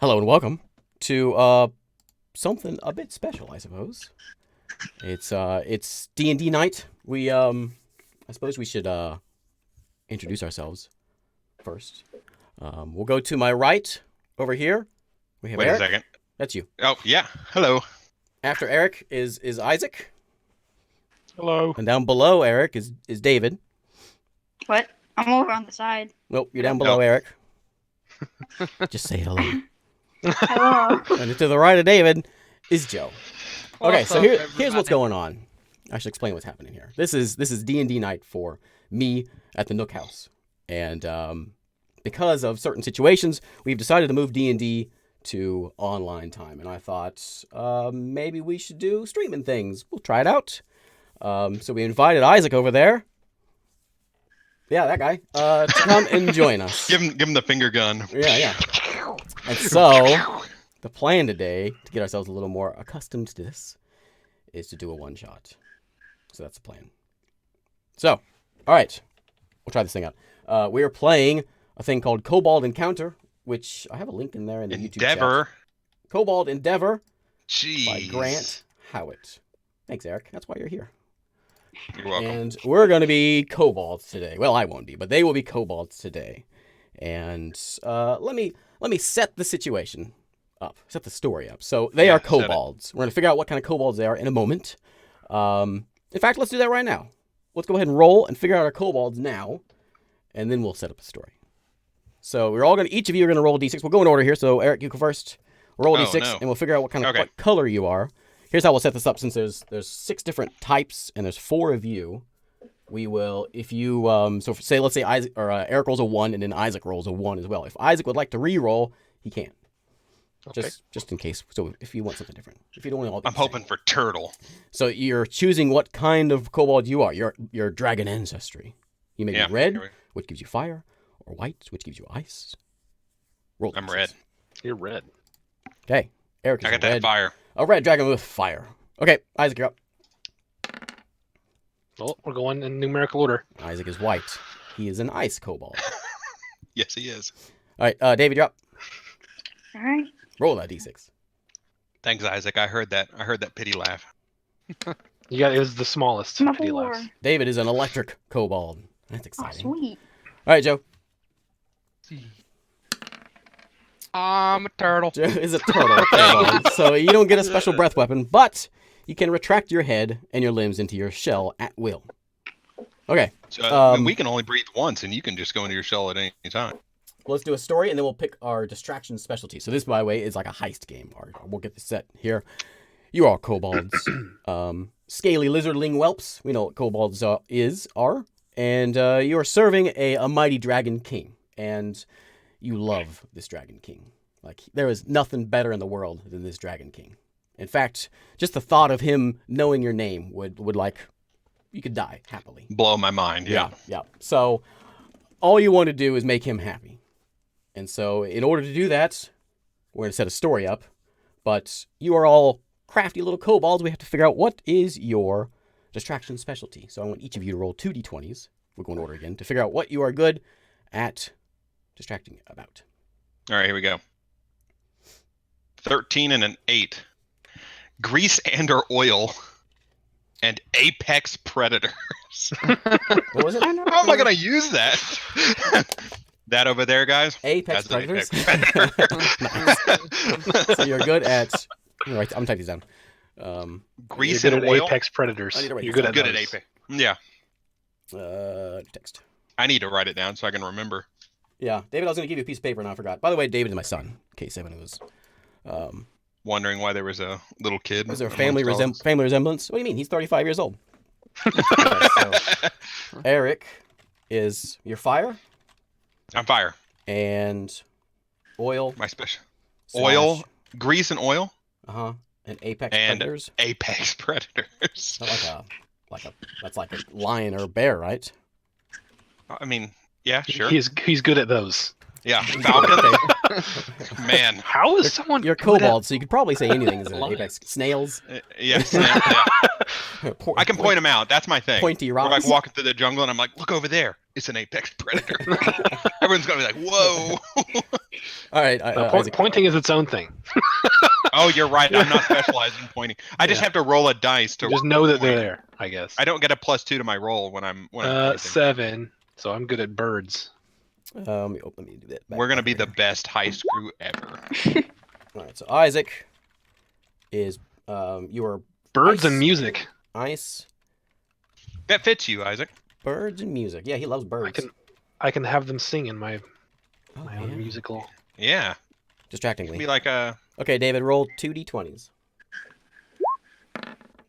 Hello and welcome to something a bit special, I suppose. It's D&D night. I suppose we should introduce ourselves first. We'll go to my right over here. We have Wait Eric. a second. That's you. Oh, yeah. Hello. After Eric is Isaac. Hello. And down below Eric is David. What? I'm over on the side. Nope, you're down below Eric. Just say hello. Hello. And to the right of David is Joe. Okay, so here's what's everybody? going on. I should explain what's happening here. This is D&D night for me at the Nook House, and because of certain situations, we've decided to move D&D to online time. And I thought maybe we should do streaming things. We'll try it out. So we invited Isaac over there. Yeah, that guy. To come and join us. Give him the finger gun. Yeah. And so, the plan today, to get ourselves a little more accustomed to this, is to do a one-shot. So that's the plan. So, all right. We'll try this thing out. We are playing a thing called Kobold Encounter, which I have a link in there in the YouTube chat. Endeavor. Kobold Endeavor Jeez. by Grant Howitt. Thanks, Eric. That's why you're here. You're welcome. And we're going to be kobolds today. Well, I won't be, but they will be kobolds today. And let me set the situation up, set the story up. So they are kobolds. We're going to figure out what kind of kobolds they are in a moment. In fact, let's do that right now. Let's go ahead and roll and figure out our kobolds now, and then we'll set up the story. So each of you are going to roll a d6. We'll go in order here. So Eric, you go first. Roll a d6, and we'll figure out what color you are. Here's how we'll set this up. Since there's 6 different types and there's 4 of you, we will, if you let's say Isaac or Eric rolls a 1 and then Isaac rolls a 1 as well. If Isaac would like to re-roll, he can. Okay. Just in case. So if you want something different, if you don't want all, I'm hoping for turtle. So you're choosing what kind of kobold you are. Your dragon ancestry. You may be red, which gives you fire, or white, which gives you ice. Roll. I'm red. You're red. Okay, Eric is I got that fire. A red dragon with fire. Okay, Isaac, you're up. Well, we're going in numerical order. Isaac is white. He is an ice kobold. Yes, he is. All right, David, you're up. All right. Roll that d6. Thanks, Isaac. I heard that. I heard that pity laugh. It was the smallest. I'm a pity 4. laughs. David is an electric kobold. That's Oh, exciting. sweet. All right, Joe. I'm a turtle. Joe is a turtle kobold, so you don't get a special breath weapon, but you can retract your head and your limbs into your shell at will. Okay. So we can only breathe once, and you can just go into your shell at any time. Let's do a story, and then we'll pick our distraction specialty. So this, by the way, is like a heist game. We'll get this set here. You are kobolds. Scaly lizardling whelps. We know what kobolds are. And you are serving a mighty dragon king. And you love this dragon king. Like, there is nothing better in the world than this dragon king. In fact, just the thought of him knowing your name would like, you could die happily. Blow my mind. Yeah. So all you want to do is make him happy. And so in order to do that, we're going to set a story up. But you are all crafty little kobolds. We have to figure out what is your distraction specialty. So I want each of you to roll 2 d20s. We'll go in order again to figure out what you are good at distracting about. All right, here we go. 13 and an 8. Grease and/or oil, and apex predators. What was it? How am I gonna use that? That over there, guys. Apex That's an predators. apex predator. So you're good at. I'm gonna type these down. Grease You're and good at oil. apex predators. I need to write You're this good down. at Good at those. apex. Yeah, Text. I need to write it down so I can remember. Yeah, David, I was gonna give you a piece of paper and I forgot. By the way, David is my son. In case anyone was. Wondering why there was a little kid. Is there a family resemblance? What do you mean? He's 35 years old. Okay, so Eric is your fire I'm fire. and oil. My special. slash- Oil, grease, and oil. And apex And- predators. Apex predators. That's like a lion or a bear, right? I mean, yeah, sure. He's good at those. Yeah, falcon. Okay. Man. How is someone? You're good at- kobold, so you could probably say anything as an Lions. apex. Snails, Yes. Yeah. I can point them out. That's my thing. pointy We're like rocks. walking through the jungle, and I'm like, look over there. It's an apex predator. Everyone's gonna be like, whoa. All right, Isaac. Pointing is its own thing. Oh, you're right. I'm not specialized in pointing. I just have to roll a dice to Just know that they're point. there. I guess. I don't get a +2 to my roll when I'm pointing. 7. So I'm good at birds. Let me do that. We're gonna be the best heist crew ever. All right, so Isaac is your Birds Ice. and music. ice, That fits you, Isaac. birds, and music. Yeah, he loves birds. I can have them sing in my Oh, own yeah. musical. Yeah. Distractingly. Be like a Okay, David, roll 2d20s.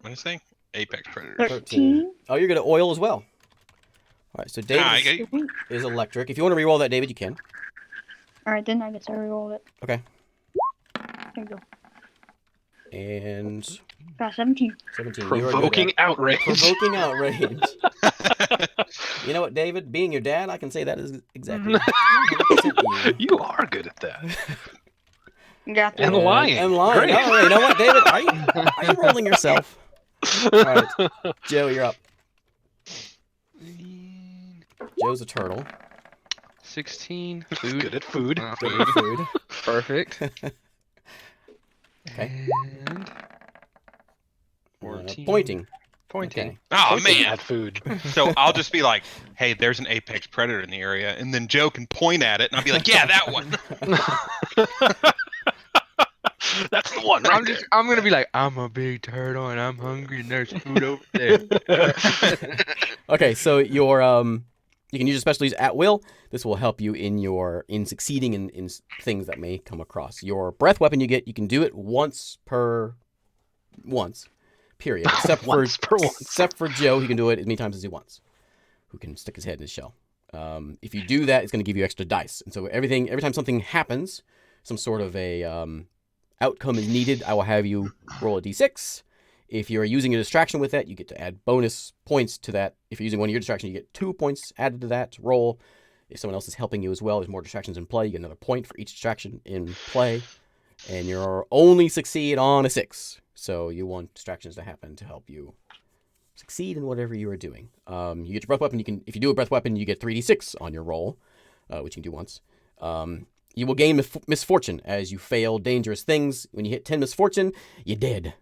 what is it? Apex predator. 13. Oh, you're good at oil as well. All right, so David Ah, Sweet. is electric. If you want to re-roll that, David, you can. Alright, then I guess I rerolled it. Okay. There you go. And Got 17. 17. You are good Provoking at outrage. provoking outrage. You know what, David? Being your dad, I can say that is exactly 100% you. You are good at that. Got And that. lying. And lying. Great. Oh, you know what, David? Are you rolling yourself? All right, Joe, you're up. Joe's a turtle. 16. Good Food. at food. Good at food. Perfect. Okay. And 14. Pointing. Pointing. Okay. Oh Pointing man. at food. So I'll just be like, hey, there's an apex predator in the area, and then Joe can point at it, and I'll be like, yeah, that one. That's the one. Right I'm gonna be like, I'm a big turtle and I'm hungry and there's food over there. Okay, so your you can use your special use at will. This will help you in succeeding in things that may come across. Your breath weapon you can do it once, period. Except Once per once. Except for Joe, he can do it as many times as he wants. Who can stick his head in his shell. If you do that, it's going to give you extra dice. And so every time something happens, some sort of a outcome is needed, I will have you roll a d6. If you're using a distraction with that, you get to add bonus points to that. If you're using one of your distractions, you get 2 points added to that roll. If someone else is helping you as well, there's more distractions in play, you get another point for each distraction in play. And you're only succeed on a 6. So you want distractions to happen to help you succeed in whatever you are doing. You get your breath weapon. If you do a breath weapon, you get 3d6 on your roll, which you can do once. You will gain misfortune as you fail dangerous things. When you hit 10 misfortune, you're dead.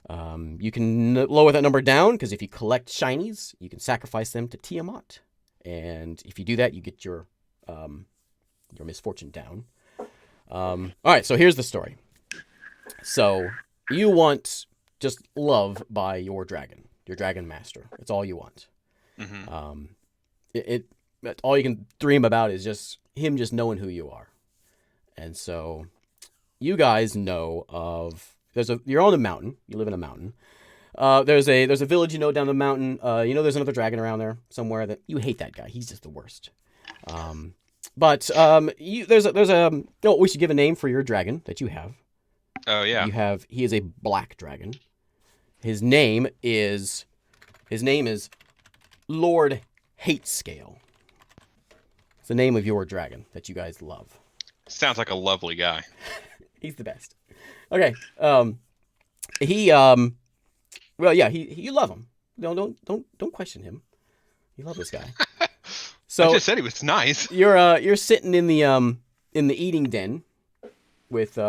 You can lower that number down because if you collect shinies, you can sacrifice them to Tiamat. And if you do that, you get your misfortune down. All right, so here's the story. So you want just love by your dragon master. It's all you want. Mm-hmm. That's all you can dream about is just him just knowing who you are. And so you guys know of you're on a mountain. You live in a mountain. There's a village down the mountain. There's another dragon around there somewhere that you hate that guy. He's just the worst. We should give a name for your dragon that you have. Oh yeah. He is a black dragon. His name is Lord Hatescale. It's the name of your dragon that you guys love. Sounds like a lovely guy. He's the best. Okay. You love him. Don't question him. You love this guy. So I just said he was nice. you're sitting in the eating den with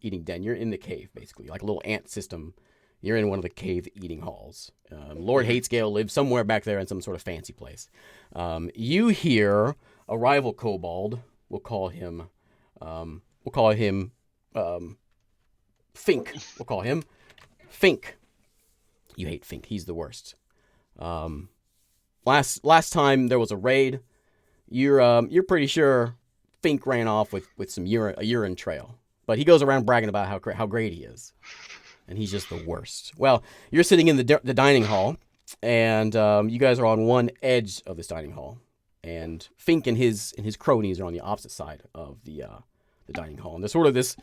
eating den. You're in the cave basically, like a little ant system. You're in one of the cave eating halls. Lord Hatescale lives somewhere back there in some sort of fancy place. You hear a rival kobold. We'll call him Fink. We'll call him Fink. You hate Fink. He's the worst. Last time there was a raid, you're pretty sure Fink ran off with a urine trail. But he goes around bragging about how great he is. And he's just the worst. Well, you're sitting in the dining hall, and you guys are on one edge of this dining hall. And Fink and his cronies are on the opposite side of the dining hall. And there's sort of this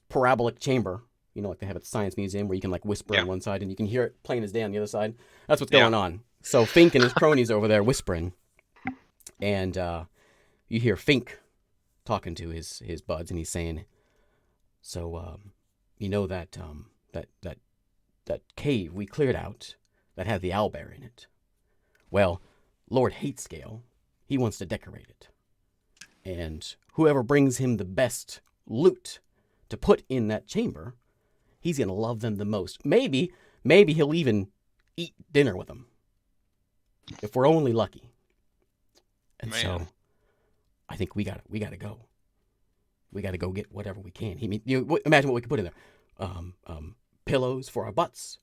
parabolic chamber, like they have at the Science Museum, where you can like whisper on one side and you can hear it plain as day on the other side. That's what's going on. So Fink and his cronies over there whispering, and you hear Fink talking to his buds, and he's saying, "So, you know that that cave we cleared out that had the owlbear in it? Well, Lord Hatescale, he wants to decorate it, and whoever brings him the best loot to put in that chamber, he's gonna love them the most. Maybe he'll even eat dinner with them, if we're only lucky. And Man. so, I think we gotta go. We gotta go get whatever we can. Imagine what we could put in there: pillows for our butts,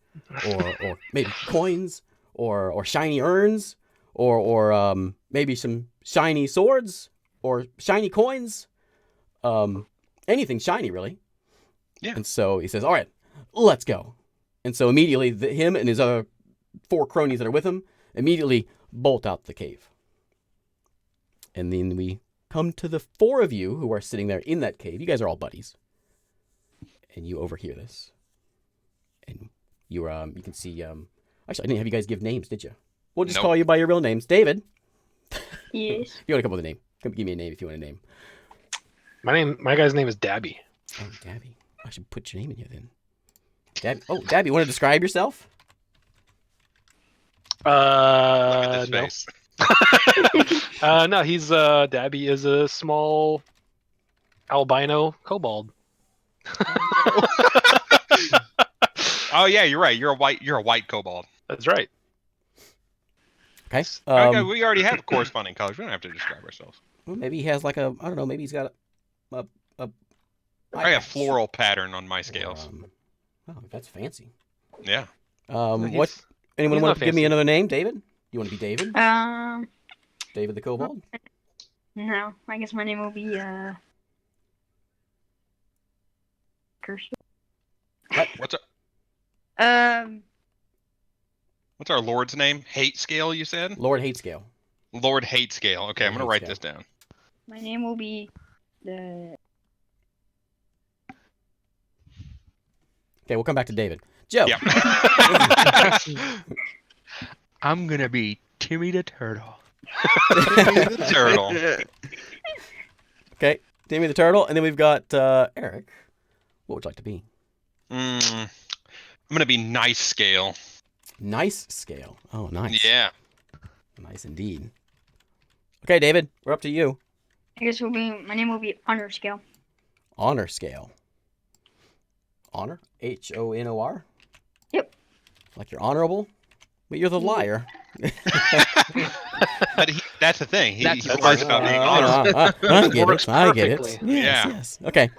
or maybe coins, or shiny urns, or maybe some shiny swords, or shiny coins. Anything shiny, really." Yeah. And so he says, "All right, let's go." And so immediately, him and his other 4 cronies that are with him immediately bolt out the cave. And then we come to the 4 of you who are sitting there in that cave. You guys are all buddies. And you overhear this. And you can see, actually, I didn't have you guys give names, did you? We'll just Nope. call you by your real names. David, Yes. if you want to come up with a name, give me a name if you want a name. My guy's name is Dabby. Oh, Dabby. I should put your name in here then. Dabby, you want to describe yourself? Look at his No. face. No, he's Dabby is a small albino kobold. Oh yeah, you're right. You're a white kobold. That's right. Okay. Okay, we already have corresponding colors. We don't have to describe ourselves. Well, maybe he has like I don't know, maybe he's got a I have floral pattern on my scales. Oh, that's fancy. Yeah. What? He's Anyone he's want not to give me fancy. another name, David? You want to be David? Um. David the Kobold? No. I guess my name will be Cursed. What's our lord's name? Hate scale, you said? Lord Hatescale. Lord Hate Scale. Okay, I'm Lord gonna write Hatescale. this down. My name will be the. Okay, we'll come back to David. Joe. Yep. I'm gonna be Timmy the Turtle. Turtle. Okay, Timmy the Turtle, and then we've got Eric. What would you like to be? I'm gonna be Nice Scale. Nice Scale. Oh, nice. Yeah. Nice indeed. Okay, David, we're up to you. I guess my name will be Honor Scale. Honor Scale. Honor? Honor? Yep. Like you're honorable, but you're the liar. But that's the thing. He That's lies about being honorable. I get Works it. I get it. perfectly. Yes, Yeah. yes. Okay.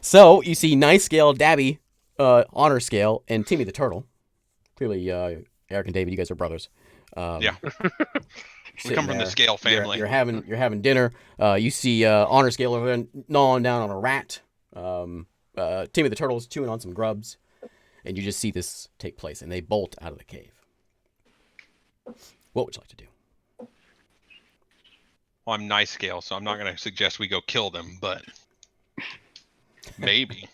So you see Nice Scale, Dabby, Honor Scale, and Timmy the Turtle. Clearly, Eric and David, you guys are brothers. Yeah. We sitting come from the there. Scale family. You're having dinner. You see Honor Scale over there gnawing down on a rat. Timmy the Turtle's chewing on some grubs, and you just see this take place, and they bolt out of the cave. What would you like to do? Well, I'm Nice Scale, so I'm not gonna suggest we go kill them, but maybe.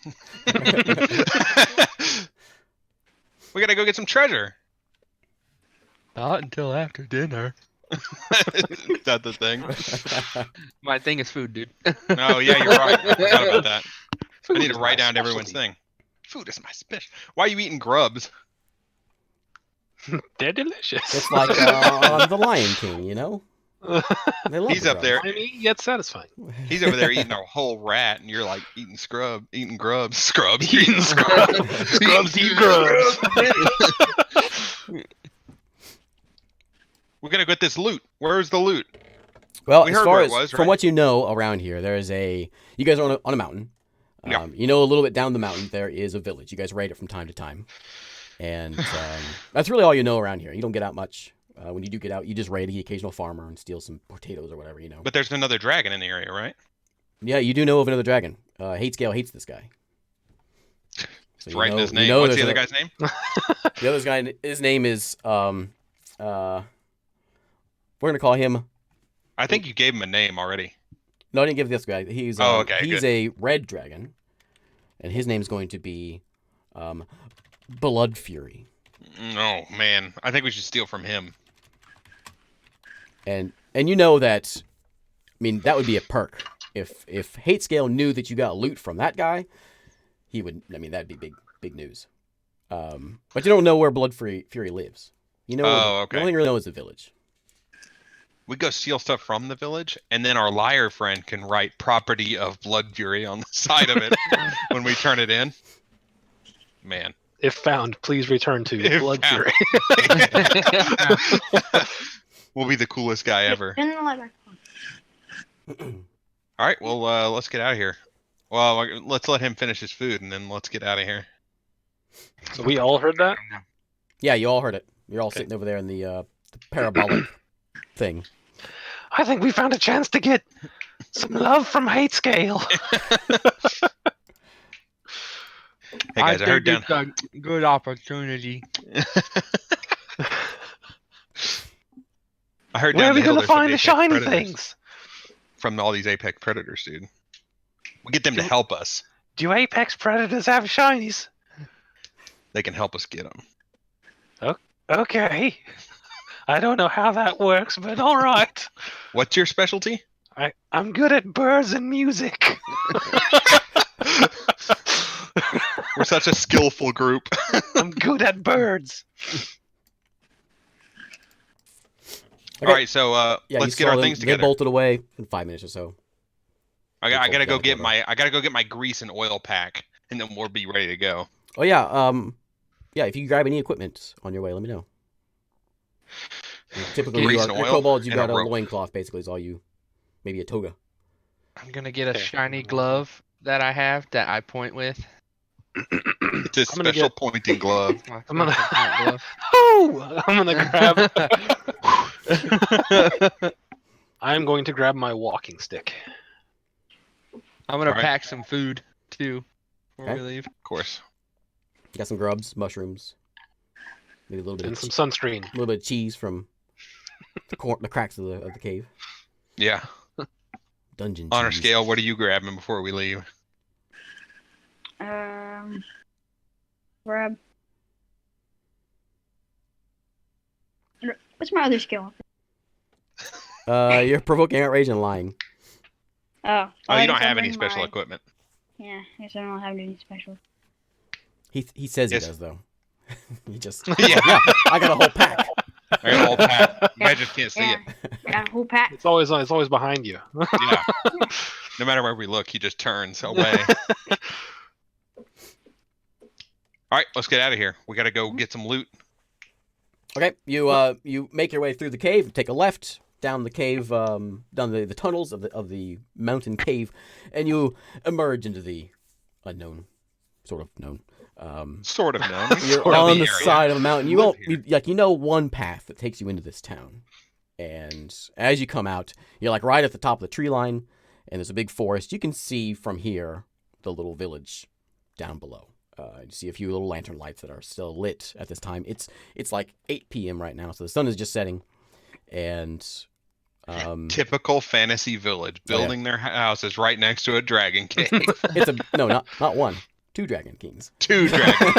We gotta go get some treasure. Not until after dinner. Is that the thing? My thing is food, dude. Oh yeah, you're right. I forgot about that. I Food need is to write my down everyone's specialty. thing. Food is my special. Why are you eating grubs? They're delicious. It's like on The Lion King, you know? They love He's the up there. grubs. Slimy yet satisfying. He's over there eating a whole rat, and you're like eating grubs. Eating scrubs. Scrubs eat grubs. We're gonna get this loot. Where's the loot? Well, We as heard far where it as was, from right? what you know around here, there is you guys are on a mountain. Yeah. You know, a little bit down the mountain, there is a village. You guys raid it from time to time. And that's really all you know around here. You don't get out much. When you do get out, you just raid the occasional farmer and steal some potatoes or whatever, you know. But there's another dragon in the area, right? Yeah, you do know of another dragon. Hatescale hates this guy. So It's right in his name. know What's the there's other guy's name? The other guy, his name is, we're going to call him, I think you gave him a name already. no, I didn't give this guy. He's, Oh, okay, he's good. a red dragon, and his name's going to be Blood Fury. Oh man, I think we should steal from him. And you know that, I mean, that would be a perk if Hate Scale knew that you got loot from that guy, he would. I mean, that'd be big news. But you don't know where Blood Fury lives. You know, Okay. the only thing you really know is the village. We go steal stuff from the village, and then our liar friend can write property of Blood Fury on the side of it when we turn it in. Man. If found, please return to If Blood found. Fury. We'll be the coolest guy ever. Turn the light back on. All right, well, let's get out of here. Well, let's let him finish his food, and then let's get out of here. So we all heard that? Yeah, you all heard it. You're all sitting over there in the parabolic thing. I think we found a chance to get some love from Hate Scale. Hey guys, I heard down. It's a good opportunity. I heard Where down are we the hill going to there's some find the apex shiny predators things? from all these apex predators, dude. We get them to help us. Do apex predators have shinies? They can help us get them. Okay. I don't know how that works, but all right. What's your specialty? I'm good at birds and music. We're such a skillful group. I'm good at birds. Okay. All right, so Yeah, let's you get our saw things They together. bolted away in 5 minutes or so. I They gotta go bolted get together. I gotta go get my grease and oil pack, and then we'll be ready to go. Oh yeah, yeah. If you grab any equipment on your way, let me know. Typically, Grease your and oil kobolds, you and a got a rope. loincloth. Basically, is all you. Maybe a toga. I'm gonna get a Okay. shiny glove that I have that I point with. It's a I'm gonna special get- pointing glove. My I'm gonna- special point glove. Oh! I'm going to grab... I'm going to grab my walking stick. I'm gonna Alright. pack some food too before Okay. we leave. Of course. You got some grubs, mushrooms, maybe a little bit And of some sunscreen. a little bit of cheese from the cracks of the cave. Yeah. Dungeon On our cheese. scale, what are you grabbing before we leave? Grab. What's my other skill? You're provoking outrage and lying. Oh. Oh, I you don't guess I'll have any bring special my- equipment. Yeah, I guess I don't have any special. He says Yes. he does though. He just Yeah. yeah. I got a whole pack. I got a whole pack. You guys just can't see Yeah, got a whole pack. It's always behind you. it. Yeah. No matter where we look, he just turns away. All right, let's get out of here. We gotta go get some loot. Okay, you make your way through the cave, take a left down the cave, down the tunnels of the mountain cave, and you emerge into the unknown, sort of known. Sort of known. You're Sort of on the area. side of a mountain. You Live won't here. you know one path that takes you into this town, and as you come out, you're like right at the top of the tree line, and there's a big forest. You can see from here the little village down below. You see a few little lantern lights that are still lit at this time. It's like 8 p.m. right now, so the sun is just setting, and Typical fantasy village, Oh, yeah. building their houses right next to a dragon cave. it's a no, not one, 2 dragon kings. 2 dragon.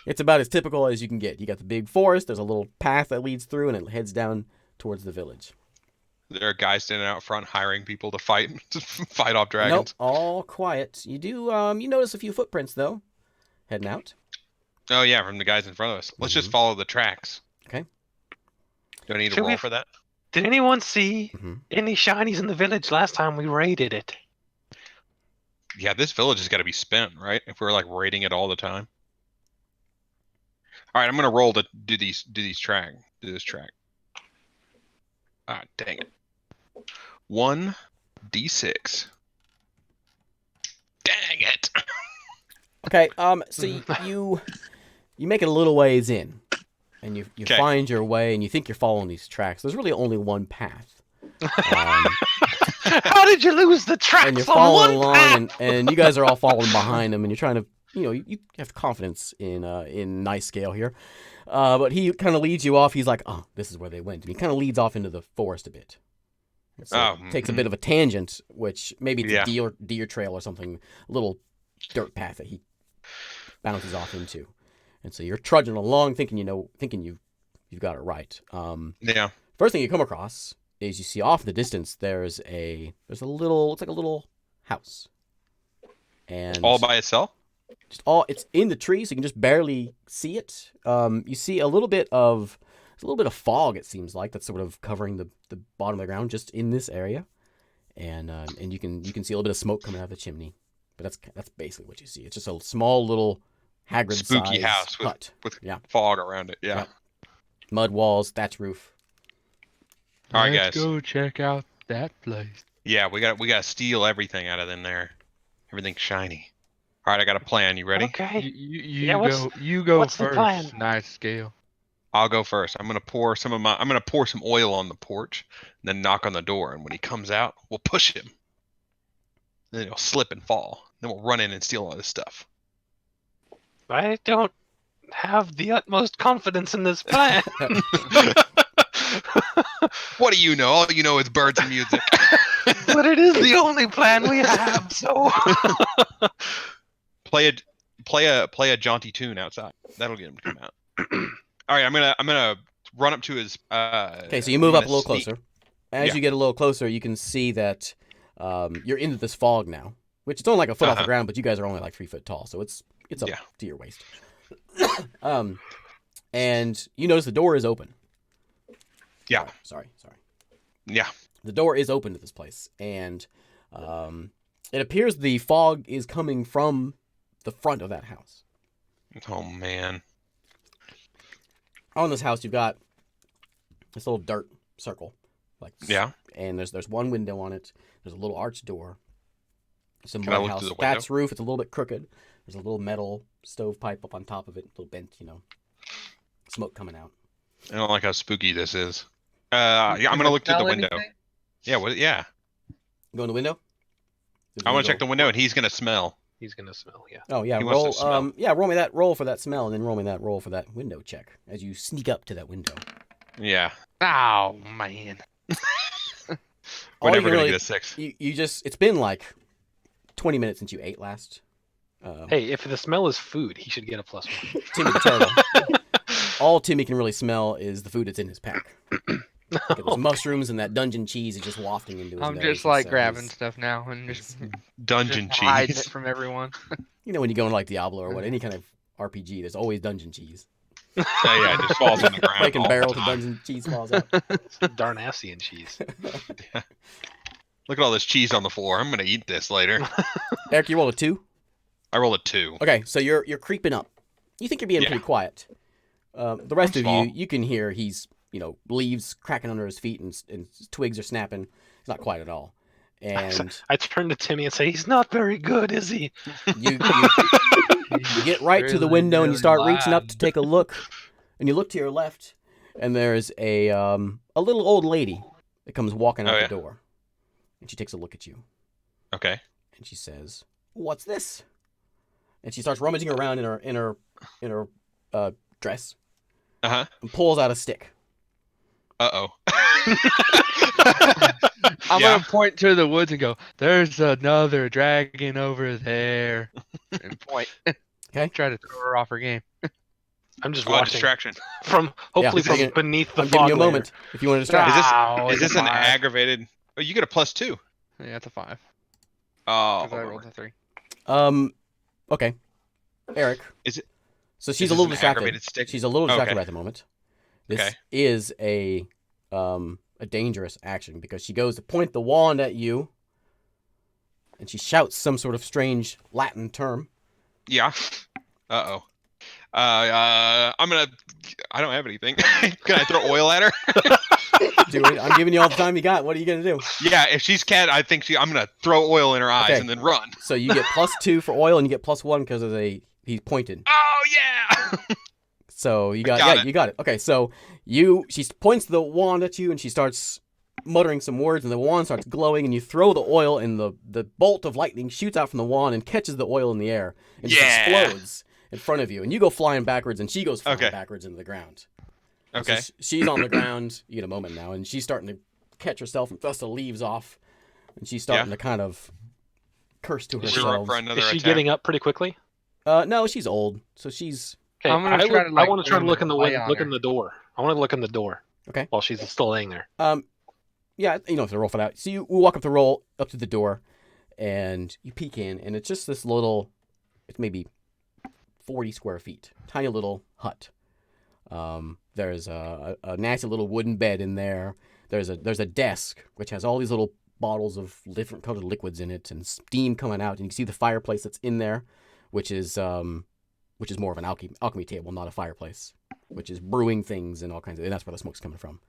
It's about as typical as you can get. You got the big forest. There's a little path that leads through, and it heads down towards the village. There are guys standing out front hiring people to fight off Nope, dragons. all quiet. You do you notice a few footprints though, heading out. Oh yeah, from the guys in front of us. Let's just Mhm. follow the tracks. Okay. Do I need to Should roll we- for that? Did anyone see Mhm. any shinies in the village last time we raided it? Yeah, this village has got to be spent, right? If we're like raiding it all the time. All right, I'm gonna roll to do this track. Ah, dang it. 1d6. Dang it. Okay. So you make it a little ways in, and you Okay. find your way, and you think you're following these tracks. There's really only one path. How did you lose the tracks And you're on following one along, path? and you guys are all following behind him, and you're trying to, you have confidence in nice scale here, but he kind of leads you off. He's like, oh, this is where they went, and he kind of leads off into the forest a bit. So takes a bit of a tangent, which maybe it's Yeah. a deer trail or something, a little dirt path that he bounces off into, and so you're trudging along, thinking you've got it right. Yeah. First thing you come across is you see off in the distance there's a little, it's like a little house, and All by itself? it's in the trees, so you can just barely see it. You see a little bit of fog, it seems like, that's sort of covering the bottom of the ground just in this area, and you can see a little bit of smoke coming out of the chimney, but that's basically what you see. It's just a small little Hagrid Spooky size house hut. with Yeah. fog around it. Yeah. Yep. Mud walls, thatch roof. All right, Let's guys. go check out that place. Yeah, we got to steal everything out of in there. Everything's shiny. All right, I got a plan. You ready? Okay. You Yeah, go what's the first. plan? Nice scale. I'll go first. I'm gonna pour some oil on the porch, and then knock on the door. And when he comes out, we'll push him. Then he'll slip and fall. Then we'll run in and steal all his stuff. I don't have the utmost confidence in this plan. What do you know? All you know is birds and music. But it is the only plan we have, so play a jaunty tune outside. That'll get him to come out. All right, I'm gonna run up to his. Okay, so you move up a little sneak. closer. As Yeah. you get a little closer, you can see that you're into this fog now, which is only like a foot off the ground, but you guys are only like 3 foot tall, so it's up Yeah. to your waist. And you notice the door is open. Yeah. Sorry. Yeah. The door is open to this place, and it appears the fog is coming from the front of that house. Oh man. On this house, you've got this little dirt circle, Yeah. and there's one window on it. There's a little arched door. Some Can I mud look house. through the window? Thatch roof. It's a little bit crooked. There's a little metal stovepipe up on top of it, a little bent, smoke coming out. I don't like how spooky this is. Yeah, I'm gonna look through the Smell window. anything? Yeah. What? Yeah. Go in the window. I want to check the window, and he's gonna smell. he's gonna smell. Yeah. Oh yeah, He wants roll. to smell. Roll me that roll for that smell, and then roll me that roll for that window check as you sneak up to that window. Yeah. Oh man. We're All you never can gonna really- get a 6. You just it's been like 20 minutes since you ate last. Hey, if the smell is food, he should get a +1. Timmy the turtle. All Timmy can really smell is the food that's in his pack. Like those mushrooms and that dungeon cheese is just wafting into his I'm nose, just and like so grabbing he's- stuff now and just Dungeon hiding cheese. it from everyone. when you go into like Diablo or what, any kind of RPG, there's always dungeon cheese. Oh, yeah, it just falls on the ground. Breaking all barrel the to time. dungeon cheese falls out. Darnassian cheese. Look at all this cheese on the floor. I'm gonna eat this later. Eric, you roll a 2. I roll a 2. Okay, so you're creeping up. You think you're being Yeah. pretty quiet. The rest I'm of small. you can hear he's leaves cracking under his feet and twigs are snapping. It's not quiet at all. And I turn to Timmy and say, "He's not very good, is he?" you get right to the Really, window and you really start reaching up loud. to take a look, and you look to your left, and there's a little old lady that comes walking out Oh, the yeah. door, and she takes a look at you, Okay. and she says, "What's this?" And she starts rummaging around in her dress Uh-huh. and pulls out a stick. Uh-oh. I'm Yeah. gonna point to the woods and go, "There's another dragon over there," and point. Okay. Try to throw her off her game. I'm just Oh, watching distraction. from hopefully Yeah, from beneath the I'm giving fog you a layer. moment if you want to distract. Oh, Is it's this a an 5. aggravated... Oh, you get a +2. Yeah, it's a 5. Oh. Because I rolled a 3. Okay, Eric. Is it- So she's is a this little an distracted. aggravated stick? She's a little distracted Okay. right at the moment. This Okay. is a dangerous action because she goes to point the wand at you, and she shouts some sort of strange Latin term. Yeah. Uh-oh. I'm gonna... I don't have anything. Can I throw oil at her? Do it. I'm giving you all the time you got. What are you gonna do? Yeah, if she's cat, I think I'm gonna throw oil in her eyes Okay. and then run. So you get +2 for oil, and you get +1 because of he's pointed. Oh, yeah! So you got got it. you got it. Okay, so she points the wand at you and she starts muttering some words and the wand starts glowing and you throw the oil and the bolt of lightning shoots out from the wand and catches the oil in the air and just Yeah. explodes in front of you and you go flying backwards and she goes flying Okay. backwards into the ground. Okay. So she's on the ground, you get a moment now, and she's starting to catch herself and dust the leaves off and she's starting Yeah. to kind of curse to Is she up herself. for another Is she attack? getting up pretty quickly? No, she's old, so she's Okay, I'm gonna try to, I like, want to try to aim look in a the light on look her. in the door. I want to look in the door. Okay. While she's still laying there. Yeah, you don't have to roll for that. So you walk up to the door, and you peek in, and it's just this little, it's maybe 40 square feet, tiny little hut. There's a nasty little wooden bed in there. There's a desk which has all these little bottles of different colored liquids in it and steam coming out, and you can see the fireplace that's in there, which is more of an alchemy table, not a fireplace, which is brewing things and all kinds of, and that's where the smoke's coming from.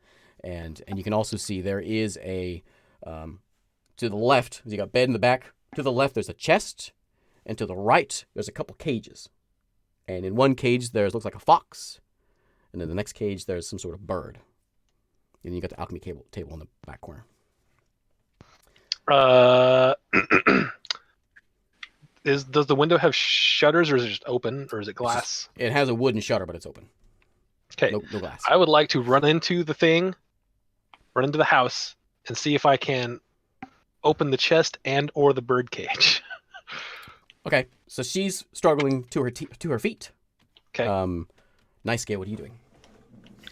And you can also see there is a to the left, you got bed in the back. To the left, there's a chest, and to the right, there's a couple cages. And in one cage, looks like a fox, and in the next cage, there's some sort of bird. And you got the alchemy table in the back corner. Does the window have shutters, or is it just open, or is it glass? It has a wooden shutter, but it's open. Okay. No glass. I would like to run into the house, and see if I can open the chest and or the bird cage. Okay, so she's struggling to her feet. Okay. Nice scale. What are you doing?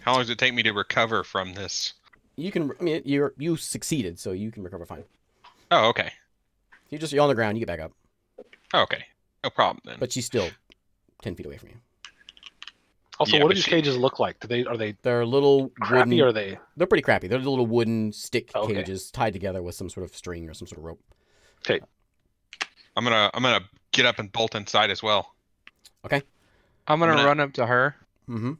How long does it take me to recover from this? You can. I mean, you succeeded, so you can recover fine. Oh, okay. You're on the ground. You get back up, Oh, okay. No problem then. but she's still 10 feet away from you. Also, Yeah, what do but these she- cages look like? Are they They're little crappy? wooden. Or are they? They're pretty crappy. They're little wooden stick Okay. cages tied together with some sort of string or some sort of rope. Okay. I'm gonna get up and bolt inside as well. I'm gonna gonna- run up to her Mm-hmm.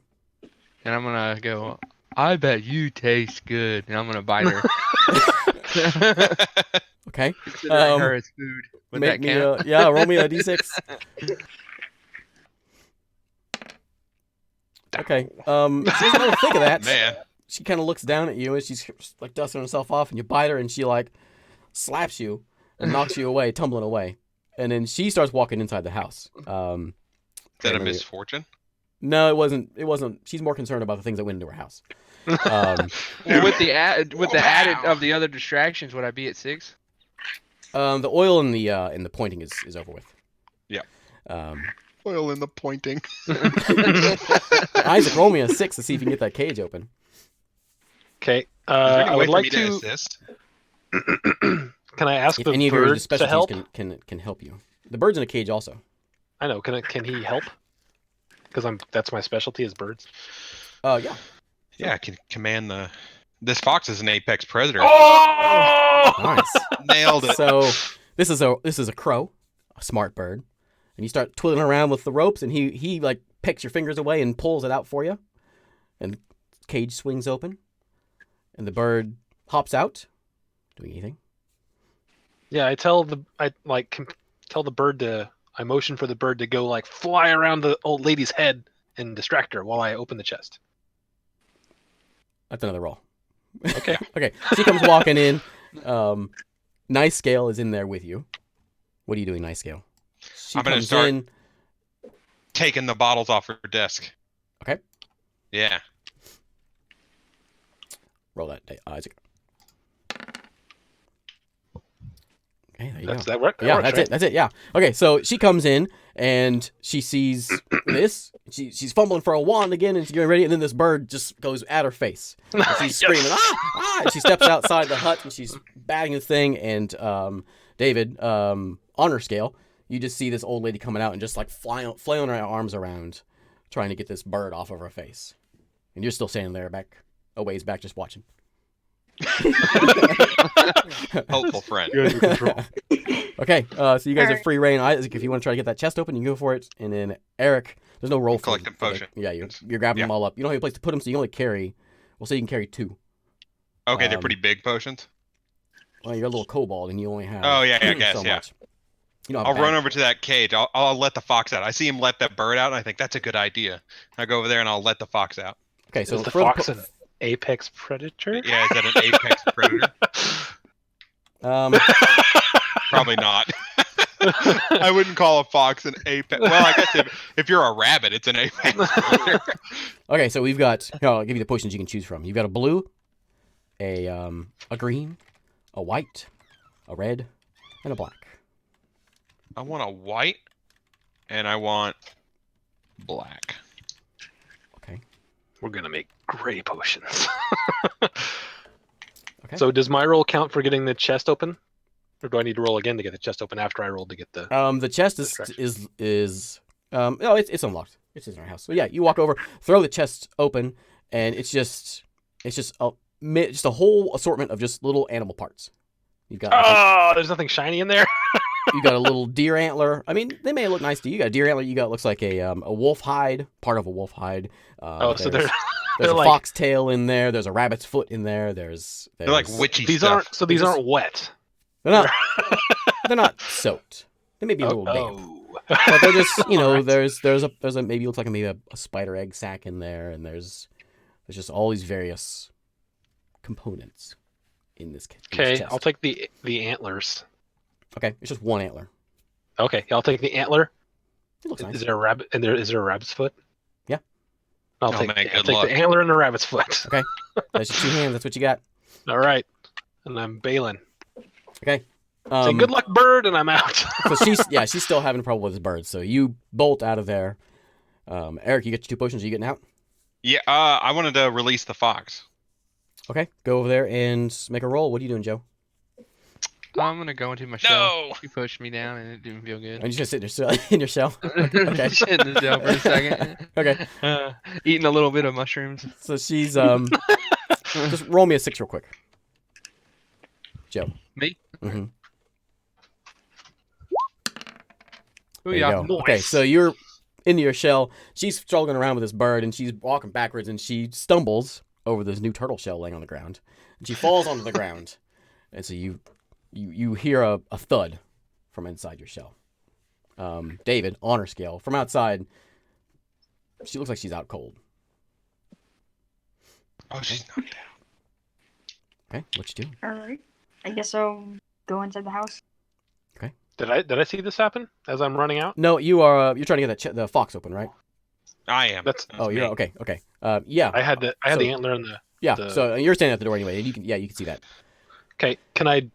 and I'm gonna go, I bet you taste good. And I'm gonna bite her. Okay. Considering her as food. Would Make that me count? roll me a d6. Okay. She doesn't know what to think of that. Man, She kind of looks down at you and she's like dusting herself off, and you bite her and she like slaps you and knocks you away, tumbling away. And then she starts walking inside the house. is that a maybe- misfortune? No, it wasn't. She's more concerned about the things that went into her house. Well, with the added of the other distractions, would I be at 6? The oil in the pointing is over with. Yeah. Um, Oil in the pointing. Isaac, roll me a 6 to see if you can get that cage open. Okay. Is there any I way would for like me to. assist? Can I ask If the any of your bird to specialties help? can help you. The bird's in a cage also. I know. Can he help? Because that's my specialty is birds. Yeah. Yeah, I can command the. This fox is an apex predator. Oh! Nice. Nailed it. So this is a crow, a smart bird, and you start twiddling around with the ropes, and he like picks your fingers away and pulls it out for you, and the cage swings open, and the bird hops out, doing anything. Yeah, I tell the bird to. I motion for the bird to go like fly around the old lady's head and distract her while I open the chest. That's another roll. Okay. Okay, she comes walking in. Nice Scale is in there with you. What are you doing, Nice Scale? She I'm gonna comes start- in. Taking the bottles off her desk. Okay. Yeah. Roll that, Isaac. Okay, there you go. That's that work. Yeah, works, that's right? it. That's it. Yeah. Okay, so she comes in and she sees this. She's fumbling for a wand again, and she's getting ready. And then this bird just goes at her face. And she's screaming, ah! And she steps outside the hut and she's batting this thing. And David, on her scale, you just see this old lady coming out and just like flailing her arms around, trying to get this bird off of her face. And you're still standing there, a ways back, just watching. Helpful friend. Good control. Okay, so you guys have Alright. free reign. Isaac, if you want to try to get that chest open, you can go for it. And then Eric, there's no roll for Collecting for the- potion. Yeah, you're grabbing them all up. You don't have a place to put them, so you only carry. We'll say you can carry 2. Okay, they're Um, pretty big potions. Well, you're a little kobold, and you only have. Oh, yeah, I guess, so yeah. much. You don't have I'll a run bag. over to that cage. I'll let the fox out. I see him let that bird out, and I think that's a good idea. I go over there and I'll let the fox out. Okay, so Is the for fox an apex predator? Yeah, is that an apex predator? Probably not. I wouldn't call a fox an apex. Well, I guess if you're a rabbit, it's an apex predator. Okay, so we've got. Here, I'll give you the potions you can choose from. You've got a blue, a green, a white, a red, and a black. I want a white, and I want black. Okay. We're gonna make gray potions. Okay. So does my roll count for getting the chest open, or do I need to roll again to get the chest open after I rolled to get the? The chest is no, it's unlocked. It's in our house. So yeah, you walk over, throw the chest open, and it's just a whole assortment of just little animal parts. You've got Oh, there's nothing shiny in there. you got a little deer antler. I mean, they may look nice to you. You got a deer antler. You got looks like a wolf hide, part of a wolf hide. So they're there's a like- fox tail in there. There's a rabbit's foot in there. There's They're like witchy these stuff. these aren't wet. They're not they're not soaked. They may be a little damp. Oh. But they're just, Alright. there's a maybe looks like a spider egg sac in there, and there's just all these various components in this in this Okay, chest. I'll take the antlers. Okay, it's just one antler. Okay, I'll take the antler. It looks nice. Is there a rabbit? And is there a rabbit's foot? Yeah. I'll Oh, take, man, I'll good take luck. the antler and the rabbit's foot. That's your 2 hands. That's what you got. All right, and I'm bailing. Okay. Say good luck, bird, and I'm out. So she's still having trouble with his birds. So you bolt out of there. Eric, you get your 2 potions. Are you getting out? Yeah, I wanted to release the fox. Okay. Go over there and make a roll. What are you doing, Joe? I'm gonna go into my shell. She pushed me down and it didn't feel good. Are you just gonna sit in your shell? Okay. Just hitting the shell for a second. Okay. Eating a little bit of mushrooms. So she's just roll me a 6 real quick. Joe. Me? Mm-hmm. Ooh, There you yeah. go. Nice. Okay, so you're into your shell. She's struggling around with this bird, and she's walking backwards, and she stumbles over this new turtle shell laying on the ground, and she falls onto the ground, and so you hear a thud from inside your shell. David, on her scale, from outside, she looks like she's out cold. Oh, she's knocked down. Okay, what you doing? All right. I guess I'll go inside the house. Did I see this happen as I'm running out? No, you're trying to get the fox open, right? I am. That's- Oh, you're me. okay. Yeah, I had the So- antler and the. yeah. the- So you're standing at the door anyway. You can see that. Okay, can I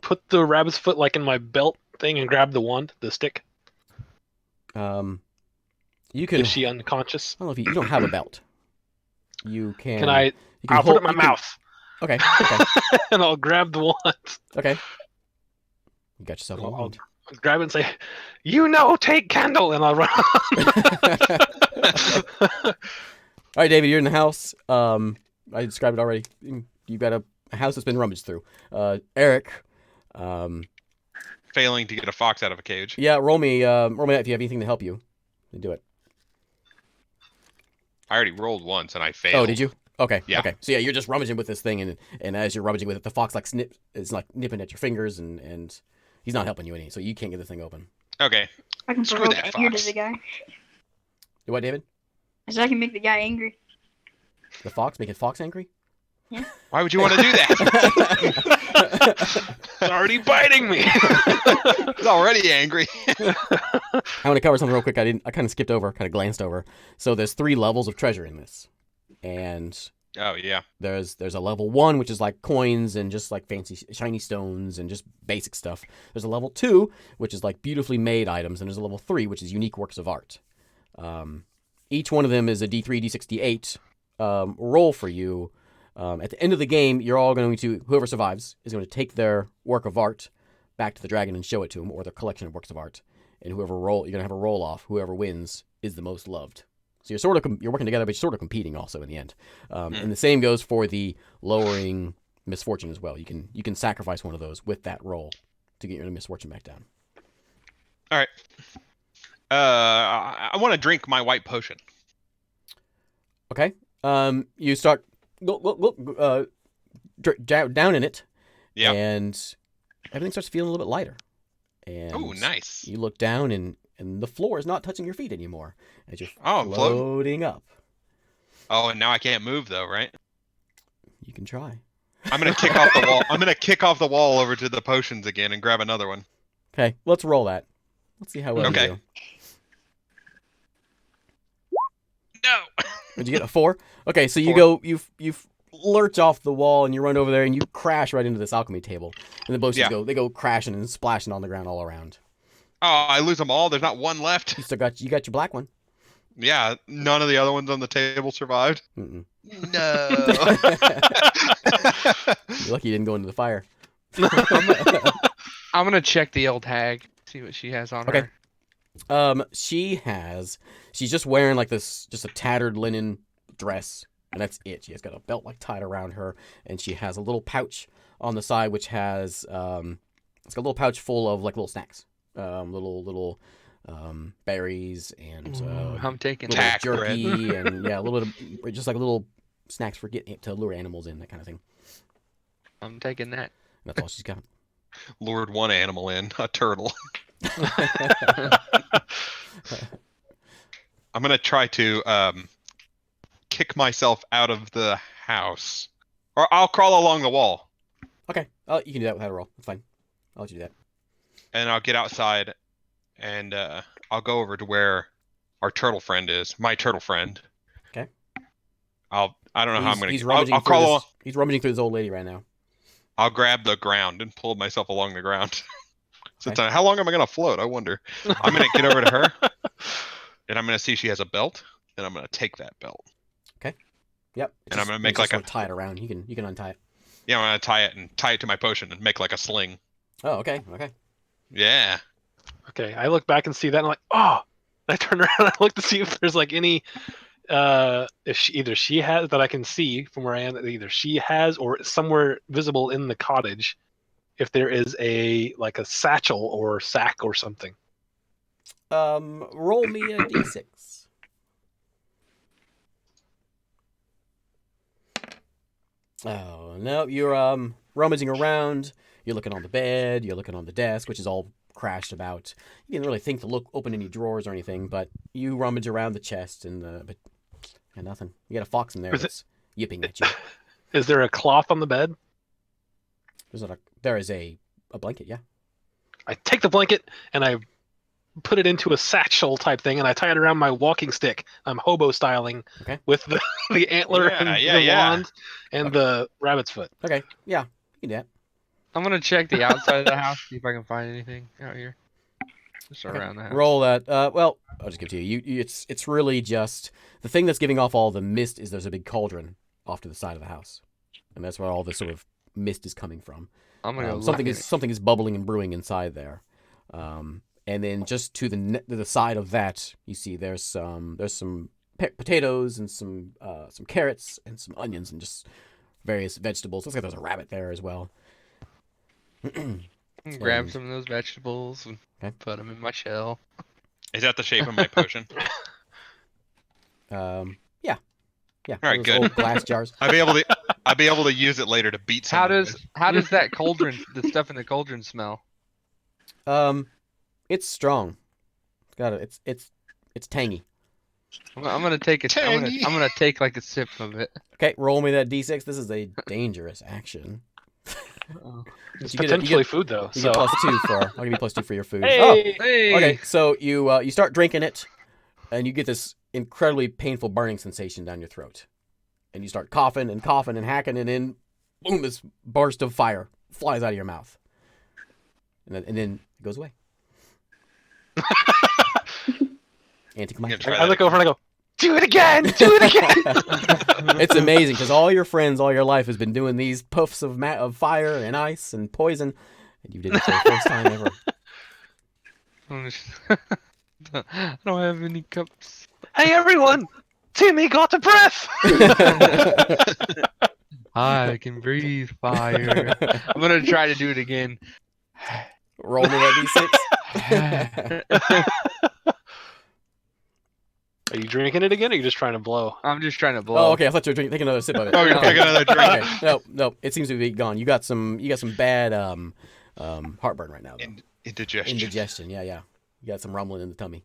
put the rabbit's foot like in my belt thing and grab the wand, the stick? You can. Is she unconscious? I don't know if you don't have a belt. You can. Can I? You can I'll put it in my you can- mouth Okay. Okay. and I'll grab the wand. Okay. You got yourself a I'll wand. grab it and say, take candle, and I'll run. All right, David, you're in the house. I described it already. You've got a house that's been rummaged through. Eric. Failing to get a fox out of a cage. Yeah, roll me that if you have anything to help you. Do it. I already rolled once and I failed. Oh, did you? Okay. Yeah. Okay. So yeah, you're just rummaging with this thing, and as you're rummaging with it, the fox is nipping at your fingers, and he's not helping you any, so you can't get the thing open. Okay. I can Screw provoke that anger fox. to the guy. You what, David? So I can make the guy angry. The fox making fox angry? Why would you want to do that? It's already biting me. He's already angry. I want to cover something real quick. I kind of glanced over. So there's 3 levels of treasure in this, and Oh yeah. there's a level 1, which is like coins and just like fancy shiny stones and just basic stuff. There's a level 2, which is like beautifully made items, and there's a level 3, which is unique works of art. Each one of them is a D3, D6, D8 roll for you. At the end of the game, you're all going to, whoever survives is going to take their work of art back to the dragon and show it to him, or their collection of works of art. And you're going to have a roll off. Whoever wins is the most loved. So you're working together, but you're sort of competing also in the end. And the same goes for the lowering misfortune as well. You can sacrifice one of those with that roll to get your misfortune back down. All right. I want to drink my white potion. Okay. You start down in it. Yeah. And everything starts feeling a little bit lighter. And Oh, nice. you look down and the floor is not touching your feet anymore as you're Oh, I'm floating. floating up. Oh, and now I can't move though, right? You can try. I'm gonna kick off the wall. I'm gonna kick off the wall over to the potions again and grab another one. Okay, let's roll that. Let's see how well Okay. you do. No. Did you get a 4? Okay, so you 4. go, you lurch off the wall and you run over there and you crash right into this alchemy table. And the potions Yeah. go crashing and splashing on the ground all around. Oh, I lose them all. There's not one left. You got your black one. Yeah, none of the other ones on the table survived. Mm-mm. No. You're lucky you didn't go into the fire. I'm gonna check the old hag, see what she has on Okay. her. She's just wearing like this, just a tattered linen dress, and that's it. She has got a belt like tied around her, and she has a little pouch on the side which has, it's got a little pouch full of like little snacks, little berries and I'm taking little Tack jerky and yeah, a little bit of just like little snacks for getting to lure animals in, that kind of thing. I'm taking that. That's all she's got. Lured one animal in, a turtle. I'm gonna try to kick myself out of the house, or I'll crawl along the wall, Okay, you can do that without a roll. That's fine. I'll let you do that. and I'll get outside, and I'll go over to where our turtle friend is. My turtle friend. Okay. I don't know how I'm gonna. He's I'll rummaging through crawl. this. He's rummaging through this old lady right now. I'll grab the ground and pull myself along the ground. Okay. How long am I gonna float? I wonder. I'm gonna get over to her, and I'm gonna see she has a belt, and I'm gonna take that belt. Yep. And I'm gonna make like a- tie it around. You can untie it. Yeah, I'm gonna tie it to my potion and make like a sling. Oh, okay. Okay. Yeah. Okay, I look back and see that, and I'm like, oh! I turn around and I look to see if there's like any, if she has that I can see from where I am, that either she has or somewhere visible in the cottage, if there is a satchel or sack or something. Roll me a d6. Oh no, you're rummaging around. You're looking on the bed. You're looking on the desk, which is all crashed about. You didn't really think to open any drawers or anything, but you rummage around the chest and but yeah, nothing. You got a fox in there that's yipping at you. Is there a cloth on the bed? There is a blanket, yeah. I take the blanket and I put it into a satchel type thing, and I tie it around my walking stick. I'm hobo styling Okay. with the antler Yeah, and yeah, the yeah. wand and the rabbit's foot. Okay, yeah, you can do that. I'm gonna check the outside of the house, see if I can find anything out here. Just Okay. around the house. Roll that. Well, I'll just give it to you. It's really just the thing that's giving off all the mist is there's a big cauldron off to the side of the house, and that's where all this sort of mist is coming from. I'm gonna go Something look is bubbling and brewing inside there, and then just to the side of that, you see there's some potatoes and some carrots and some onions and just various vegetables. Looks like there's a rabbit there as well. grab some of those vegetables and Okay. put them in my shell. Is that the shape of my potion? Yeah. All right, Those good. old glass jars. I'll be able to use it later to beat How someone. does that cauldron, the stuff in the cauldron, smell? It's strong. It's tangy. I'm gonna take I'm gonna take like a sip of it. Okay, roll me that d6. This is a dangerous action. It's You get potentially food, though. You So get +2 for. I'll give you +2 for your food. hey, Hey. Oh, okay. So you start drinking it, and you get this incredibly painful burning sensation down your throat, and you start coughing and hacking, and then boom, this burst of fire flies out of your mouth, and then it goes away. Anticlimactic. Try I that look over and I go, do it again, do it again. It's amazing because all your friends all your life has been doing these puffs of fire and ice and poison, and you did it for the first time ever. I don't have any cups. Hey everyone, Timmy got a breath. I can breathe fire. I'm gonna try to do it again. Roll me that d6. Are you drinking it again, or are you just trying to blow? I'm just trying to blow. Oh, okay. I thought you were drinking. Take another sip of it. Oh, you're taking another drink. Okay. No. It seems to be gone. You got some bad heartburn right now. Though. Indigestion. Indigestion. Yeah. You got some rumbling in the tummy.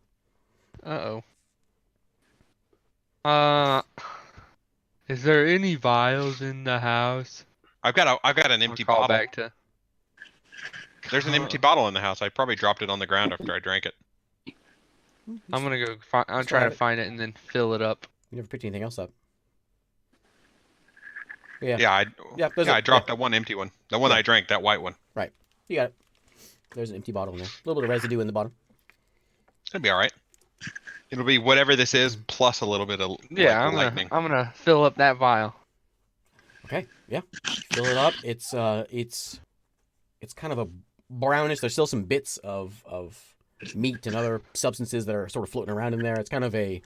Is there any vials in the house? I've got an empty bottle. Back to. There's an empty bottle in the house. I probably dropped it on the ground after I drank it. I'm gonna go. I'm Still trying have to it. fill it and then fill it up. You never picked anything else up. Yeah, I dropped that one empty one. The one I drank, that white one. You got it. There's an empty bottle in there. A little bit of residue in the bottom. It'll be all right. It'll be whatever this is plus a little bit of Yeah, like, lightning. I'm gonna fill up that vial. Okay, yeah. Fill it up. It's kind of a brownish. There's still some bits of meat and other substances that are sort of floating around in there. It's kind of a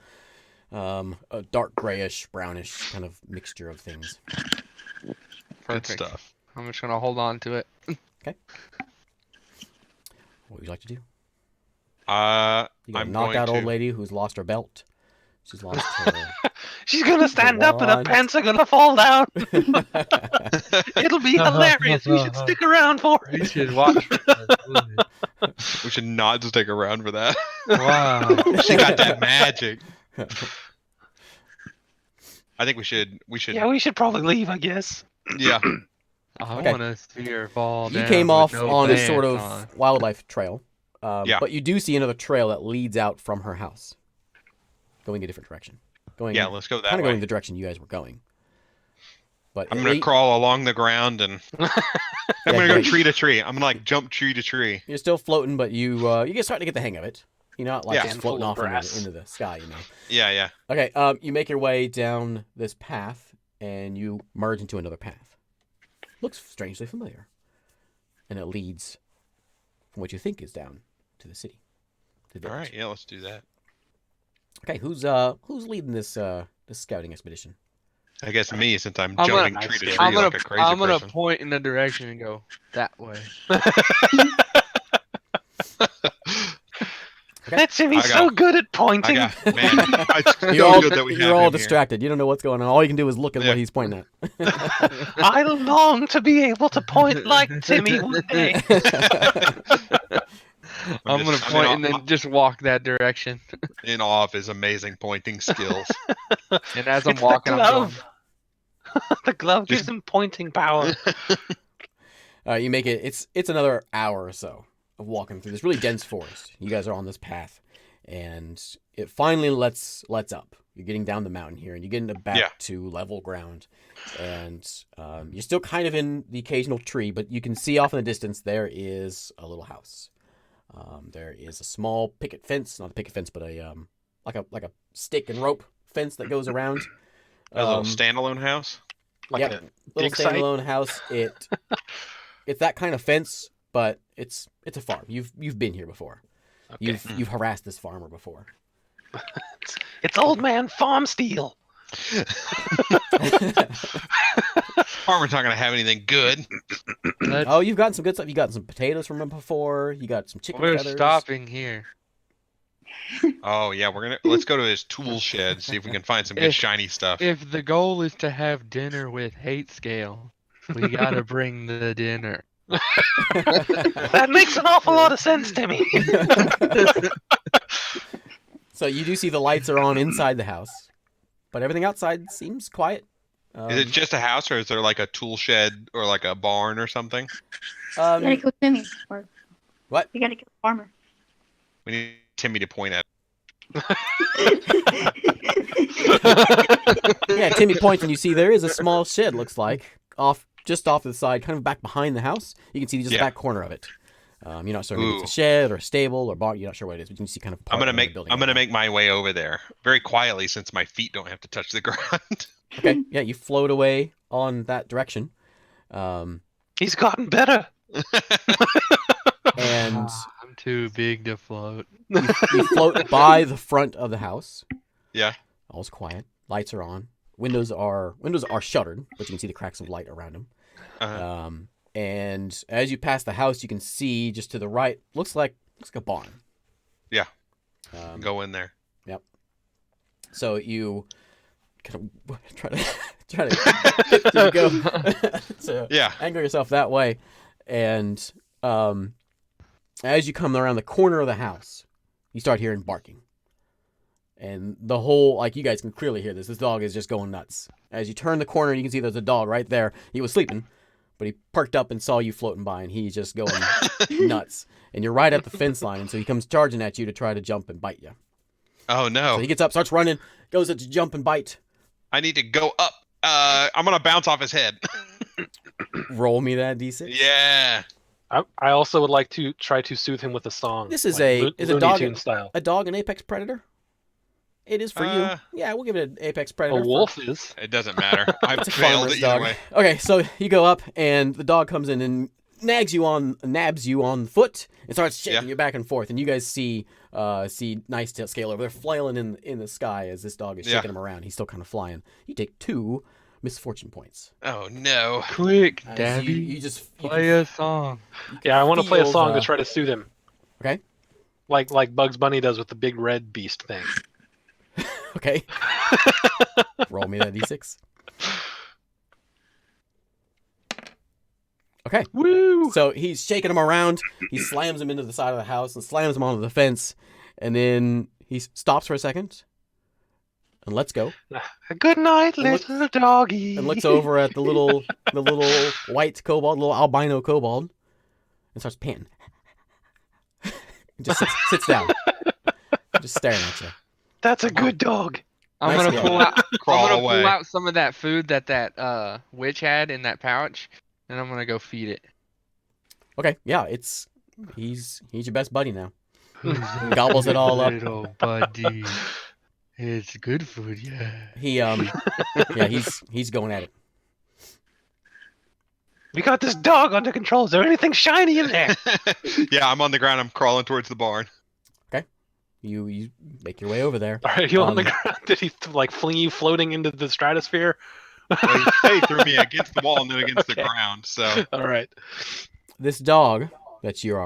dark grayish, brownish kind of mixture of things. Good Perfect. stuff. I'm just gonna hold on to it. Okay. What would you like to do? You got a I'm knocked going out old to. lady who's lost her belt. She's lost her. She's gonna stand up and her wand. pants are gonna fall down. It'll be hilarious. We should stick around for You it. should watch. We should not stick around for that. Wow. She got that magic. I think we should. Yeah, we should probably leave, I guess. Yeah. I Okay. want to see her fall You down came with off no on a sort pants of on. wildlife trail. Yeah. But you do see another trail that leads out from her house, going a different direction. Yeah, let's go that kind of way. going the direction you guys were going. But I'm it gonna lead- crawl along the ground and I'm gonna go great. tree to tree. I'm gonna like jump tree to tree. You're still floating, but you get starting to get the hang of it. You're not like Yeah. just Handful floating of off grass. into the sky, you know. Yeah, yeah. Okay, you make your way down this path, and you merge into another path. Looks strangely familiar, and it leads from what you think is down to the city. To the All village. right, yeah, let's do that. Okay, who's leading this this scouting expedition? I guess me, since I'm I'm jumping gonna- tree to tree I'm gonna, like a crazy I'm gonna person. point in a direction and go that way. That Jimmy's I so got- good at I pointing. got man. It's so You're all, good that we you're have all him here. distracted. You don't know what's going on. All you can do is look at Yeah. what he's pointing at. I long to be able to point like Timmy one day. I'm gonna point and then just walk that direction. in awe of his amazing pointing skills. And as I'm It's the walking, I'm going. glove. The glove gives him pointing power. You make it. It's another hour or so of walking through this really dense forest. You guys are on this path, and it finally lets up. You're getting down the mountain here, and you're getting back Yeah. to level ground. And you're still kind of in the occasional tree, but you can see off in the distance there is a little house. There is a small picket fence, not a picket fence, but a like a stick and rope fence that goes around. A little standalone house. Like Yep. a Little dig site? standalone house. It's that kind of fence, but it's a farm. You've been here before. Okay. You've harassed this farmer before. It's old man farm steel. Farmer's not gonna have anything good. Let's, Oh, you've gotten some good stuff. You got some potatoes from him before. You got some chicken we're feathers. stopping here. Oh yeah, let's go to his tool shed, see if we can find some good If- shiny stuff. If the goal is to have dinner with hate scale, we gotta bring the dinner. That makes an awful lot of sense, Timmy. So you do see the lights are on inside the house, but everything outside seems quiet. Is it just a house, or is there like a tool shed or like a barn or something? You gotta Um, kill Timmy. Or What? You gotta kill the farmer. We need Timmy to point at. yeah, Timmy points and you see there is a small shed. Looks like just off to the side, kind of back behind the house. You can see just the Yeah. back corner of it. You're not sure if Ooh. it's a shed or a stable or barn. You're not sure what it is, but you can see kind of. I'm part gonna of the make building I'm gonna right make my way over there very quietly since my feet don't have to touch the ground. now. Okay, yeah, you float away on that direction, and He's gotten better. I'm too big to float. you float by the front of the house. Yeah. All's quiet. Lights are on. Windows are shuttered, but you can see the cracks of light around them. Uh-huh. And as you pass the house, you can see just to the right looks like a barn. Yeah. Um, Go in there. So you kind of try to go to Yeah. angle yourself that way, and as you come around the corner of the house, you start hearing barking, and the whole you guys can clearly hear this. This dog is just going nuts. As you turn the corner, you can see there's a dog right there. He was sleeping, but he perked up and saw you floating by, and he's just going nuts. And you're right at the fence line, and so he comes charging at you to try to jump and bite you. Oh no. So he gets up, starts running, goes to jump and bite. I need to go up. I'm gonna bounce off his head. Roll me that d6. Yeah. I also would like to try to soothe him with a song. This is like is a Looney dog Tunes style. a dog an apex predator? It is for you. Yeah, we'll give it an apex predator. A wolf is. It doesn't matter. I've It's a failed farmer's it dog. either way. Okay, so you go up, and the dog comes in and nabs you on the foot and starts shaking you back and forth. And you guys see Nice Tail Scale over there flailing in the sky as this dog is shaking him around. He's still kind of flying. You take 2 misfortune points. Oh no! Quick, As Dabby. you just Play a song. Yeah, I want to play a feels, song to try to soothe him. Okay. Like Bugs Bunny does with the big red beast thing. Okay. Roll me that d6. Okay. Woo! So he's shaking him around. He slams him into the side of the house and slams him onto the fence, and then he stops for a second and lets go Good night, And look- little doggy. and looks over at the little white kobold, little albino kobold, and starts panting. Just sits down, just staring at you. That's a good dog. I'm Nice gonna one. pull out. Crawl I'm gonna away. pull out some of that food that witch had in that pouch, and I'm gonna go feed it. Okay, yeah, he's your best buddy now. Gobbles it all up. Little buddy. It's good food, yeah. He he's going at it. We got this dog under control. Is there anything shiny in there? Yeah, I'm on the ground. I'm crawling towards the barn. You make your way over there. Are you on the Um, ground? Did he like fling you floating into the stratosphere? He threw me against the wall and then against the Okay. ground. So All right. This dog that you've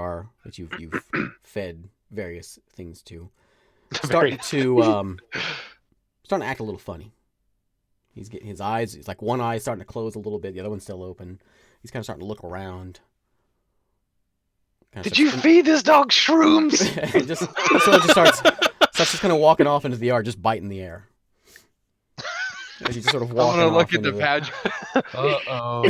fed various things to starting to act a little funny. He's getting his eyes. It's like one eye starting to close a little bit. The other one's still open. He's kind of starting to look around. Did you feed this dog shrooms? just sort of just starts just kind of walking off into the yard, just biting the air. As he just sort of I'm walking gonna look off at the into pouch. Uh-oh.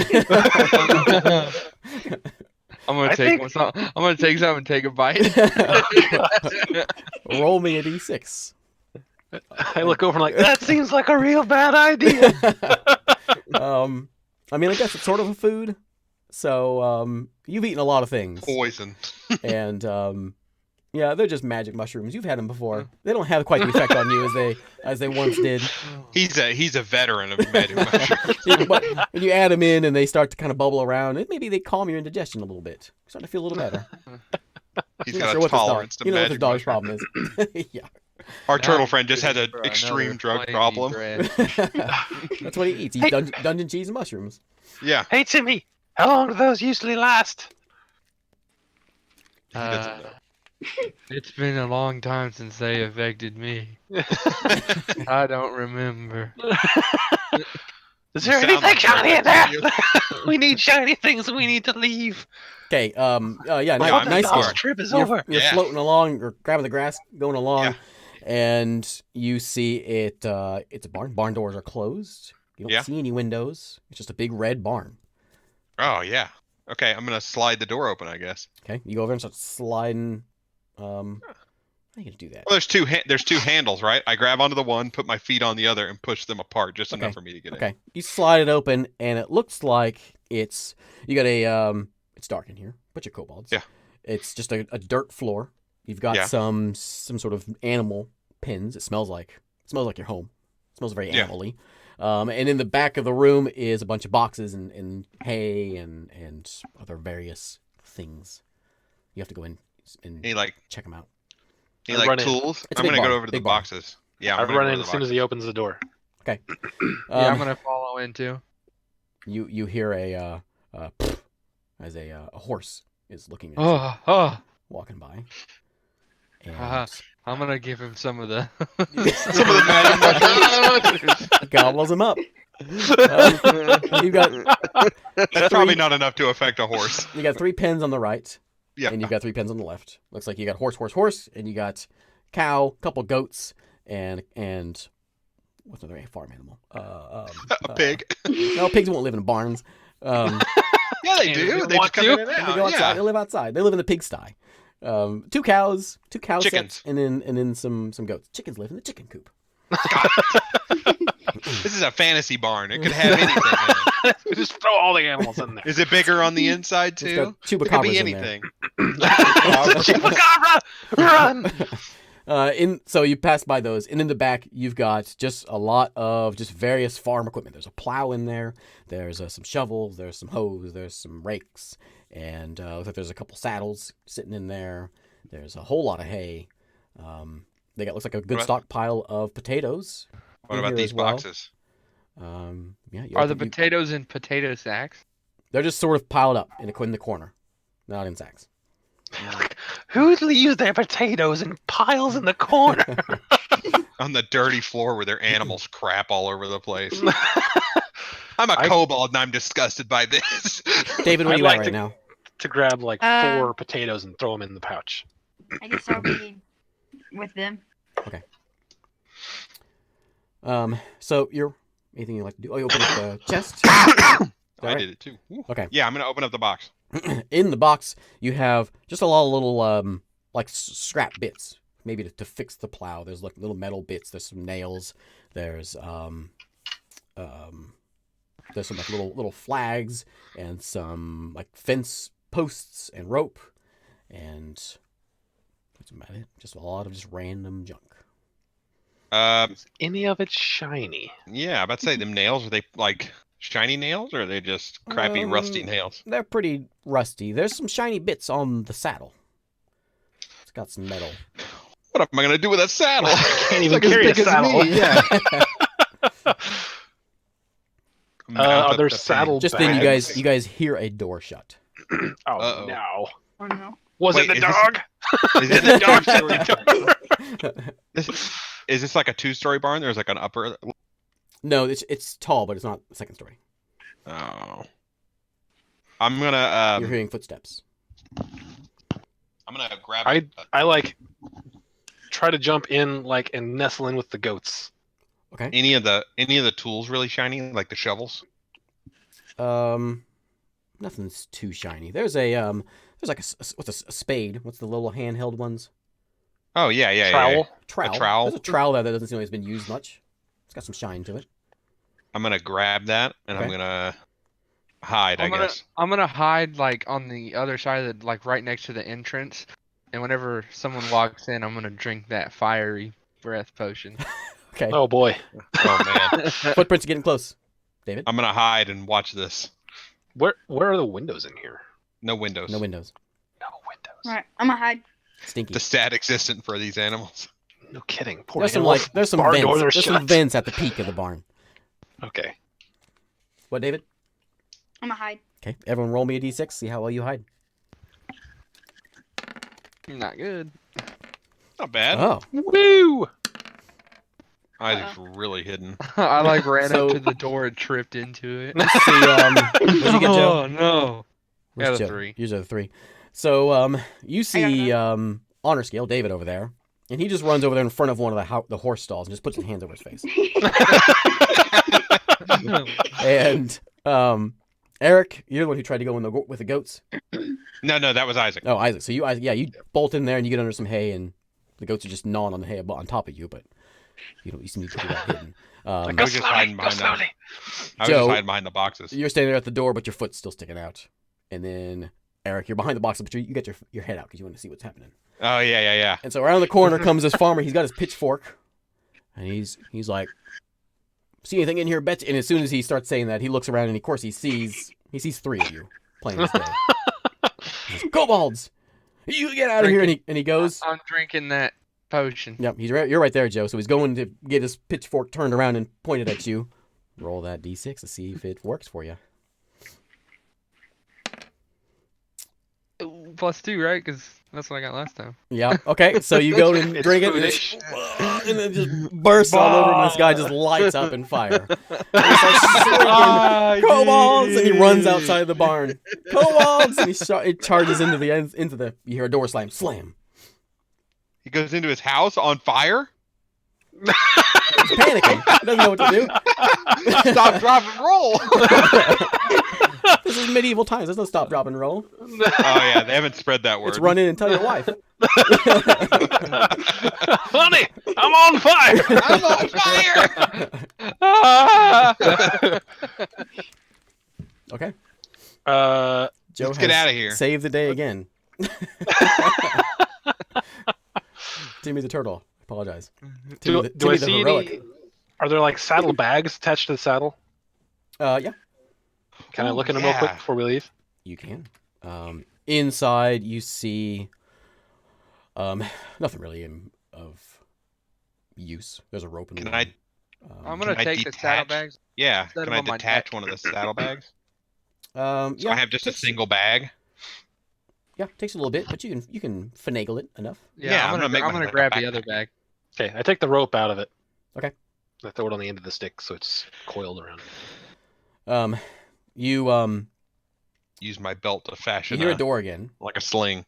I'm I gonna think- take some. I'm gonna take some and take a bite. Roll me a d6. I look over and like, that seems like a real bad idea. I mean, I guess it's sort of a food. So, you've eaten a lot of things, poison. and yeah, they're just magic mushrooms. You've had them before. They don't have quite the effect on you as they once did. He's a veteran of magic mushrooms. But when you add them in and they start to kind of bubble around, maybe they calm your indigestion a little bit. You're starting to feel a little better. He's You're got not a what this tolerance dog, to you know what magic this dog's mushrooms. problem is. Yeah, Our turtle Now friend just I'm had an ready for extreme another drug flamey problem. bread. that's what he eats. He eats dungeon cheese and mushrooms. Yeah, Hey, Timmy, how long do those usually last? he doesn't know. It's been a long time since they affected me. I don't remember. Is there You sound anything like shiny in that, there? don't We need shiny things. We need to leave. Okay, yeah, Yeah, nice, I'm nice sorry. deal. Trip is You're, over. you're Yeah. floating along or grabbing the grass, going along, Yeah. and you see it. It's a barn. Barn doors are closed. You don't Yeah. see any windows. It's just a big red barn. Oh yeah. Okay, I'm gonna slide the door open, I guess. Okay, you go over and start sliding. How are you gonna do that? Well, there's two handles, right? I grab onto the one, put my feet on the other, and push them apart just enough for me to get in. Okay, you slide it open, and it looks like it's you got a It's dark in here. Bunch of kobolds. Yeah. It's just a dirt floor. You've got Yeah. some sort of animal pins. It smells like your home. It smells very Yeah. animal-y. And in the back of the room is a bunch of boxes and hay and other various things. You have to go in and Any like check them out. any I run like in. tools? It's a I'm big gonna barn, go over to the big barn. boxes. Yeah, I I'm gonna run go in to as the soon as boxes. he opens the door. Yeah, I'm Um, gonna follow in too. you hear a as a horse is looking at you, Oh, walking by. And I'm gonna give him some of the. Some of the magic mushrooms. gobbles him up. You've got That's probably not enough to affect a horse. you got 3 pins on the right, Yeah. and you've got 3 pins on the left. Looks like you got horse, and you got cow, couple goats, and what's another farm animal? A pig. No, pigs won't live in barns. Yeah, they And do. if you They want just come to, in and They out. go outside. They Yeah. live outside. They live in the pigsty. 2 cows Chickens. sets, and then some goats. Chickens live in the chicken coop. This is a fantasy barn. It could have anything in it. We just throw all the animals in there. Is it bigger on the inside It's too? got It could chupacabras be in there. anything. Chupacabra, run! So you pass by those, and in the back you've got just a lot of just various farm equipment. There's a plow in there. There's some shovels. There's some hoes. There's some rakes, and looks like there's a couple saddles sitting in there. There's a whole lot of hay. They got looks like a good What? stockpile of potatoes. What in about here these as well. boxes? Yeah, Are the potatoes in potato sacks? They're just sort of piled up in the corner, not in sacks. Who leaves their potatoes in piles in the corner? On the dirty floor where their animals crap all over the place. I'm a kobold and I'm disgusted by this. David, where I'd you like at right to- now? To grab like Uh, 4 potatoes and throw them in the pouch. I guess I'll be with them. So you're anything you'd like to do? Oh, you open up the chest. I Alright. did it too. Ooh. Okay. Yeah, I'm gonna open up the box. In the box, you have just a lot of little like scrap bits, maybe to fix the plow. There's like little metal bits. There's some nails. There's some like little flags and some like fence posts and rope, and that's about it. Just a lot of just random junk. Is any of it shiny? Yeah, I'm about to say them nails, are they like shiny nails or are they just crappy rusty nails? They're pretty rusty. There's some shiny bits on the saddle. It's got some metal. What am I gonna do with a saddle? Can't even It's like as carry a big as saddle. me, yeah. Are there the thing. saddle Just then, bags? you guys hear a door shut. Oh Uh-oh. no! Oh no. Was Wait, it the is this- dog? Is it the dog shut the door? Is this like a 2-story barn? There's like an upper. No, it's tall, but it's not the second story. Oh. I'm gonna You're hearing footsteps. I'm gonna grab. I like try to jump in like and nestle in with the goats. Okay. any of the tools really shiny, like the shovels. Nothing's too shiny. There's like a spade. What's the little handheld ones? Oh yeah. Trowel. Trowel. trowel? There's a trowel there that doesn't seem like it's been used much. It's got some shine to it. I'm gonna grab that and I'm Okay. gonna hide. I guess. I'm gonna hide like on the other side of the like right next to the entrance, and whenever someone walks in, I'm gonna drink that fiery breath potion. Okay. Oh boy! Oh man. Footprints are getting close. David. I'm gonna hide and watch this. Where are the windows in here? No windows. No windows. No windows. Alright, I'm gonna hide. Stinky. The sad existence for these animals. No kidding. Poor There's animals. there's some Barn vents. doors are There's some shut. vents at the peak of the barn. Okay. What, David? I'm gonna hide. Okay. Everyone, roll me a d6. See how well you hide. Not good. Not bad. Oh. Woo! Isaac's really hidden. I like ran So- up to the door and tripped into it. Let's see. What'd you get, Joe? Oh no! Where's Got a Joe? 3. Yours are a 3. So you see none. honor scale David over there, and he just runs over there in front of one of the horse stalls and just puts his hands over his face. And Eric, you're the one who tried to go in with the goats. No, that was Isaac. Oh, Isaac. So you bolt in there and you get under some hay, and the goats are just gnawing on the hay on top of you, but you seem to be pretty well hidden. I Go was just slowly. hiding Go behind them. slowly. I was Joe- just hiding behind the boxes. You're standing there at the door, but your foot's still sticking out. And then Eric, you're behind the box, but you get your head out because you want to see what's happening. Oh yeah. And so around the corner comes this farmer. He's got his pitchfork, and he's like, "See anything in here, Betsy?" And as soon as he starts saying that, he looks around and of course he sees 3 of you playing this game. He says, "Kobolds, you get out of here!" And he goes. I'm drinking that potion. Yep, you're right there, Joe. So he's going to get his pitchfork turned around and pointed at you. Roll that d6 to see if it works for you. +2, right? Because that's what I got last time. Yeah. Okay. So you go and It's drink it, foolish. and it just bursts all over him. And this guy just lights up in fire. And he starts shrieking, "Kobolds!" And he runs outside the barn. "Kobolds!" And he charges into the. You hear a door slam. Slam. He goes into his house on fire. He's panicking. He doesn't know what to do. Stop, drop, and roll. This is medieval times. There's no stop, drop, and roll. Oh yeah, they haven't spread that word. It's run in and tell your wife. Honey, I'm on fire. I'm on fire. Joe Let's get has outta here. Saved the day again. Timmy the turtle. I apologize. do I Timmy the see heroic. any? Are there like saddle bags attached to the saddle? Yeah, Can I Ooh, look in them real quick yeah. before we leave? you can. Inside you see nothing really of use. There's a rope in Can one. I- I'm Can gonna I take the detach? saddlebags. Yeah. Set Can them I on my detach neck. one of the saddlebags? Yeah, So I have just a takes- single bag. Yeah, takes a little bit, but you can finagle it enough. Yeah, I'm gonna make I'm mine gonna like a grab the other backpack. bag. Okay, I take the rope out of it. Okay. I throw it on the end of the stick so it's coiled around. You Use my belt to you fashion hear a door again. like a sling.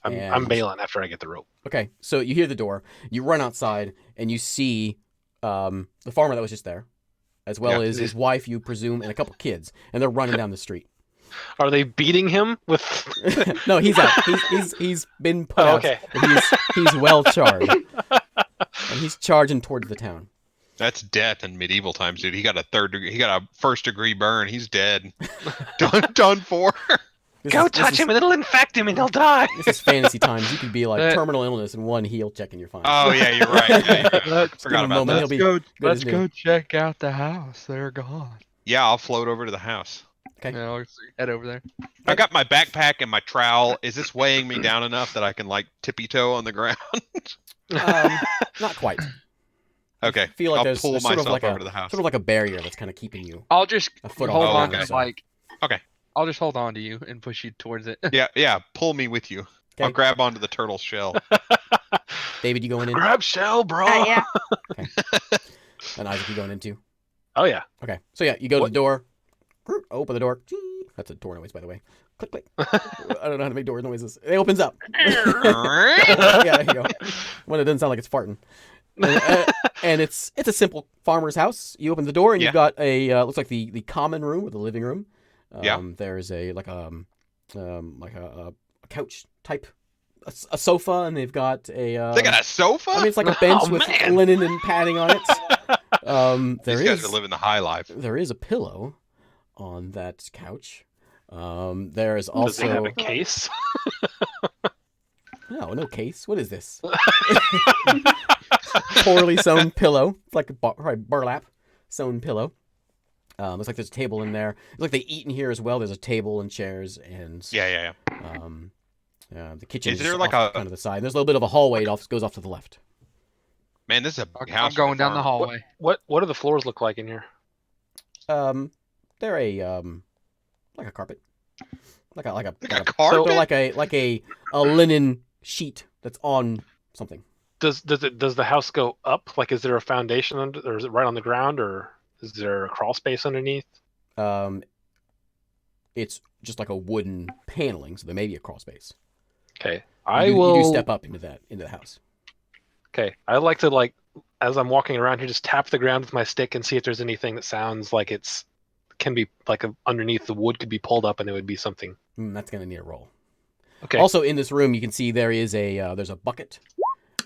I'm And- bailing after I get the rope. Okay, so you hear the door. You run outside and you see the farmer that was just there, as well Yeah. as his wife, you presume, and a couple kids, and they're running down the street. Are they beating him with? No, he's out. He's been put Oh, out. okay. And he's well charged, and he's charging towards the town. That's death in medieval times, dude. He got a first degree burn. He's dead. done for. This and it'll infect him and he'll die. This is fantasy times. You could be like That- terminal illness and one heal check and you're fine. Oh yeah, you're right. Yeah. Let's, Give him Forgot a about moment. that. He'll be go. good Let's as new. go check out the house. They're gone. Yeah, I'll float over to the house. Okay. Yeah, I'll just head over there. I got my backpack and my trowel. Is this weighing me down enough that I can like tippy toe on the ground? Not quite. Okay. I feel like I'll there's pull sort of myself like over to the house. sort of like a barrier that's kind of keeping you I'll just a foot hold off on the okay. to ground. like. Okay. I'll just hold on to you and push you towards it. Yeah. Pull me with you. I'll Okay. grab onto the turtle shell. David, you going in? Grab shell, bro. Yeah. And Isaac, you going in too? Oh yeah. Okay. So yeah, you go to What- the door. Open the door. That's a door noise, by the way. Click, click. I don't know how to make door noises. It opens up. Yeah, there you go. When it doesn't sound like it's farting. And it's a simple farmer's house. You open the door and you've got a looks like the common room or the living room. Yeah. There's a couch type, a sofa, and they've got a. They got a sofa? I mean, it's like a bench Oh, with man. linen and padding on it. These guys are living the high life. There is a pillow on that couch. There is Does he have also a case? no case. What is this? Poorly sewn pillow. It's like a probably burlap sewn pillow. Looks like there's a table in there. Looks like they eat in here as well. There's a table and chairs and Yeah. the kitchen Is is there like off a- kind of the side. There's a little bit of a hallway. It goes off to the left. Man, this is a big I'm house. for going a down the farmer. hallway. What do the floors look like in here? They're a like a carpet, like a Like a they're carpet? like a linen sheet that's on something. Does the house go up? Like, is there a foundation under, or is it right on the ground, or is there a crawl space underneath? It's just like a wooden paneling, so there may be a crawl space. Okay, You will. do step up into the house. Okay, I like to as I'm walking around here, just tap the ground with my stick and see if there's anything that sounds like can be like underneath the wood could be pulled up and it would be something. That's gonna need a roll. Okay. Also in this room, you can see there is there's a bucket.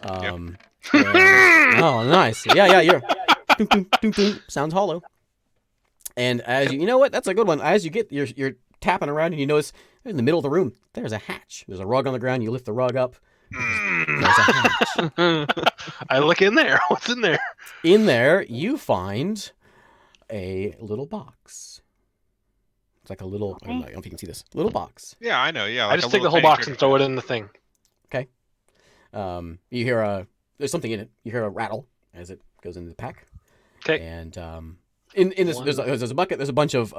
And- oh, nice. Yeah. You're doom, doom, doom, doom. Sounds hollow. And as you know what, that's a good one. As you get you're tapping around and you notice in the middle of the room there's a hatch. There's a rug on the ground. You lift the rug up. There's a hatch. I look in there. What's in there? In there, you find a little box. It's like a little. I don't know if you can see this little box. Yeah, I know. Yeah, I just take the whole box and throw it in the thing. You hear there's something in it. You hear a rattle as it goes into the pack. Okay. And in this there's a bucket. There's a bunch of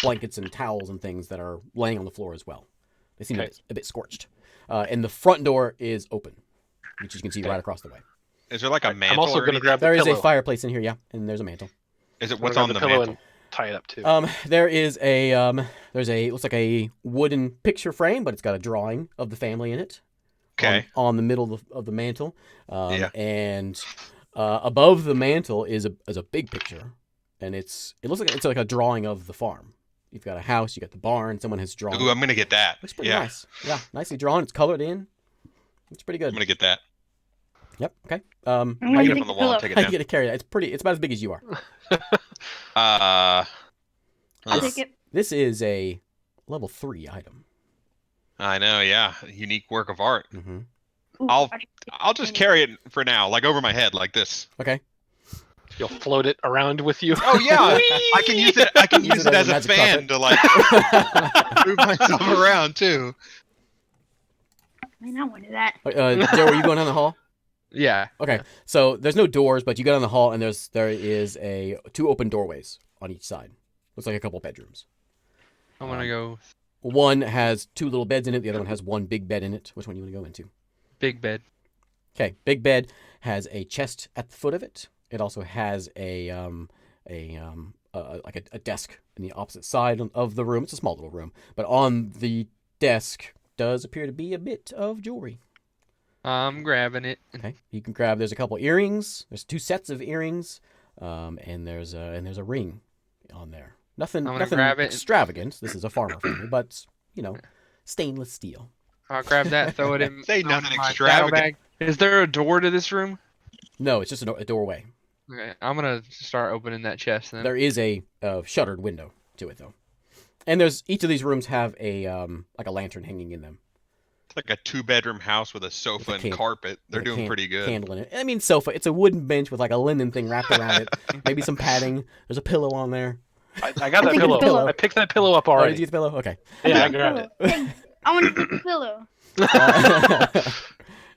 blankets and towels and things that are laying on the floor as well. They seem a bit scorched. And the front door is open, which you can see right across the way. Is there like a I'm mantle? also or going to anything? grab the There is pillow. a fireplace in here, yeah, and there's a mantle. Is it I'm what's gonna on grab the pillow mantle? and tie it up too. There is looks like a wooden picture frame, but it's got a drawing of the family in it. Okay. On the middle of the mantle. Yeah. And above the mantle is a big picture, and it looks like it's like a drawing of the farm. You've got a house, you got the barn. Someone has drawn. Ooh, I'm gonna get that. Looks pretty Yeah, nice. Yeah, nicely drawn. It's colored in. It's pretty I'm good. gonna get that. Yep. Okay. I'm How gonna you Get take up on the the wall pillow. and take it how you down. gonna carry that? It's about as big as you are. I'll Ugh. take it. This is a level 3 item. I know, yeah. Unique work of art. Mm-hmm. Ooh, I'll take I'll just any- carry it for now, like over my head, like this. Okay. You'll float it around with you. Oh yeah, I can use it. I can use it as a magic fan carpet. to like move myself around too. Man, I wanted that. Joe, are you going down the hall? Yeah. Okay. So there's no doors, but you go down the hall, and there is 2 open doorways on each side. Looks like a couple bedrooms. I'm gonna go One has 2 little beds in it. The other one has 1 big bed in it. Which one do you want to go into? big bed. Okay. Big bed has a chest at the foot of it. It also has like a desk in the opposite side of the room. It's a small little room, but on the desk does appear to be a bit of jewelry. I'm grabbing it. Okay, you can grab. There's a couple earrings. There's 2 sets of earrings, and there's a ring on there. Nothing I'm gonna grab it. extravagant. This is a farmer family, but stainless steel. I'll grab that. Throw it in. Say throw it in nothing my extravagant. saddlebag. Is there a door to this room? No, it's just a doorway. Okay, I'm gonna start opening that chest then. There is a shuttered window to it though, and there's each of these rooms have a like a lantern hanging in them. It's like a 2-bedroom house with a sofa With a and carpet. They're with a doing pretty good. Candle in it. I mean, sofa. It's a wooden bench with like a linen thing wrapped around it. Maybe some padding. There's a pillow on there. I got that think pillow. it's pillow. I picked that pillow up Oh, did you already. get the pillow? Okay. Yeah, I Pillow. grabbed it. Hey, I want to get the pillow.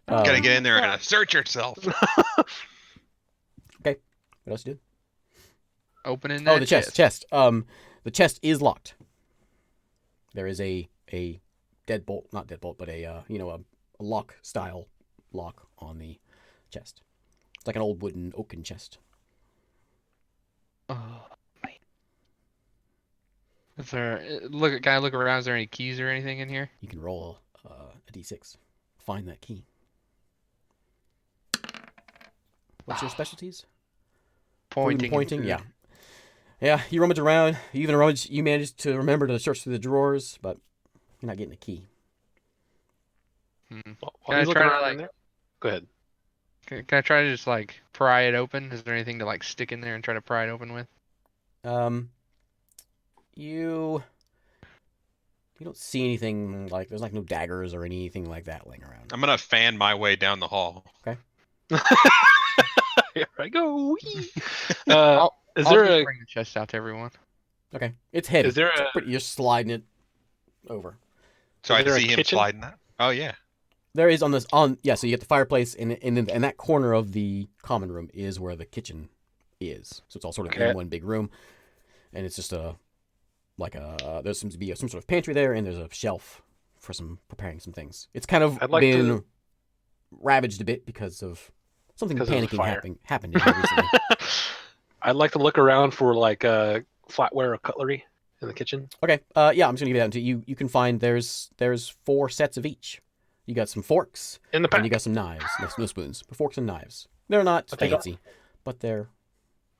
Gotta get in there and assert yourself. What else you do? Opening that Oh, the chest. The chest is locked. There is a deadbolt, not deadbolt, but a lock style lock on the chest. It's like an old wooden oaken chest. Oh, man. Is there? Can I look around? Is there any keys or anything in here? You can roll a d6. Find that key. What's your specialties? Food and pointing. food. Yeah. Yeah, you rummage around. You managed to remember to search through the drawers, but you're not getting a key. Hmm. While Can I he's looking try to, around in like- there. Go ahead. Can I try to just like pry it open? Is there anything to like stick in there and try to pry it open with? You don't see anything like there's like no daggers or anything like that laying around. I'm gonna fan my way down the hall. Here I go. Whee! Is I'll there just a? bring the chest out to everyone? Okay, it's heavy. Is there It's a? you're sliding it over. So Is I there a see him kitchen? sliding that. Oh yeah. There is so you get the fireplace and that corner of the common room is where the kitchen is. So it's all sort of Okay. in one big room, and it's just there seems to be some sort of pantry there, and there's a shelf for preparing some things. It's kind of I'd like been to- ravaged a bit because of something Because of the panicking fire. happened in here recently. I'd like to look around for like flatware or cutlery in the kitchen. Okay. Yeah, I'm just gonna give that to you. You can find there's 4 sets of each. You got some forks In the and you pack. got some knives. No spoons, but forks and knives. They're not I think- fancy, but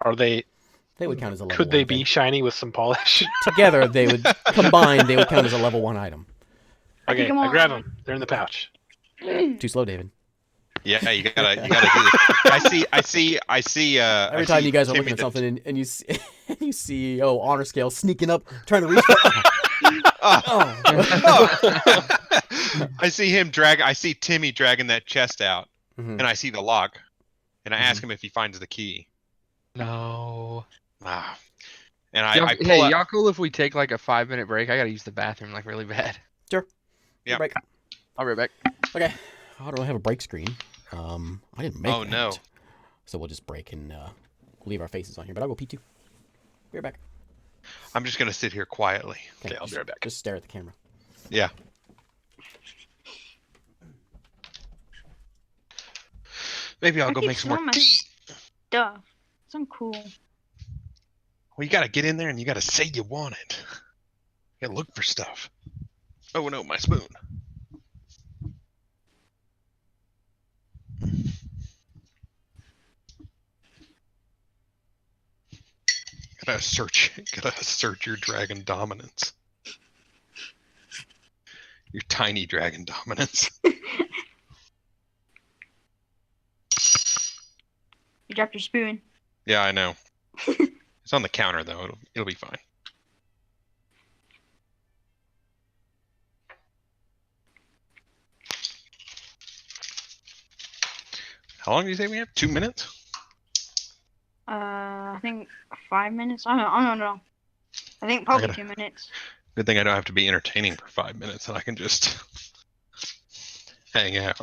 Are they? they would count as a level Could they 1 be thing. shiny with some polish? Together? They would combined. They would count as a level 1 item. Okay, Take 'em I all grab out. them. They're in the pouch. Too slow, David. Yeah, you gotta do this. I see. Every I time see you guys are Timmy looking at the- something and you see you see honor scale sneaking up, trying to reach. For, Oh. oh. I see Timmy dragging that chest out, Mhm. and I see the lock, and I ask him if he finds the key. No. Ah. And Y'all, I pull hey, out. y'all cool if we take like a 5-minute break? I gotta use the bathroom like really bad. Yep. Break. I'll be right back. Okay. How do I have a break screen? I didn't make Oh, that. no. So we'll just break and leave our faces on here. But I'll go P2. Be right back. I'm just gonna sit here quietly. Okay, I'll be right back. Just stare at the camera. Yeah. Maybe I'll I go keep make some more smelling my tea. Stuff. Some cool. Well, you gotta get in there and you gotta say you want it. You gotta look for stuff. Oh no, my spoon. Gotta assert your dragon dominance. Your tiny dragon dominance. You dropped your spoon. Yeah, I know. It's on the counter though. It'll be fine. How long do you say we have? 2 minutes? I think 5 minutes. I don't know. I think probably gotta- 2 minutes. Good thing I don't have to be entertaining for 5 minutes and I can just hang out.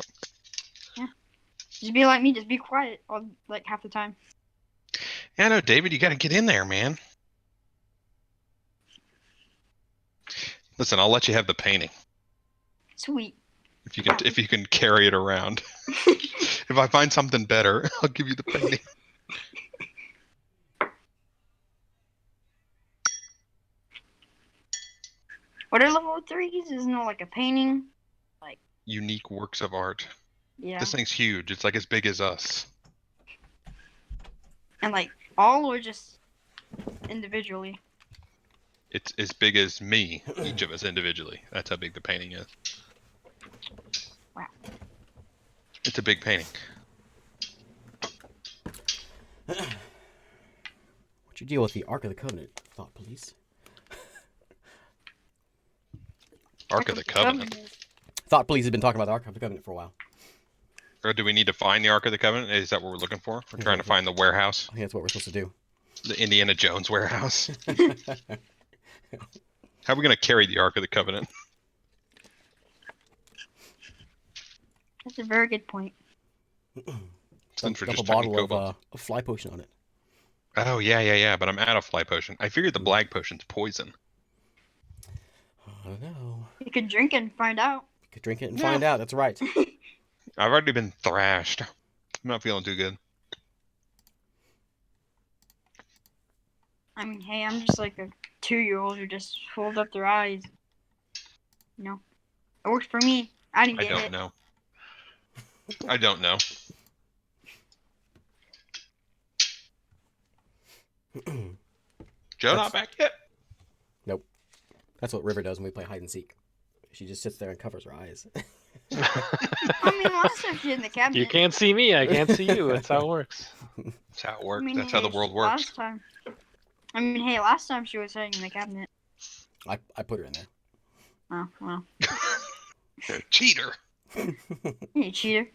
Just be like me. Just be quiet all like half the time. Yeah, no, David, you got to get in there, man. Listen, I'll let you have the painting Sweet. if you can carry it around. If I find something better, I'll give you the painting. What are level 3s? Isn't it like a painting? Unique works of art. Yeah. This thing's huge. It's like as big as us. And like all or just individually? It's as big as me, each of us individually. That's how big the painting is. Wow. It's a big painting. What's your deal with the Ark of the Covenant, Thought Police? Ark of the Covenant. Thought Police has been talking about the Ark of the Covenant for a while. Or do we need to find the Ark of the Covenant? Is that what we're looking for? We're trying to find the warehouse. I think that's what we're supposed to do. The Indiana Jones warehouse. How are we going to carry the Ark of the Covenant? That's a very good point. Since we're Dump a just talking bottle kobolds. of fly potion on it. Oh, yeah, but I'm out of fly potion. I figured the black potion's poison. I don't know. You could drink it and find out. You could drink it and find out. That's right. I've already been thrashed. I'm not feeling too good. I mean, hey, I'm just like a 2-year-old who just rolled up their eyes. You know, it worked for me. I didn't I get don't it. know. I don't know. Joe not back yet? That's what River does when we play hide and seek. She just sits there and covers her eyes. I mean, last time she did in the cabinet. You can't see me, I can't see you. That's how it works. That's how it works. I mean, That's how the hey, world works. Last time. I mean, hey, last time she was hiding in the cabinet. I put her in there. Oh, well. Cheater. Turn You cheater.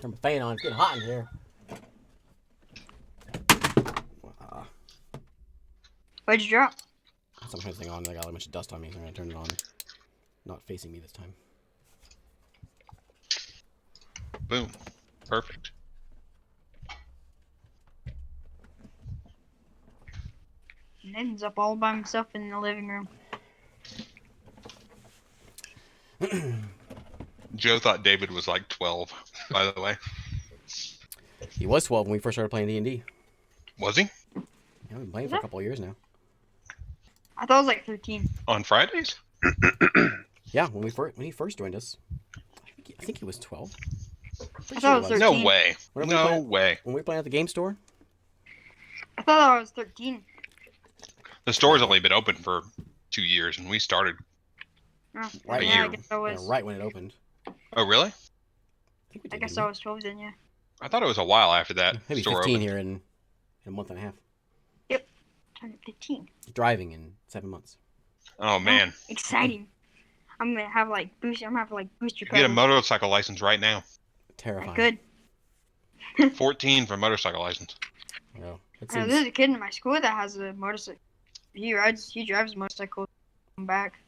my fan on. It's getting hot in here. What'd you drop? Some kind of thing on. I got a bunch of dust on me, so I'm gonna turn it on. Not facing me this time. Boom. Perfect. Nathan's up all by himself in the living room. Joe thought David was like 12, by the way. He was 12 when we first started playing D&D. Was he? Yeah, we've been playing for a couple of years now. I thought it was like 13. On Fridays? Yeah, when he first joined us, I think he was 12. I thought it was 13. No way. When we No played- way. When we were playing at the game store. I thought I was 13. The store's only been open for 2 years, and we started. Oh, Right, yeah, I year. guess I was. Right when it opened. Oh, really? I think we did, I guess didn't I we? was 12 then, yeah. I thought it was a while after that Maybe store 15 opened. here in a month and a half. Turned 15. Driving in 7 months. Oh, man. Exciting. I'm gonna have like booster. I'm gonna have like booster You get a powers. motorcycle license right now. I Terrifying. could. 14 for motorcycle license. No, it There's seems, a kid in my school that has a motorcycle. He drives a motorcycle. Come back.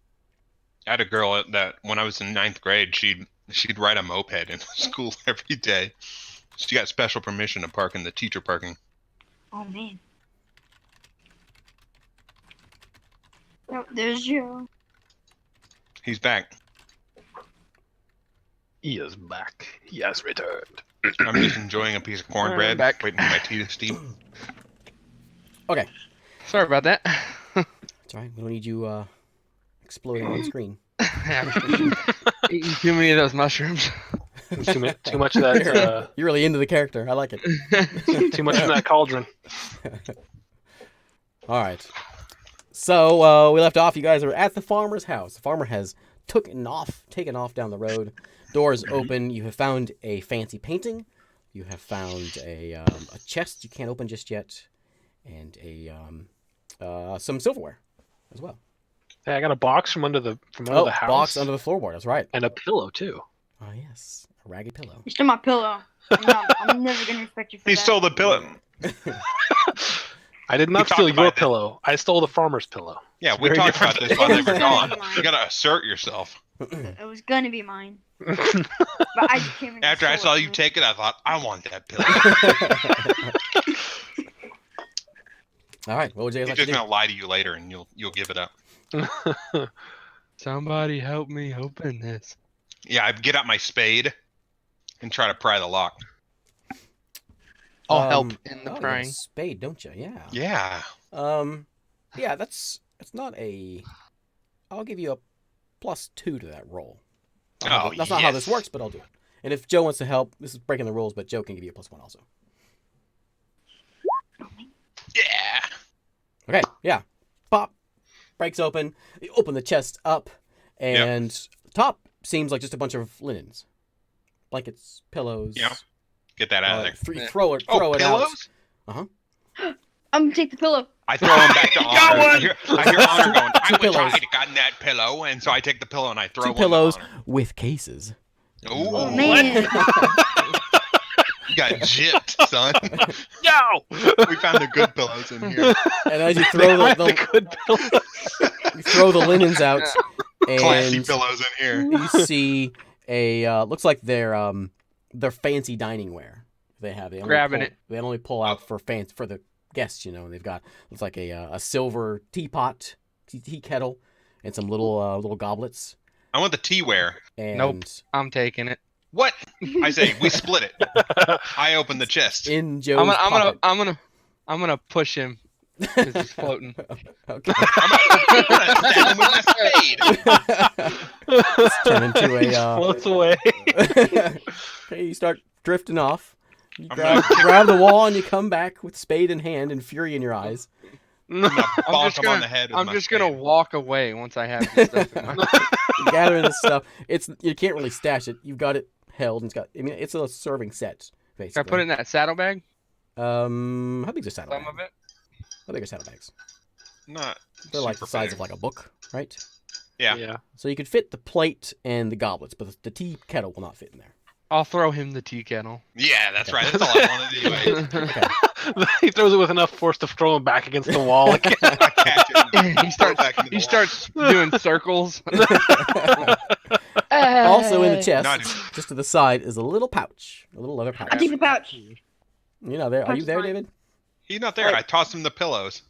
I had a girl that when I was in 9th grade, she'd ride a moped in school every day. She got special permission to park in the teacher parking. Oh man. Oh, there's Joe. He's back. He is back. He has returned. I'm just enjoying a piece of cornbread, Back. waiting for my tea to steam. okay. Sorry about that. It's alright. We don't need you exploding on screen. Eating too many of those mushrooms. Too much of that. You're really into the character. I like it. Too much from that cauldron. All right. So we left off. You guys are at the farmer's house. The farmer has taken off down the road. Doors open. You have found a fancy painting. You have found a chest you can't open just yet, and some silverware as well. Hey, I got a box from under the house. Box under the floorboard. That's right. And a pillow too. Oh yes, a ragged pillow. You stole my pillow. I'm never gonna respect you for He that. stole the pillow. I did not talked steal about your this. pillow. I stole the farmer's pillow. Yeah, It's we very talked about different. this while they were It's gone. gonna be mine. You gotta assert yourself. It was gonna be mine, but I just came in. and After I stole saw it you from take it, I thought, I want that pillow. All right, what would you guys He's like to just do? gonna lie to you later, and you'll give it up. Somebody help me open this. Yeah, I get out my spade and try to pry the lock. I'll help in the you have a prying. spade, don't you? Yeah. Yeah. Yeah, that's not a. I'll give you a +2 to that roll. Oh, That's not how this yes. works, but I'll do it. And if Joe wants to help, this is breaking the rules, but Joe can give you a +1 also. Yeah. Okay, yeah. Pop. Breaks open. You open the chest up, and top seems like just a bunch of linens. Blankets, pillows. Yeah. Get that out of there. Throw it out. Pillows? I'm gonna take the pillow. I throw him back to Honor. I hear Honor going, I wish pillows. I had gotten that pillow. And so I take the pillow and I throw 2 one pillows to Honor. with cases. Ooh, Oh man. You got gypped, son. No! We found the good pillows in here. And as you throw the good pillow. you throw the linens out, Classy and pillows in here. you see a looks like they're fancy dining ware. They only Grabbing pull, it. They only pull out for the guests, and they've got looks like a silver teapot, tea kettle, and some little goblets. I want the teaware. And Nope. I'm taking it. What? I say we split it. I open the chest. in Joe's pocket. I'm gonna push him because he's floating. Okay. I'm gonna stab him with my spade. Turn into a. Floats away. Okay, you start drifting off. You I'm grab the wall and you come back with spade in hand and fury in your eyes. I'm gonna I'm bonk just him on the head with I'm my just spade. gonna walk away once I have this stuff in my You gather in this stuff. You can't really stash it. You've got it held, and it's a serving set basically. Can I put it in that saddlebag? How big's a saddlebag? Some of it. How big are saddlebags? Not They're like the super size big. of like a book, right? Yeah. Yeah. So you could fit the plate and the goblets, but the tea kettle will not fit in there. I'll throw him the tea kettle. Yeah, that's right. That's all I wanted anyway. Okay. He throws it with enough force to throw him back against the wall again. I catch it. And he starts. back into the He wall. starts doing circles. Also in the chest, Not- just to the side, is a little pouch, a little leather pouch. I take the pouch. There. Are you there, David? He's not there. I tossed him the pillows.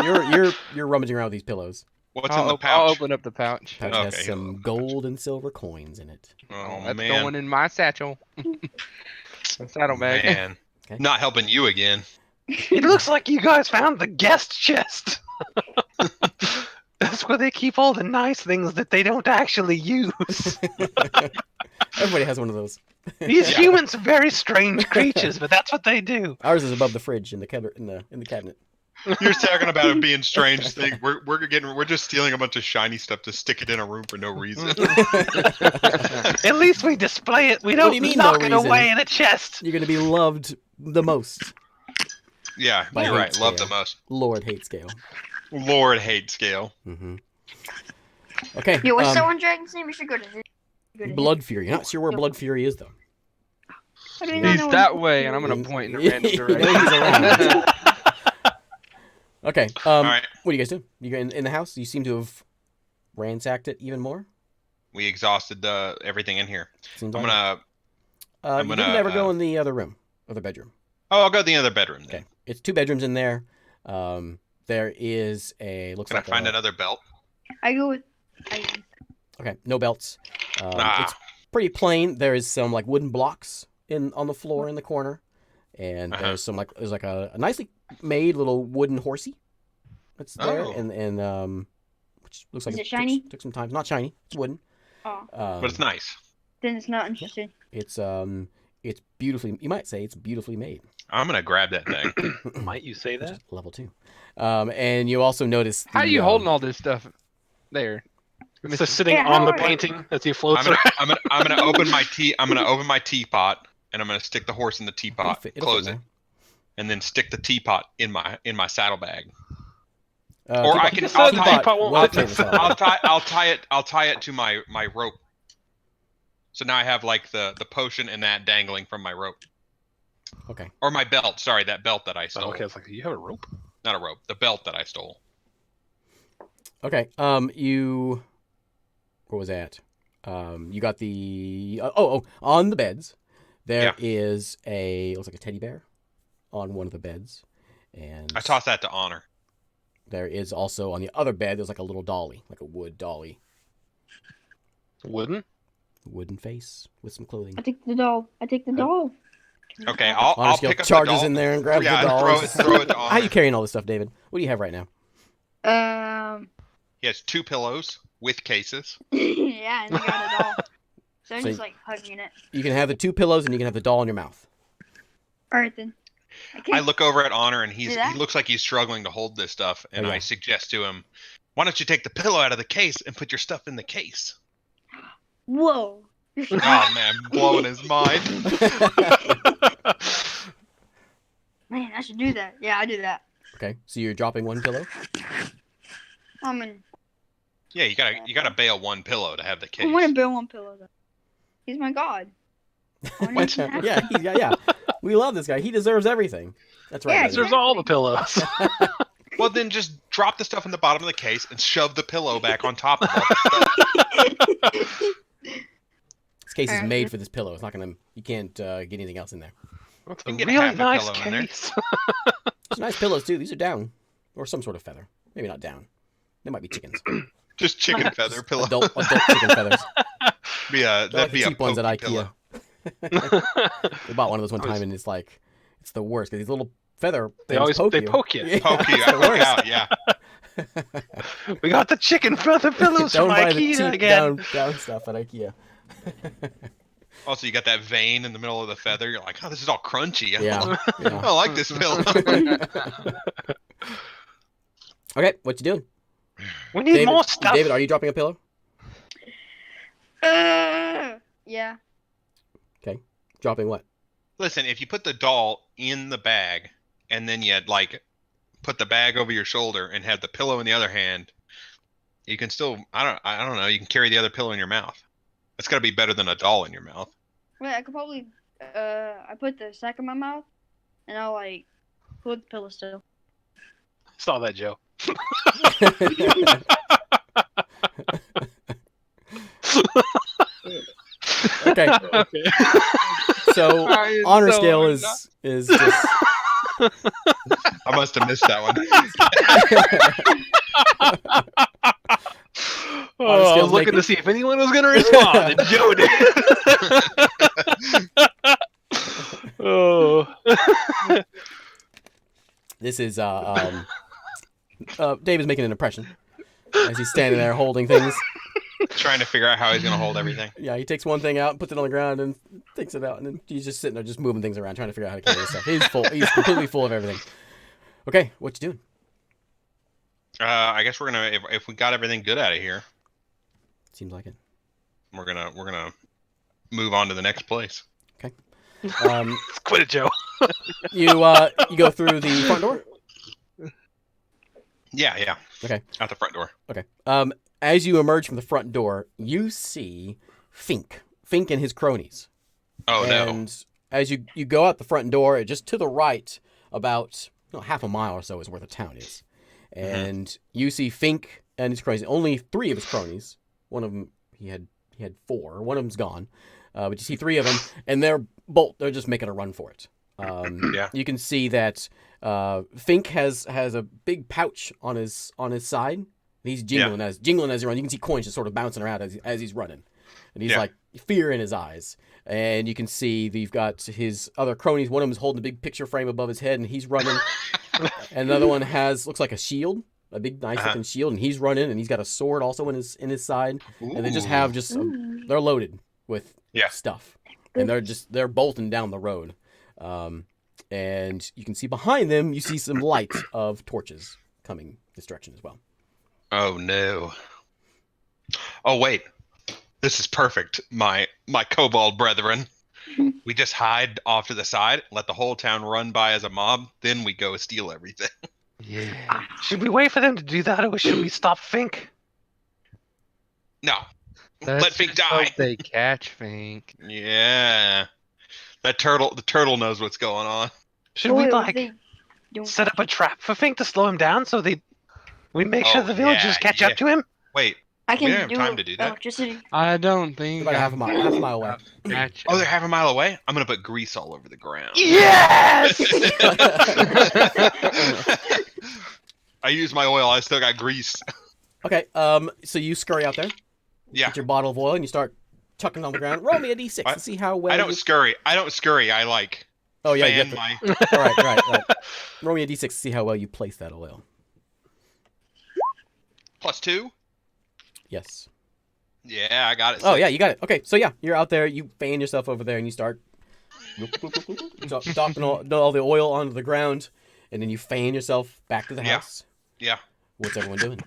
You're rummaging around with these pillows. What's in the I'll pouch? open up the pouch. Pouch Okay, has here, some look. gold and silver coins in it. Oh, That's man. going in my satchel. The saddlebag. Man. Okay. Not helping you again. It looks like you guys found the guest chest. That's where they keep all the nice things that they don't actually use. Everybody has one of those. These Yeah. humans are very strange creatures, but that's what they do. Ours is above the fridge in the cabinet. You're talking about it being strange thing. We're just stealing a bunch of shiny stuff to stick it in a room for no reason. At least we display it. We What do don't you mean, knock no it reason? away in a chest. You're gonna be loved the most. Yeah, By you're hate right. Love the scale. most. Lord hate scale. Lord hate scale. Mm-hmm. Okay. Yo, what's that one dragon's name? We should go to this. Blood Fury. You're not sure where Blood Fury is though. How do you not He's know that what- way, and I'm gonna point in a random You know he's direction. around. Okay. All right. What do you guys do? You go in the house? You seem to have ransacked it even more. We exhausted everything in here. Seems I'm like gonna. I'm you gonna, didn't ever go in the other room, other bedroom. Oh, I'll go to the other bedroom then. Okay. It's 2 bedrooms in there. There is looks Can I like find another belt? I go with. Okay, no belts. Ah. It's pretty plain. There is some like wooden blocks on the floor in the corner, and Uh-huh. there's like a nicely made little wooden horsey that's there, Oh. and which looks like Is it took- shiny? Took some time. It's not shiny. It's wooden. Oh, But it's nice. then it's not interesting. It's beautifully. You might say it's beautifully made. I'm gonna grab that thing. Might you say Which that? is level 2. And you also notice. How are you holding all this stuff there? It's just sitting Yeah, on how the are- painting as he floats I'm gonna, around. I'm gonna open my I'm gonna open my teapot, and I'm gonna stick the horse in the teapot, close it, and then stick the teapot in my saddlebag. Or I can. Just said the I'll teapot won't well, fit in the okay, tie it to my rope. So now I have like the potion and that dangling from my rope. Okay. Or my belt. Sorry, that belt that I stole. Oh, okay, it's like you have a rope. Not a rope. The belt that I stole. Okay. You. Where was that? You got the. On the beds, there is looks like a teddy bear, on one of the beds, and I tossed that to Honor. there is also on the other bed. There's like a little dolly, like a wood dolly, Wooden? wooden face with some clothing. I take the doll. Okay, Honor I'll Skill pick up charges the doll. in there and grabs Yeah, the doll. throw it to Honor. How you carrying all this stuff, David? What do you have right now? He has 2 pillows with cases. Yeah, and I got a doll. So I'm So just like hugging it. You can have the 2 pillows and you can have the doll in your mouth. All right then. I look over at Honor and he that? looks like he's struggling to hold this stuff, and Oh, yeah. I suggest to him, why don't you take the pillow out of the case and put your stuff in the case? Whoa. Oh man, blowing his mind. Man, I should do that. Yeah, I do that. Okay, so you're dropping 1 pillow. I mean, Yeah, you gotta bail 1 pillow to have the case. I want to build one pillow though. He's my god. What? Yeah. We love this guy. He deserves everything. That's right. Yeah, David. There's all the pillows. Well, then just drop the stuff in the bottom of the case and shove the pillow back on top of it. This case is Alright. made for this pillow. It's not gonna. You can't get anything else in there. That's You a can get really half a nice pillow in there. case. These are nice pillows too. These are down, or some sort of feather. Maybe not down. They might be chickens. Just chicken feather pillow. Adult chicken feathers. They're like They're like the a cheap ones at pokey IKEA. pillow. We bought one of those one time, and it's the worst because these little feather They things always poke they you. poke you. Yeah, Poke you it's the poke worst. out, yeah. We got the chicken feather pillows Don't from buy the IKEA cheap again. down stuff at IKEA. Also, you got that vein in the middle of the feather. You're like, oh, this is all crunchy. Yeah. I don't like this pillow. Okay, what you doing? We need more stuff. David, are you dropping a pillow? Yeah. Dropping what? Listen, if you put the doll in the bag and then you like put the bag over your shoulder and have the pillow in the other hand, you can still I don't know, you can carry the other pillow in your mouth. It's got to be better than a doll in your mouth. Wait, I could probably. I put the sack in my mouth, and I'll like hold the pillow still. Saw that, Joe. Okay, Okay. so honor scale is just I must have missed that one. Oh, I was scale's looking making- to see if anyone was going to respond, and Joe did. Oh. this is David's making an impression as he's standing there holding things. Trying to figure out how he's going to hold everything. Yeah, he takes one thing out and puts it on the ground and takes it out, and then he's just sitting there just moving things around trying to figure out how to carry this stuff. He's full. He's completely full of everything. Okay, what you doing? I guess we're gonna if we got everything good out of here, Seems like it. we're gonna move on to the next place. Quit it, Joe. You go through the front door. Yeah. Okay. Out the front door. Okay. As you emerge from the front door, you see Fink and his cronies. Oh no. And as you go out the front door, just to the right, about half a mile or so is where the town is. And you see Fink and his cronies. Only 3 of his cronies. One of them, he had 4. One of them's gone. But you see 3 of them, and they're just making a run for it. Yeah. You can see that Fink has a big pouch on his side. He's jingling as he runs. You can see coins just sort of bouncing around as he's running, and he's like fear in his eyes. And you can see that you've got his other cronies. One of them is holding a big picture frame above his head, and he's running. And another one looks like a shield, a big nice looking shield, and he's running, and he's got a sword also in his side. Ooh. And they just have they're loaded with Yeah. stuff, and they're bolting down the road. And you can see behind them, you see some light of torches coming this direction as well. Oh no. Oh wait. This is perfect. My kobold brethren. We just hide off to the side, let the whole town run by as a mob, then we go steal everything. Yeah. Should we wait for them to do that, or should we stop Fink? No. Let Fink die. Hope they catch Fink. Yeah. The turtle knows what's going on. Should we Oil, like they don't set up a trap for Fink to slow him down so we make sure Oh, the villagers yeah, catch yeah. up to him? Wait. I We don't can have do time to do that. electricity. I don't think About half a mile away. Catch Oh, they're half a mile away? I'm going to put grease all over the ground. Yes! I used my oil. I still got grease. Okay, so you scurry out there, Yeah. get your bottle of oil, and you start chucking it on the ground. Roll me a d6 to see how well I don't you... scurry. I like Oh, yeah, you fan have my... to... Right. Roll me a d6 to see how well you place that oil. +2? Yes. Yeah, I got it. Oh, yeah, you got it. Okay, so yeah, you're out there, you fan yourself over there, and you start dropping all the oil onto the ground, and then you fan yourself back to the house. Yeah. What's everyone doing?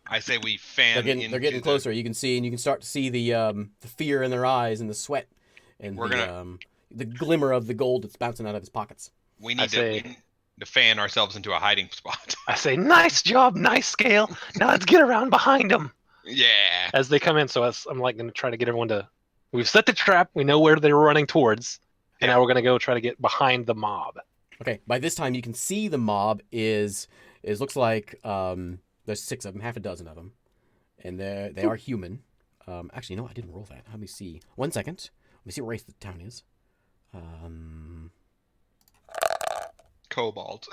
I say we fan They're getting into closer. You can see, and you can start to see the fear in their eyes and the sweat and the glimmer of the gold that's bouncing out of his pockets. We need to fan ourselves into a hiding spot. I say, nice job, nice scale. Now let's get around behind them Yeah. as they come in. So I'm like going to try to get everyone to. We've set the trap. We know where they're running towards, and now we're going to go try to get behind the mob. Okay. By this time, you can see the mob is looks like there's 6 of them, half a dozen of them, and they are human. Actually, no, I didn't roll that. Let me see. 1 second. Let me see what race the town is. Kobold.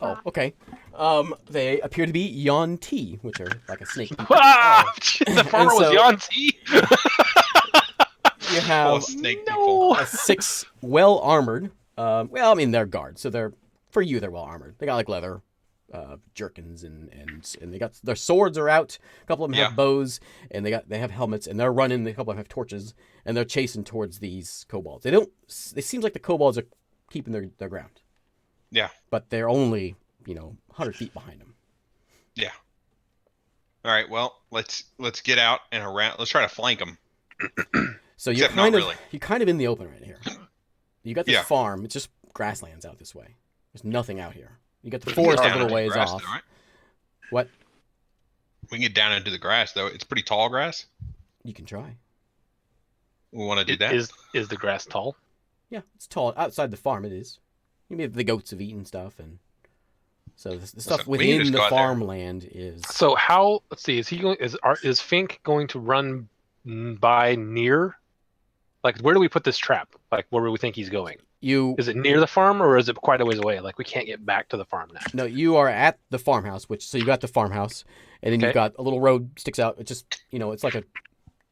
Oh, okay. They appear to be Yuan-ti, which are like a snake. Ah! The farmer was so- Yanti. You have Snake people. 6 well-armored. Well, I mean, they're guards, so they're well armored. They got like leather jerkins and they got their swords are out. A couple of them have bows, and they have helmets, and they're running. A couple of them have torches, and they're chasing towards these kobolds. It seems like the kobolds are keeping their ground. Yeah. But they're only 100 feet behind them. Yeah. All right. Well, let's get out and around. Let's try to flank them. So you're Except not really. kind of in the open right here. You got this Yeah. farm. It's just grasslands out this way. There's nothing out here. You got the forest a Down little into the ways grass, off. though, right? What? We can get down into the grass though. It's pretty tall grass. You can try. We want to do that. Is the grass tall? Yeah, it's tall. Outside the farm, it is. Maybe the goats have eaten stuff, and so the stuff we can within just the go out there. farmland is. So how? Let's see. Is he going? Is Fink going to run by near? Like, where do we put this trap? Like, where do we think he's going? Is it near the farm, or is it quite a ways away? Like, we can't get back to the farm now. No, you are at the farmhouse, so you got the farmhouse, and then you've got a little road sticks out. It's just, it's like a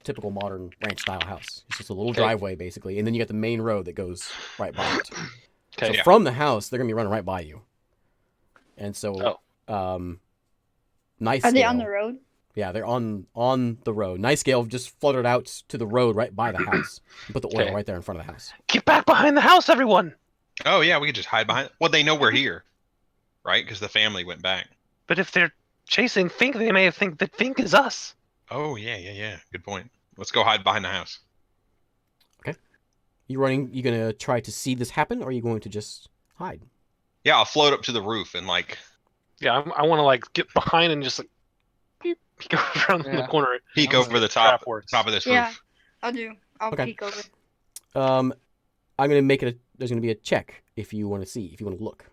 typical modern ranch style house. It's just a little driveway basically, and then you got the main road that goes right by it. Okay. So from the house, they're gonna be running right by you. And so, nice. Are they scale. on the road? Yeah, they're on the road. Nice scale just floated out to the road right by the house and put the oil right there in front of the house. Get back behind the house, everyone! Oh yeah, we could just hide behind. Well, they know we're here, right? Because the family went back. But if they're chasing Fink, they may think that Fink is us. Oh yeah. Good point. Let's go hide behind the house. You gonna try to see this happen, or are you going to just hide? Yeah, I'll float up to the roof and Yeah, I want to like get behind and just like peek around the corner. peek How over the this trap top works. of this Yeah, roof. I'll do. I'll Okay. peek over. I'm gonna make it. There's gonna be a check if you want to see, if you want to look.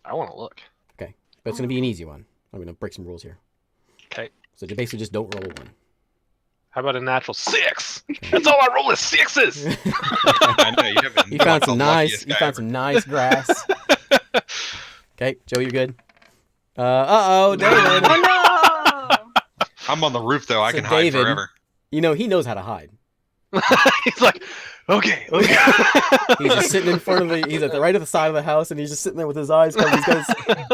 I want to look. But it's gonna be an easy one. I'm gonna break some rules here. Okay. So you basically just don't roll a 1. How about a natural 6? That's all I roll is 6s. I know you haven't. You found some nice grass. Okay, Joe, you're good. David. Oh no! I'm on the roof though. I So can hide David- forever. He knows how to hide. He's like, okay. He's just sitting in front of he's right at the side of the house, and he's just sitting there with his eyes closed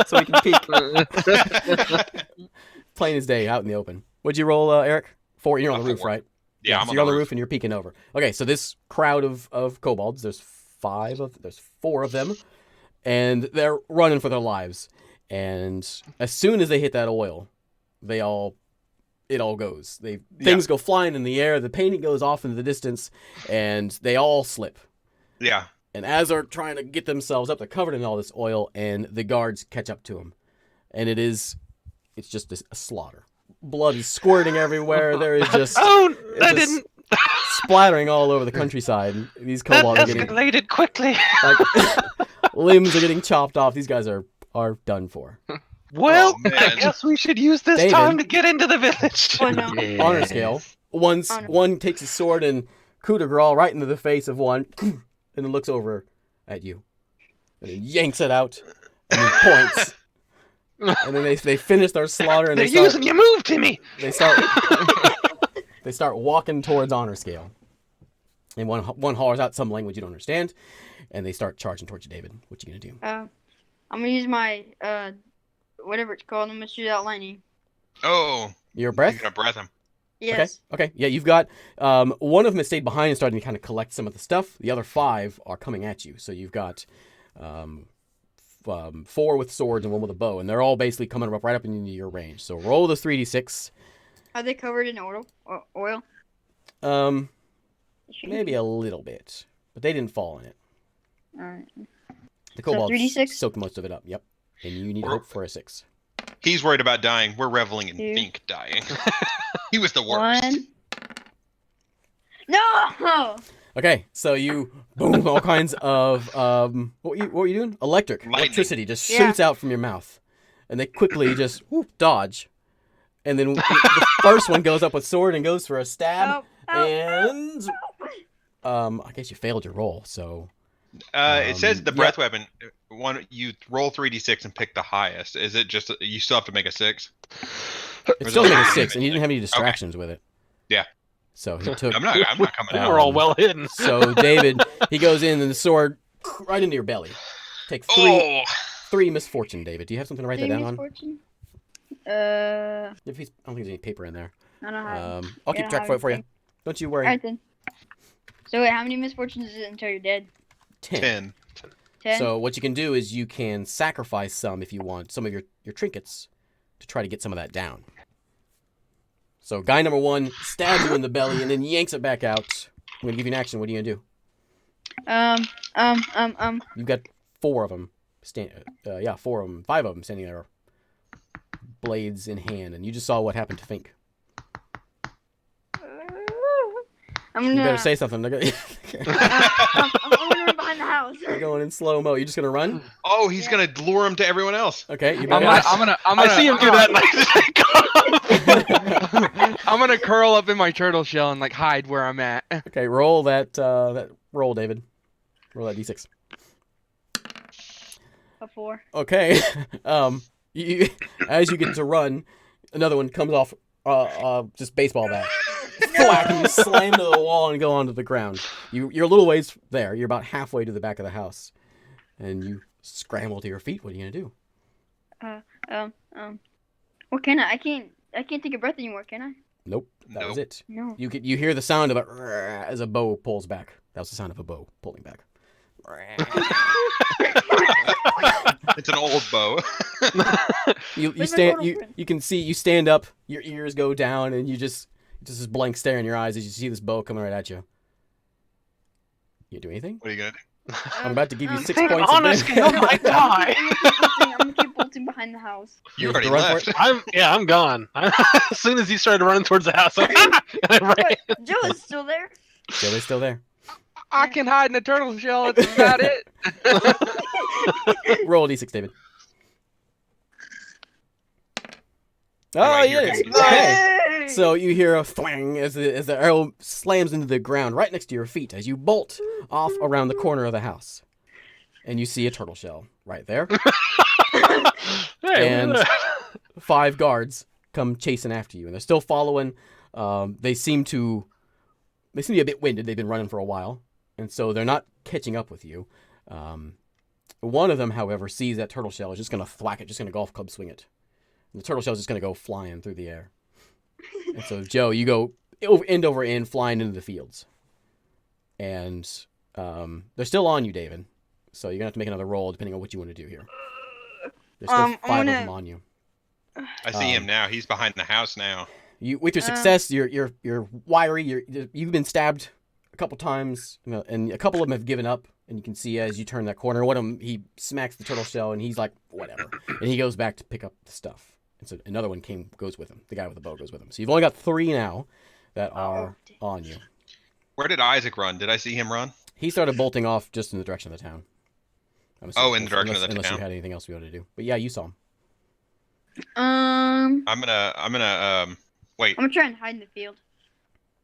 so he can peek. Plain as day, out in the open. What'd you roll, Eric? 4. You're on the roof, 4. right? Yeah, I'm so you're on the roof and you're peeking over. Okay, so this crowd of kobolds, there's 4 of them, and they're running for their lives. And as soon as they hit that oil, it all goes. Things go flying in the air, the painting goes off into the distance, and they all slip. Yeah. And as they're trying to get themselves up, they're covered in all this oil, and the guards catch up to them. And it is it's just a slaughter. Blood is squirting everywhere. There is just Oh, that just didn't. splattering all over the countryside. These That kobolds are getting escalated quickly. like limbs are getting chopped off. These guys are done for. Well, Oh, I man. guess we should use this David. time to get into the village. Oh no. Honor scale. One takes his sword and coup de grace right into the face of one, and then looks over at you, and then yanks it out, and then points. And then they finish their slaughter, and They're they start using your move, Timmy. they start walking towards honor scale. And one hollers out some language you don't understand, and they start charging towards you, David. What you gonna do? I'm gonna use my whatever it's called. I'm gonna shoot out lightning. Oh, Your breath. you're gonna breath him. Yes. Okay. Yeah, you've got one of them has stayed behind and starting to kind of collect some of the stuff. The other 5 are coming at you. So you've got 4 with swords and 1 with a bow, and they're all basically coming up right up into your range. So roll the 3d6. Are they covered in oil? Oil? Maybe a little bit, but they didn't fall in it. All right. The kobolds 3d6? soaked most of it up. Yep. And you need to hope for a 6. He's worried about dying. We're reveling in 2. Fink dying. He was the worst. 1. No! Okay, so you boom all kinds of what were you doing? Electricity just shoots out from your mouth, and they quickly just dodge, and then the first one goes up with sword and goes for a stab, and I guess you failed your roll. So It says the breath weapon. You roll 3d6 and pick the highest. Is it just you still have to make a 6? it still made a 6, and you didn't have any distractions with it. Yeah. So he took. I'm not coming out. We're all well hidden. So David, he goes in and the sword right into your belly. Take 3 misfortune, David. Do you have something to write that down on? Misfortune? I don't think there's any paper in there. I don't have. I'll keep track for you. Don't you worry. Alright then. So wait, how many misfortunes is it until you're dead? 10. 10? So what you can do is you can sacrifice some if you want, some of your trinkets to try to get some of that down. So guy number 1 stabs you in the belly and then yanks it back out. I'm gonna give you an action. What are you gonna do? You've got 4 of them. 4 of them, 5 of them standing there, blades in hand, and you just saw what happened to Fink. You better say something. I'm gonna run behind the house. You're going in slow mo. You're just gonna run. Oh, he's gonna lure him to everyone else. Okay. You I'm better. gonna I see him do that. I'm gonna curl up in my turtle shell and like hide where I'm at. Okay. Roll that roll, David. Roll that d6. A 4. Okay. You, as you get to run, another one comes off just baseball bat. Thwack, and you slam to the wall and go onto the ground. You're a little ways there. You're about halfway to the back of the house, and you scramble to your feet. What are you gonna do? What can I? I can't take a breath anymore, can I? Nope. That was it. No. You hear the sound of it as a bow pulls back. That was the sound of a bow pulling back. It's an old bow. You Where's my stand. photo print? You can see. You stand up. Your ears go down, and you just this blank stare in your eyes as you see this bow coming right at you. You do anything? What are you gonna do? I'm about to give you 6 Think points. on a of scale, damage. I die. I'm gonna keep bolting behind the house. You have already to run for left. it? I'm gone. As soon as he started running towards the house, and I ran. What? Joe is still there. Joey's still there. I can hide in a turtle shell. That's about it. Roll a d6, David. Oh, Right, yeah. you're good. Okay. Hey! So you hear a thwang as the arrow slams into the ground right next to your feet as you bolt off around the corner of the house. And you see a turtle shell right there. Hey, And 5 guards come chasing after you, and they're still following. They seem to be a bit winded. They've been running for a while, and so they're not catching up with you. One of them, however, sees that turtle shell is just going to thwack it, just going to golf club swing it. And the turtle shell is just going to go flying through the air. And so, Joe, you go end over end, flying into the fields. And they're still on you, David. So you're going to have to make another roll, depending on what you want to do here. There's still 5 of them on you. I see him now. He's behind the house now. With your success, you're wiry. You've been stabbed a couple times, and a couple of them have given up. And you can see as you turn that corner, one of them he smacks the turtle shell, and he's like, whatever, and he goes back to pick up the stuff. And so another one goes with him. The guy with the bow goes with him. So you've only got 3 now that are on you. Where did Isaac run? Did I see him run? He started bolting off just in the direction of the town. Oh, in the direction of the unless town. you had anything else you wanted to do. But yeah, you saw him. I'm gonna wait. I'm gonna try and hide in the field.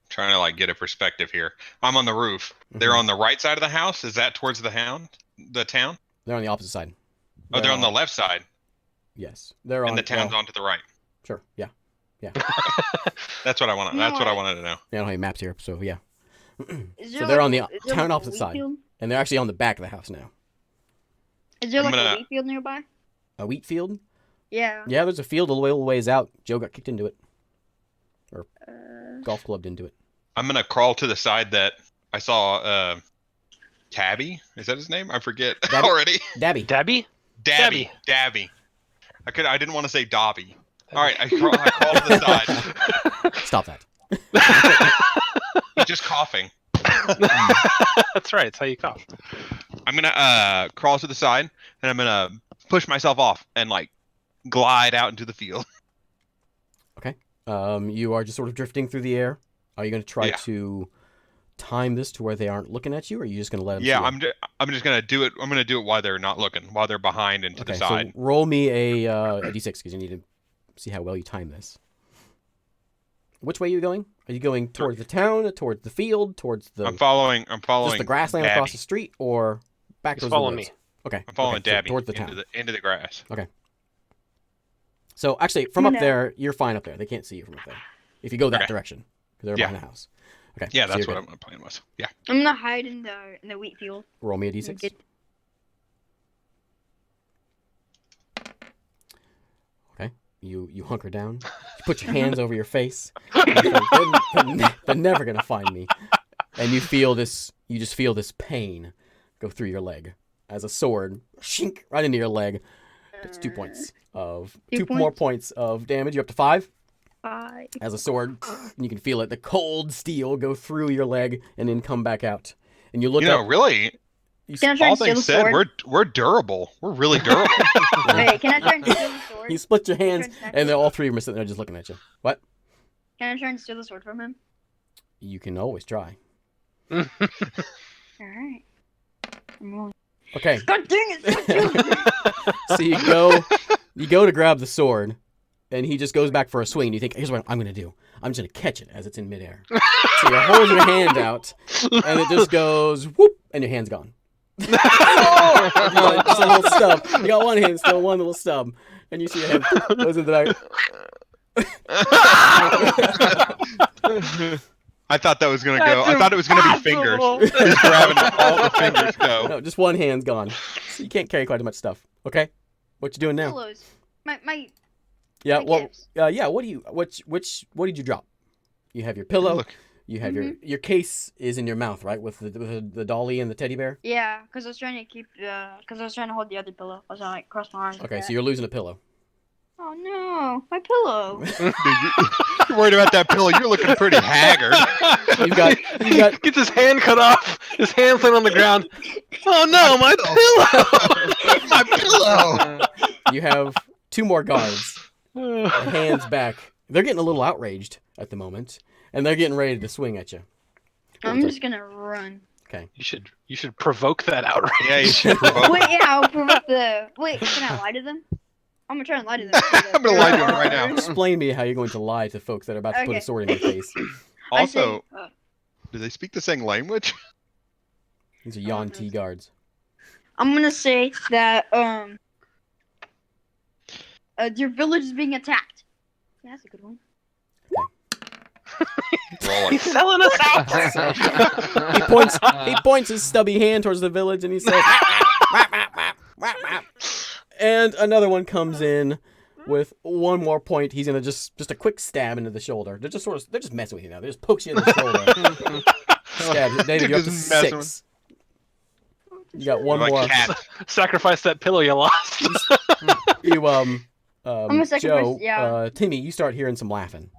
Trying to like get a perspective here. I'm on the roof. They're on the right side of the house. Is that towards the town? They're on the opposite side. Oh, they're on the left side. Yes, they're on. And the town's on to the right. Sure. Yeah. That's what I want. That's what I wanted to know. Yeah, I don't have any maps here, so yeah. Is So there they're like on the is there town like a opposite wheat side, field? and they're actually on the back of the house now. Is there I'm like gonna- a wheat field nearby? A wheat field? Yeah. Yeah, there's a field a little ways out. Joe got kicked into it. Golf clubbed into it. I'm gonna crawl to the side that I saw. Tabby, is that his name? I forget Dabby. already. Dabby. Dabby? Dabby. I didn't want to say Dobby. All right, I crawl to the side. Stop that. He's just coughing. That's right. It's how you cough. I'm gonna crawl to the side and I'm gonna push myself off and like glide out into the field. You are just sort of drifting through the air. Are you going to try Yeah. to time this to where they aren't looking at you, or are you just going to let them Yeah, see you? I'm just gonna do it. I'm gonna do it while they're not looking, while they're behind and to the side. So roll me a d6 because you need to see how well you time this. Which way are you going? Are you going towards the town, towards the field, towards the I'm following just the grassland Dabby. across the street, or back Just towards the follow woods? me. Okay. I'm following okay, so Dabby towards the town. into the grass. So actually, from up No. there, you're fine up there. They can't see you from up there. If you go that Okay. direction, because they're Yeah. behind the house. Okay. Yeah, so that's you're what good. my plan was. Yeah. I'm gonna hide in the wheat field. Roll me a d6. Get- Okay. You hunker down. You put your hands over your face. You think, they're never gonna find me. And you just feel this pain go through your leg as a sword shink right into your leg. It's 2 points of Two two more points? points of damage. You're up to 5 5. as a sword, and you can feel it. The cold steel go through your leg and then come back out. And you look You know, up. really, Can I try all and steal the things said, sword? we're durable. We're really durable. Wait, can I try and steal the sword? You split your hands, Can I try and then all 3 of them are sitting there just looking at you. What? Can I try and steal the sword from him? You can always try. Alright. I'm rolling. Okay. God dang it! Stop doing it! So you go to grab the sword, and he just goes back for a swing. And you think, here's what I'm gonna do. I'm just gonna catch it as it's in midair. So you hold your hand out, and it just goes whoop, and your hand's gone. Just a little stub. You got one hand, still one little stub, and you see your hand goes into the back. I thought that was gonna go. I thought it was gonna be fingers. Just grabbing all the fingers go. No, just one hand's gone. So you can't carry quite as much stuff. Okay, what you doing now? Pillows. My Yeah, my well, gifts. yeah. What did you drop? You have your pillow. Look, You have your case is in your mouth, right, with the dolly and the teddy bear. Yeah, because I was trying to because I was trying to hold the other pillow. I was trying to like cross my arms. Okay, like so that. you're losing a pillow. Oh no, my pillow. dude, you're worried about that pillow. You're looking pretty haggard. You got Gets his hand cut off. His hand's laying on the ground. Oh no, my pillow! My pillow. you have 2 more guards. Hands back. They're getting a little outraged at the moment, and they're getting ready to swing at you. I'm just gonna run. Okay. You should provoke that outrage. Yeah, you should provoke. Wait, yeah, I'll provoke the. Wait, can I lie to them? I'm gonna try and lie to them. I'm gonna lie to them right now. Explain to me how you're going to lie to folks that are about to put a Okay. sword in your face. I Also, say, do they speak the same language? These are Yon T guards. I'm gonna say that your village is being attacked. Yeah, that's a good one. Roll He's it. selling us out. He points his stubby hand towards the village, and he says, "Wap, wap, wap, wap, wap." And another one comes in with 1 more point. He's gonna just a quick stab into the shoulder. They're just messing with you now. They just pokes you in the shoulder. Stab. David, you're up to Just messing 6. You got 1 Like more. cat. Sacrifice that pillow you lost. You gonna sacrifice- Joe, yeah. Timmy, you start hearing some laughing.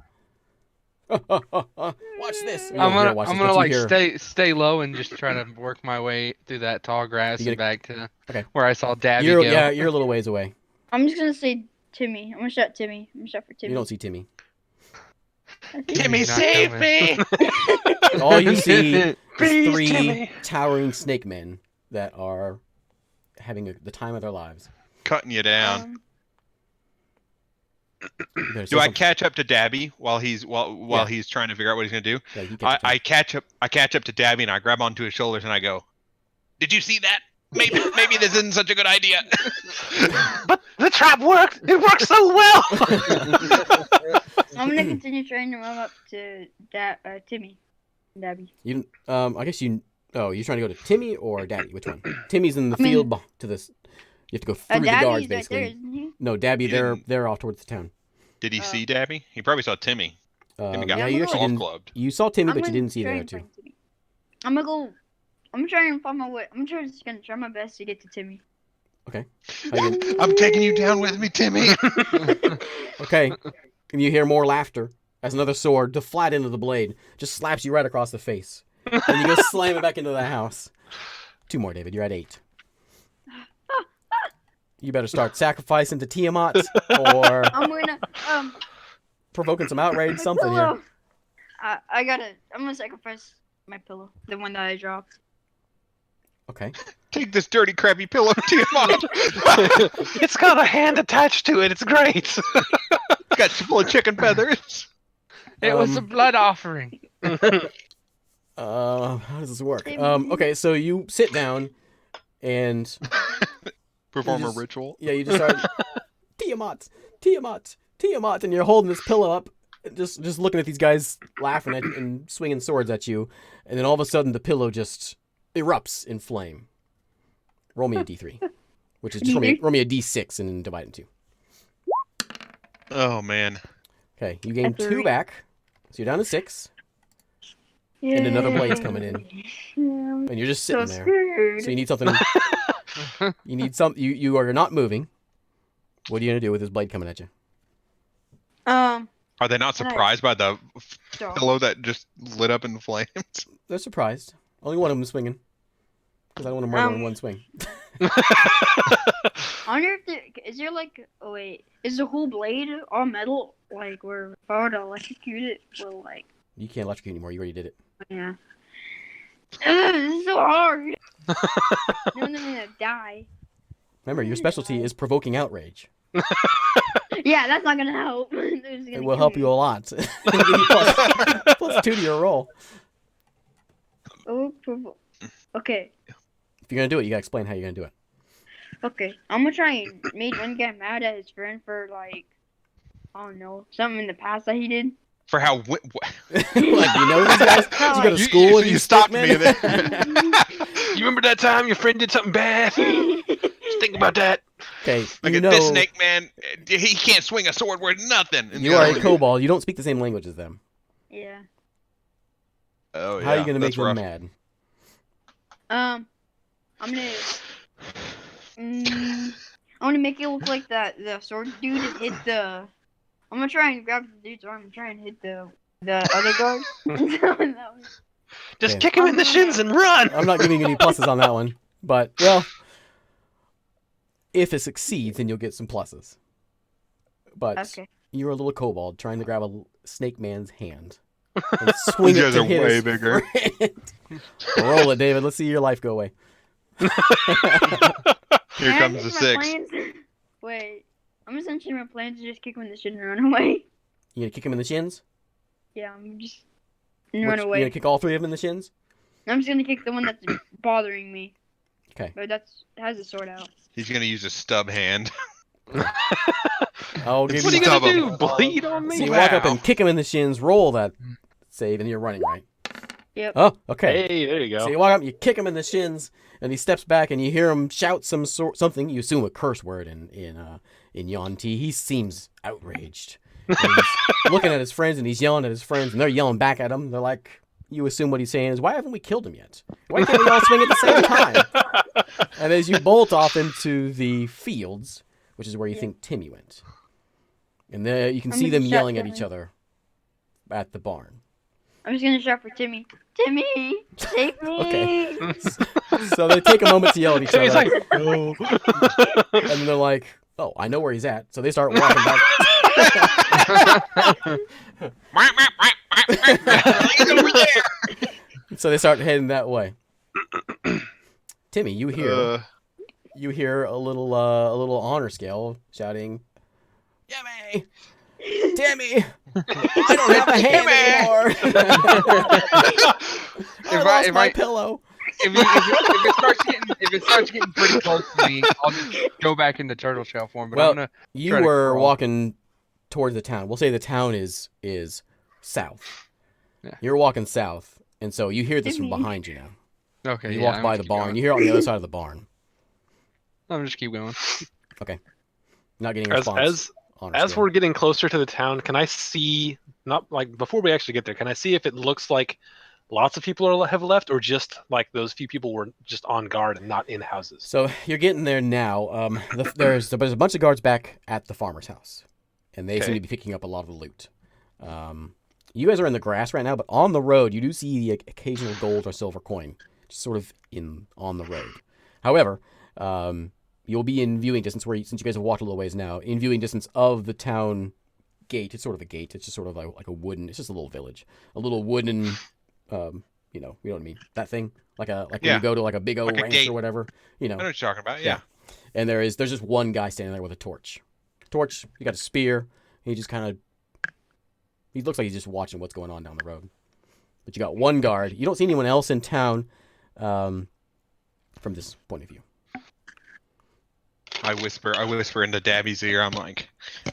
Watch this. You I'm don't hear gonna watch I'm this, but gonna you like hear- stay low and just try to work my way through that tall grass You and back to Okay. where I saw Dabby go. You're a little ways away. I'm just gonna say Timmy. I'm gonna shot Timmy. I'm gonna shot for Timmy. You don't see Timmy. I think- Timmy, He's not save coming. me! All you see is Please, 3 Timmy. towering snake men that are having the time of their lives. Cutting you down. You better say Do I something. catch up to Dabby while he's Yeah. he's trying to figure out what he's gonna do? Yeah, you catch I catch up to Dabby and I grab onto his shoulders and I go, "Did you see that? Maybe this isn't such a good idea." But the trap worked. It worked so well. I'm gonna continue trying to run up to Timmy. Dabby. You, I guess you. Oh, you're trying to go to Timmy or Daddy? Which one? Timmy's in the I mean- field to this. You have to go through the Dabby's guards, right there, basically. isn't he? No, Dabby, You didn't- they're off towards the town. Did he see Dabby? He probably saw Timmy. Timmy got Yeah, I'm you gonna actually go- didn't. clubbed. You saw Timmy, I'm but you gonna didn't see try the other and two. find Timmy. I'm gonna go. I'm trying to find my way. I'm just gonna try my best to get to Timmy. How you gonna- I'm taking you down with me, Timmy. Okay, and you hear more laughter as another sword, the flat end of the blade, just slaps you right across the face, and you go slam it back into the house. 2 more, David. You're at 8. You better start sacrificing to Tiamat or I'm gonna provoking some outrage, my something here. pillow. I'm gonna sacrifice my pillow, the one that I dropped. Okay. Take this dirty, crappy pillow, Tiamat. It's got a hand attached to it. It's great. Got you full of chicken feathers. It was a blood offering. How does this work? Okay, so you sit down, and Perform You a just- ritual. yeah, you just start Tiamat, Tiamat, Tiamat, and you're holding this pillow up, just looking at these guys laughing at and swinging swords at you, and then all of a sudden the pillow just erupts in flame. Roll me a d3, which is just roll me a d6 and then divide it in 2. Oh man. Okay, you gain That's a 2 re- back, so you're down to 6, and another blade's coming in, Yeah, and you're just so sitting there. scared. So you need something. You need some. You are not moving. What are you gonna do with this blade coming at you? Are they not Can I- surprised by the So, pillow that just lit up in flames? They're surprised. Only one of them is swinging. Because I don't want to murder in one swing. I wonder if is there like is the whole blade all metal? Like where if I were to electrocute it, will like You can't electrocute anymore. You already did it. yeah. This is so hard. No, I'm gonna die. Remember, your specialty is provoking outrage. Yeah, that's not gonna help. It will help you a lot. Give you plus 2 to your roll. Oh, okay, If you're gonna do it, you gotta explain how you're gonna do it. okay. I'm gonna try and make one guy mad at his friend for like I don't know something in the past that he did. For how Like, you know these guys? Did you go to school with you these stopped stick me men? there. You remember that time your friend did something bad? Just think about that. Okay, Like you know this snake man, he can't swing a sword worth nothing. And you the are other a one- kobold. You don't speak the same language as them. Yeah. Oh, How are you gonna make that's them rough. mad? I'm gonna. I want to make it look like that the sword dude and hit the. I'm gonna try and grab the dude's arm and try and hit the other guard. That was- Just Okay. kick him in the shins and run. I'm not giving you any pluses on that one, but well, if it succeeds, then you'll get some pluses. But okay. you're a little kobold trying to grab a snake man's hand and swing You it guys to are hit way his bigger. friend. Roll it, David. Let's see your life go away. Here Can I comes the change my 6. plans? Wait, I'm just gonna change my plans to just kick him in the shit and run away. You gonna kick him in the shins? Yeah, I'm just run You away. gonna kick all 3 of them in the shins? I'm just gonna kick the one that's bothering me. Okay. But has a sword out. He's gonna use a stub hand. I'll give What are you. you Stub gonna him. do? Bleed on So me? you walk up Wow. and kick him in the shins, roll that save, and you're running, right? Yep. Oh, okay. Hey, there you go. So you walk up, you kick him in the shins, and he steps back, and you hear him shout something. You assume a curse word in Yanti. He seems outraged. And he's looking at his friends, and he's yelling at his friends, and they're yelling back at him. They're like, you assume what he's saying is, why haven't we killed him yet? Why can't we all swing at the same time? And as you bolt off into the fields, which is where you think Timmy went, and there you can I'm see them gonna yelling shut at each down. other at the barn. I'm just gonna shout for Timmy. Timmy, save me! Okay. So they take a moment to yell at each Timmy's other, like, no. and they're like, oh, I know where he's at. So they start walking back. He's over there. So they start heading that way. Timmy, you hear a little honor scale shouting, Timmy! Timmy! I don't have a hand anymore! I lost my pillow. If it starts getting pretty close to me, I'll just go back into turtle shell form. But Well, I'm gonna you try to were crawl. walking towards the town. We'll say the town is south. Yeah. You're walking south, and so you hear this from Timmy. behind you now. Okay, You yeah, walk I'm by just the keep barn. going. You hear it on the other side of the barn. I'm just keep going. Not getting a response. Honor As scale. we're getting closer to the town, can I see, not like before we actually get there, can I see if it looks like lots of people have left, or just like those few people were just on guard and not in houses? So you're getting there now. There's a bunch of guards back at the farmer's house, and they seem to be picking up a lot of the loot. You guys are in the grass right now, but on the road you do see the occasional gold or silver coin, just sort of on the road. However, you'll be in viewing distance since you guys have walked a little ways now, in viewing distance of the town gate. It's sort of a gate. It's just sort of like a wooden. It's just a little village, a little wooden. You know what I mean? That thing, when you go to like a big old Like a ranch gate. or whatever. You know. I know what you're talking about. Yeah. And there's just one guy standing there with a torch. You got a spear. He just he looks like he's just watching what's going on down the road. But you got one guard. You don't see anyone else in town, from this point of view. I whisper into Dabby's ear. I'm like,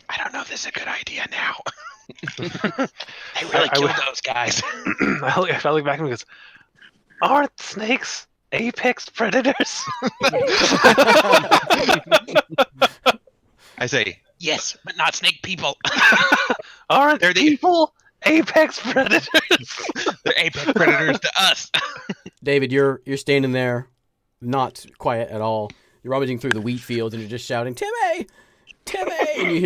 I don't know if this is a good idea now. They really killed those guys. I look back and he goes, aren't snakes apex predators? I say, yes, but not snake people. Aren't They're the- people apex predators? They're apex predators to us. David, you're standing there, not quiet at all. You're rummaging through the wheat fields and you're just shouting, Timmy! Timmy! And you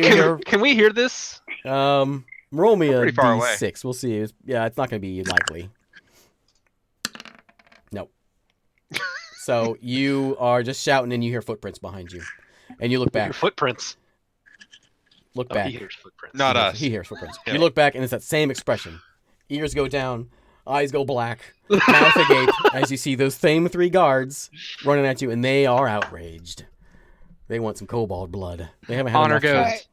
hear Can we hear this? roll me a Pretty far away. D6. We'll see. It's not going to be likely. Nope. So you are just shouting and you hear footprints behind you. And you look Your back. footprints. Look Oh, back. he hears footprints. Not us. He hears footprints. Yeah. You look back and it's that same expression. Ears go down, eyes go black, mouth agape as you see those same 3 guards running at you, and they are outraged. They want some kobold blood. They haven't had Honor enough goes.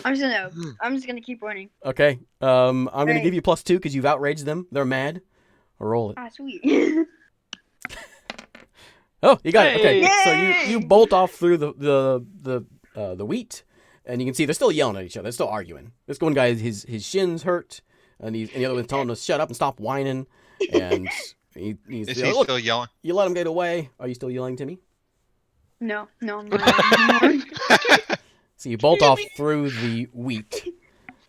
I'm just gonna keep running. Okay. I'm gonna Alright. give you +2 because you've outraged them. They're mad. Roll it. Ah, sweet. Oh, you got it. Okay. Yay! So you bolt off through the wheat, and you can see they're still yelling at each other. They're still arguing. This one guy, his shins hurt, and the other one's telling him to shut up and stop whining. And he's Is you know, he look, still yelling? you let him get away. Are you still yelling, Timmy? No, I'm not anymore. So you bolt off through the wheat,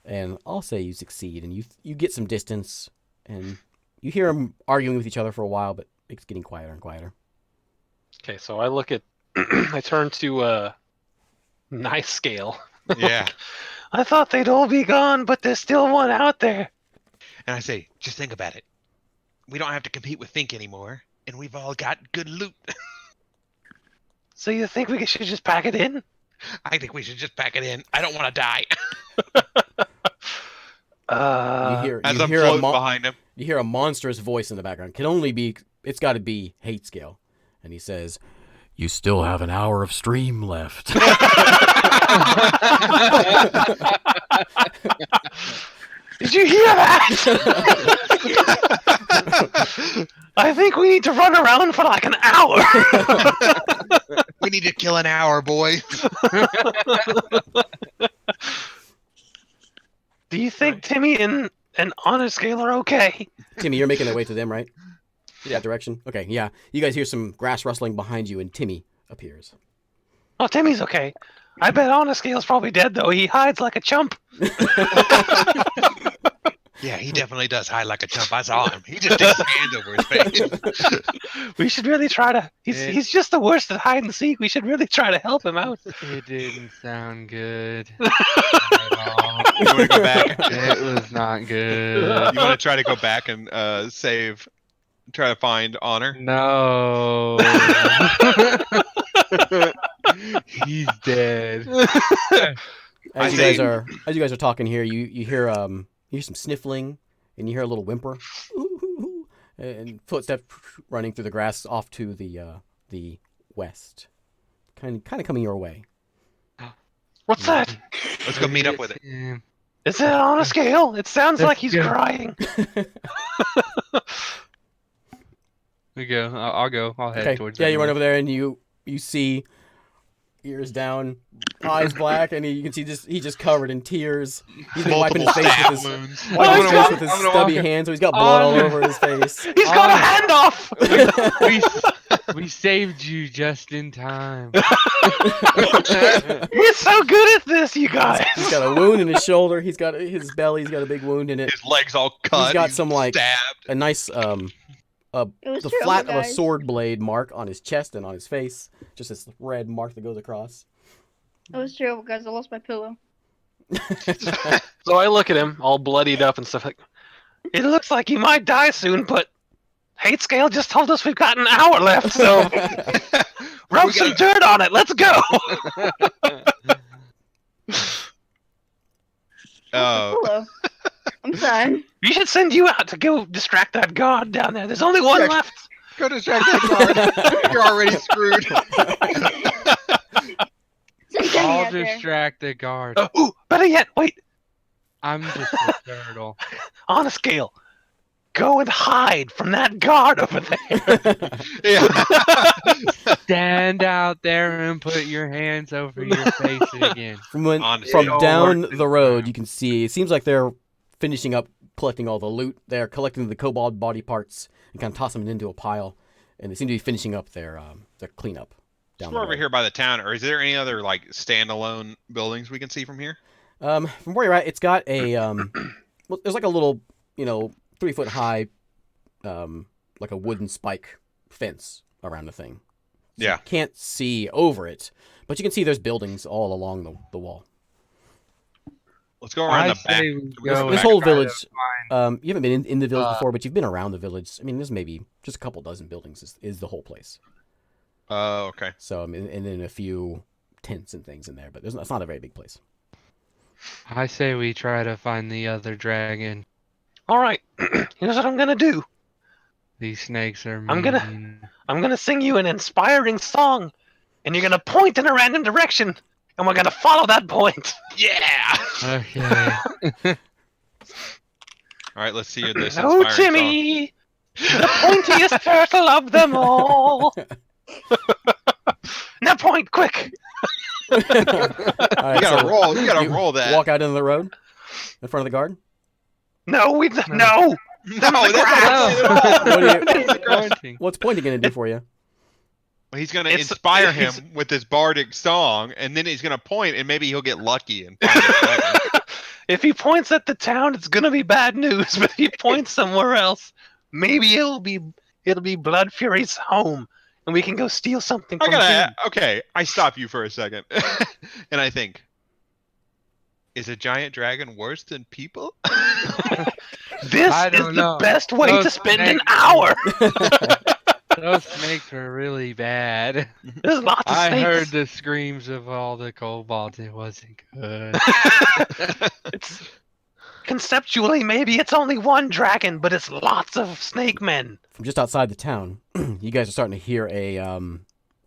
and I'll say you succeed, and you get some distance, and you hear them arguing with each other for a while, but it's getting quieter and quieter. Okay, so I look at, I turn to nice scale. Yeah. I thought they'd all be gone, but there's still one out there. And I say, just think about it. We don't have to compete with Think anymore, and we've all got good loot. So you think we should just pack it in? I think we should just pack it in. I don't want to die. As I'm floating behind him. You hear a monstrous voice in the background. It's got to be hate scale. And he says, "You still have an hour of stream left." Did you hear that? I think we need to run around for like an hour. We need to kill an hour, boy. Do you think Timmy and Honor Scale are okay? Timmy, you're making that way to them, right? That direction? Okay, yeah. You guys hear some grass rustling behind you, and Timmy appears. Oh, Timmy's okay. I bet Honor Scale's probably dead, though. He hides like a chump. Yeah, he definitely does hide like a chump. I saw him. He just takes his hand over his face. We should really try to... He's just the worst at hide and seek. We should really try to help him out. It didn't sound good. You want to go back? It was not good. You want to try to go back and save try to find honor? No. He's dead. As you guys are talking here, you hear some sniffling, and you hear a little whimper, and footsteps running through the grass off to the west, kind of coming your way. What's that? Let's go meet up with it. Is it on a scale? It sounds Let's like he's go. crying. We go. I'll go. I'll head Okay, towards. yeah, you run over there, and you see ears down, eyes black, and you can see he's just covered in tears. He's been wiping his face with his wounds. wiping his face with his I'm gonna stubby walk- hand, so he's got blood all over his face. He's got a hand off. We saved you just in time. He's so good at this, you guys. He's got a wound in his shoulder. He's got his belly's got a big wound in it. His legs all cut. He's got some like stabbed. a nice It was the terrible, flat of a guys. sword blade mark on his chest and on his face. Just this red mark that goes across. It was terrible, guys. I lost my pillow. So I look at him, all bloodied up and stuff like. It looks like he might die soon, but Hate Scale just told us we've got an hour left, so rub some dirt on it. Let's go. Pillow. I'm sorry. We should send you out to go distract that guard down there. There's only one Yeah. left. Go distract that guard. You're already screwed. Send Jimmy I'll out there. distract the guard. Ooh, better yet, wait. I'm just a turtle. On a scale, go and hide from that guard over there. Yeah. Stand out there and put your hands over your face again. From Honestly, down the road, you can see it seems like they're finishing up collecting all the loot. They're collecting the kobold body parts and kind of tossing them into a pile, and they seem to be finishing up their cleanup. Down We're the over road. here by the town, or is there any other like standalone buildings we can see from here? From where you're at, it's got a well, there's like a little 3-foot high like a wooden spike fence around the thing. So Yeah. you can't see over it, but you can see there's buildings all along the wall. Let's go around I the back. say we go This and whole try to village, find- you haven't been in the village Uh, before, but you've been around the village. I mean, there's maybe just a couple dozen buildings is the whole place. Oh, okay. So, and then a few tents and things in there, but it's not a very big place. I say we try to find the other dragon. All right, here's what I'm gonna do. These snakes are mean. I'm gonna sing you an inspiring song, and you're gonna point in a random direction, and we're gonna follow that point. Yeah. Okay. All right, let's see this. Oh, inspiring song. Timmy, the pointiest turtle of them all. Now point, quick. All right, You gotta so roll. You gotta you roll that. walk out into the road in front of the guard. No, no. No, that's not What do you- It's pointing. What's pointing gonna do for you? He's gonna It's- inspire him it's- with this bardic song, and then he's gonna point, and maybe he'll get lucky and find a dragon. If he points at the town, it's gonna be bad news. But if he points somewhere else, maybe it'll be Blood Fury's home, and we can go steal something I from gotta. him. Okay, I stop you for a second, and I think, is a giant dragon worse than people? This I is don't the know. best way Those to spend an snakes- hour. Those snakes are really bad. There's lots of I snakes. heard the screams of all the kobolds. It wasn't good. It's conceptually maybe it's only one dragon, but it's lots of snake men. From just outside the town, you guys are starting to hear a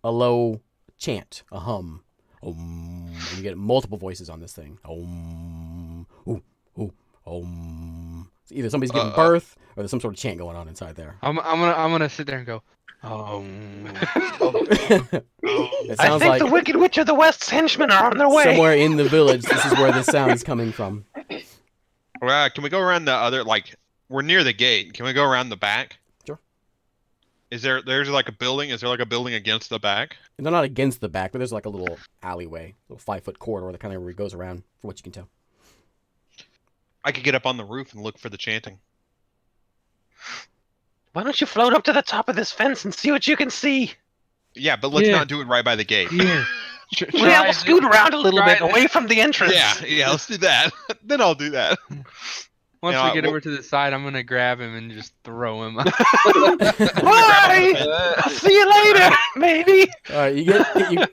low chant, a hum. And you get multiple voices on this thing. Ooh, ooh, It's either somebody's giving birth or there's some sort of chant going on inside there. I'm gonna sit there and go. It I sounds think like the Wicked Witch of the West's henchmen are on their way. somewhere in the village, this is where this sound is coming from. Well, can we go around the other? Like, we're near the gate. Can we go around the back? Sure. There's like a building? Is there like a building against the back? And they're not against the back, but there's like a little alleyway, a little 5-foot corridor that kind of goes around, from what you can tell. I could get up on the roof and look for the chanting. Why don't you float up to the top of this fence and see what you can see? Yeah, but let's Yeah. not do it right by the gate. Here. Yeah, we'll scoot around a little try bit this. away from the entrance. Yeah, let's do that. Then I'll do that. Once Yeah, we get well- over to the side, I'm gonna grab him and just throw him. Bye! I'll see you later, maybe. All right, you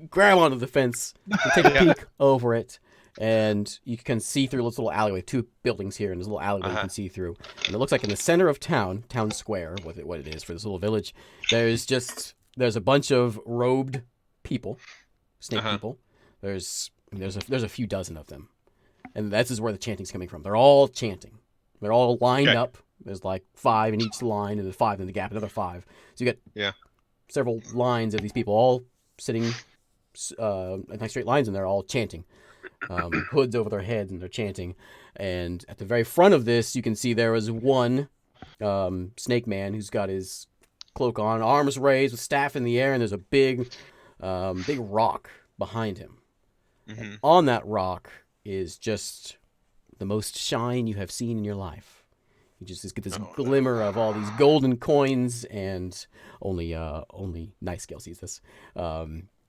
grab onto the fence, you take a peek over it, and you can see through this little alleyway. 2 buildings here, and there's a little alleyway you can see through. And it looks like in the center of town square, what it is for this little village, there's a bunch of robed people, snake people. There's a few dozen of them, and this is where the chanting's coming from. They're all chanting. They're all lined up. There's like 5 in each line, and then 5 in the gap, another 5. So you got several lines of these people all sitting in like straight lines, and they're all chanting. Hoods over their heads, and they're chanting. And at the very front of this, you can see there is one snake man who's got his cloak on, arms raised with staff in the air, and there's a big rock behind him. And on that rock is just the most shine you have seen in your life. You just get this glimmer of all these golden coins, and only Nightscale sees this.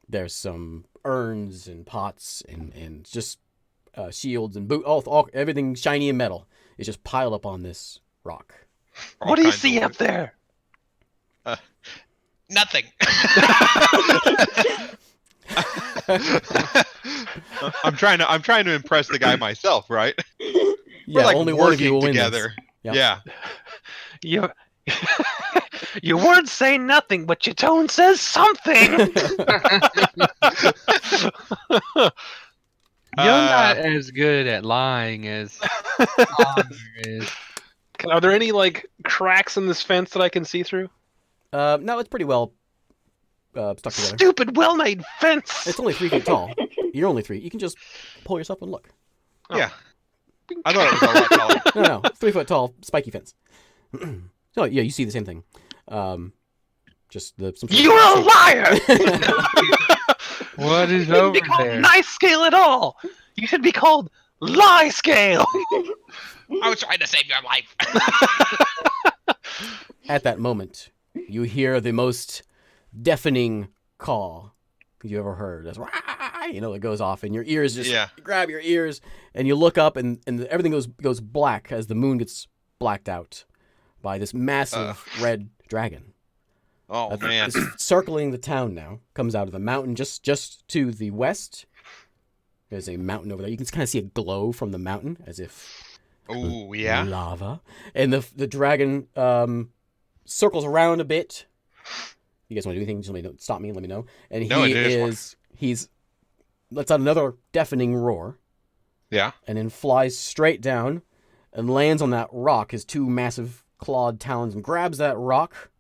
There's some urns and pots and just shields and all everything shiny and metal is just piled up on this rock. What do you see up there? Nothing. I'm trying to impress the guy myself, right? Yeah, We're like only one of you will working win together. this. Yeah. You, your words say nothing, but your tone says something. You're not as good at lying as Connor is. Are there any like cracks in this fence that I can see through? No, it's pretty well stuck together. Stupid, well-made fence. It's only 3 feet tall. You're only 3. You can just pull yourself and look. Yeah. I thought it was a lot taller. No, 3 foot tall, spiky fence. So yeah, you see the same thing. Just some. You're a liar. What is You shouldn't over be called there? nice scale at all. You should be called lie scale. I was trying to save your life. At that moment, you hear the most deafening call you ever heard. That's it goes off, and your ears just you grab your ears, and you look up, and everything goes black as the moon gets blacked out by this massive red dragon. Oh man! It's circling the town now. Comes out of the mountain just to the west. There's a mountain over there. You can kind of see a glow from the mountain, as if lava. And the dragon circles around a bit. You guys want to do anything? Just let me know. Stop me and let me know. And he's lets out another deafening roar. Yeah. And then flies straight down and lands on that rock, his 2 massive clawed talons, and grabs that rock,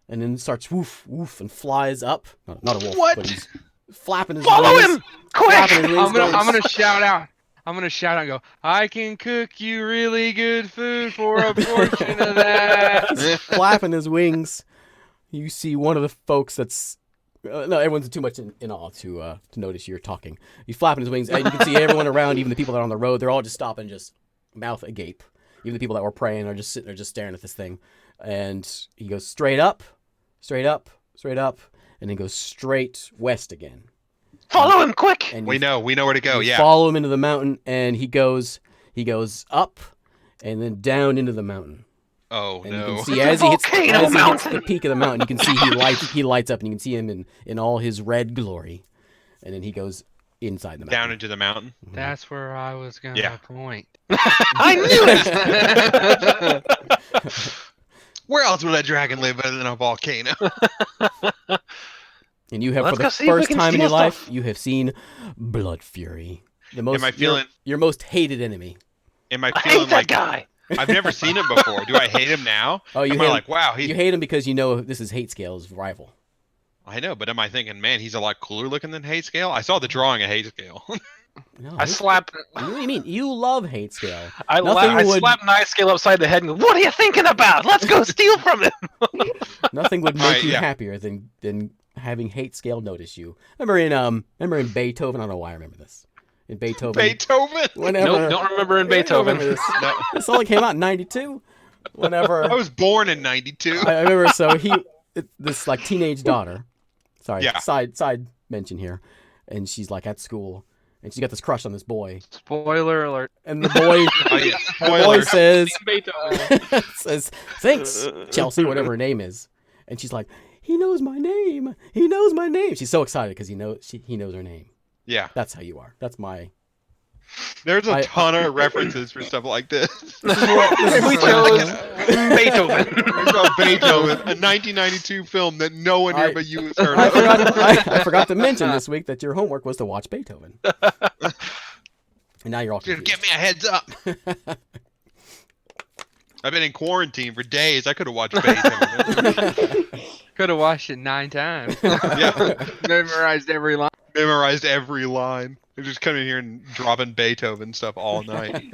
and then starts woof woof and flies up. Not a wolf, What? but he's flapping his Follow wings. him, quick! Flapping his wings, I'm gonna shout out. I'm gonna shout out and go, I can cook you really good food for a portion of that. flapping his wings. You see one of the folks that's no, everyone's too much in awe to notice you're talking. He's flapping his wings, and you can see everyone around, even the people that are on the road. They're all just stopping, just mouth agape. Even the people that were praying are just sitting there, just staring at this thing. And he goes straight up, straight up, straight up, and then goes straight west again. Follow him, quick! And We know where to go. you Yeah. follow him into the mountain, and he goes up, and then down into the mountain. Oh And you no. can see as he hits Volcano the peak of the mountain, you can see he lights up, and you can see him in all his red glory. And then he goes inside the mountain. Down into the mountain. That's where I was gonna point. I knew it! Where else would a dragon live other than a volcano? And you have, Let's for go the see if we first can time in your steal life, stuff. you have seen Blood Fury. The most, Am I feeling? your most hated enemy. Am I I feeling hate that like guy. I've never seen him before? Do I hate him now? Oh, you Am hate I him, like, wow, you hate him because you know this is Hate Scale's rival. I know, but am I thinking, man, he's a lot cooler looking than Hate Scale? I saw the drawing of Hate Scale. No, I slap. What do you mean? You love Hate Scale. I Nothing would- slap Nice Scale upside the head and go, "What are you thinking about? Let's go steal from him." Nothing would make Alright, you yeah. happier than having Hate Scale notice you. Remember in Beethoven? I don't know why I remember this. In Beethoven. Beethoven. Whenever, Nope, don't remember in I don't Beethoven. remember this. This only came out in '92. Whenever I was born in '92. I remember, so this like teenage daughter. Sorry, Yeah. side mention here, and she's like at school, and she's got this crush on this boy. Spoiler alert. And the boy, Oh, yeah. the boy Spoiler. says, Beethoven. says, thanks, Chelsea, whatever her name is. And she's like, he knows my name. He knows my name. She's so excited because he knows her name. Yeah. That's how you are. That's my. There's a I- ton of references for stuff like this. We chose Beethoven. There's a Beethoven, a 1992 film that no one here I- but you has heard I of. I forgot to mention this week that your homework was to watch Beethoven. And now you're all Dude, confused. give me a heads up. I've been in quarantine for days. I could have watched Beethoven. Could have watched it 9 times. Yeah. Memorized every line. Memorized every line. They're just coming here and dropping Beethoven stuff all night.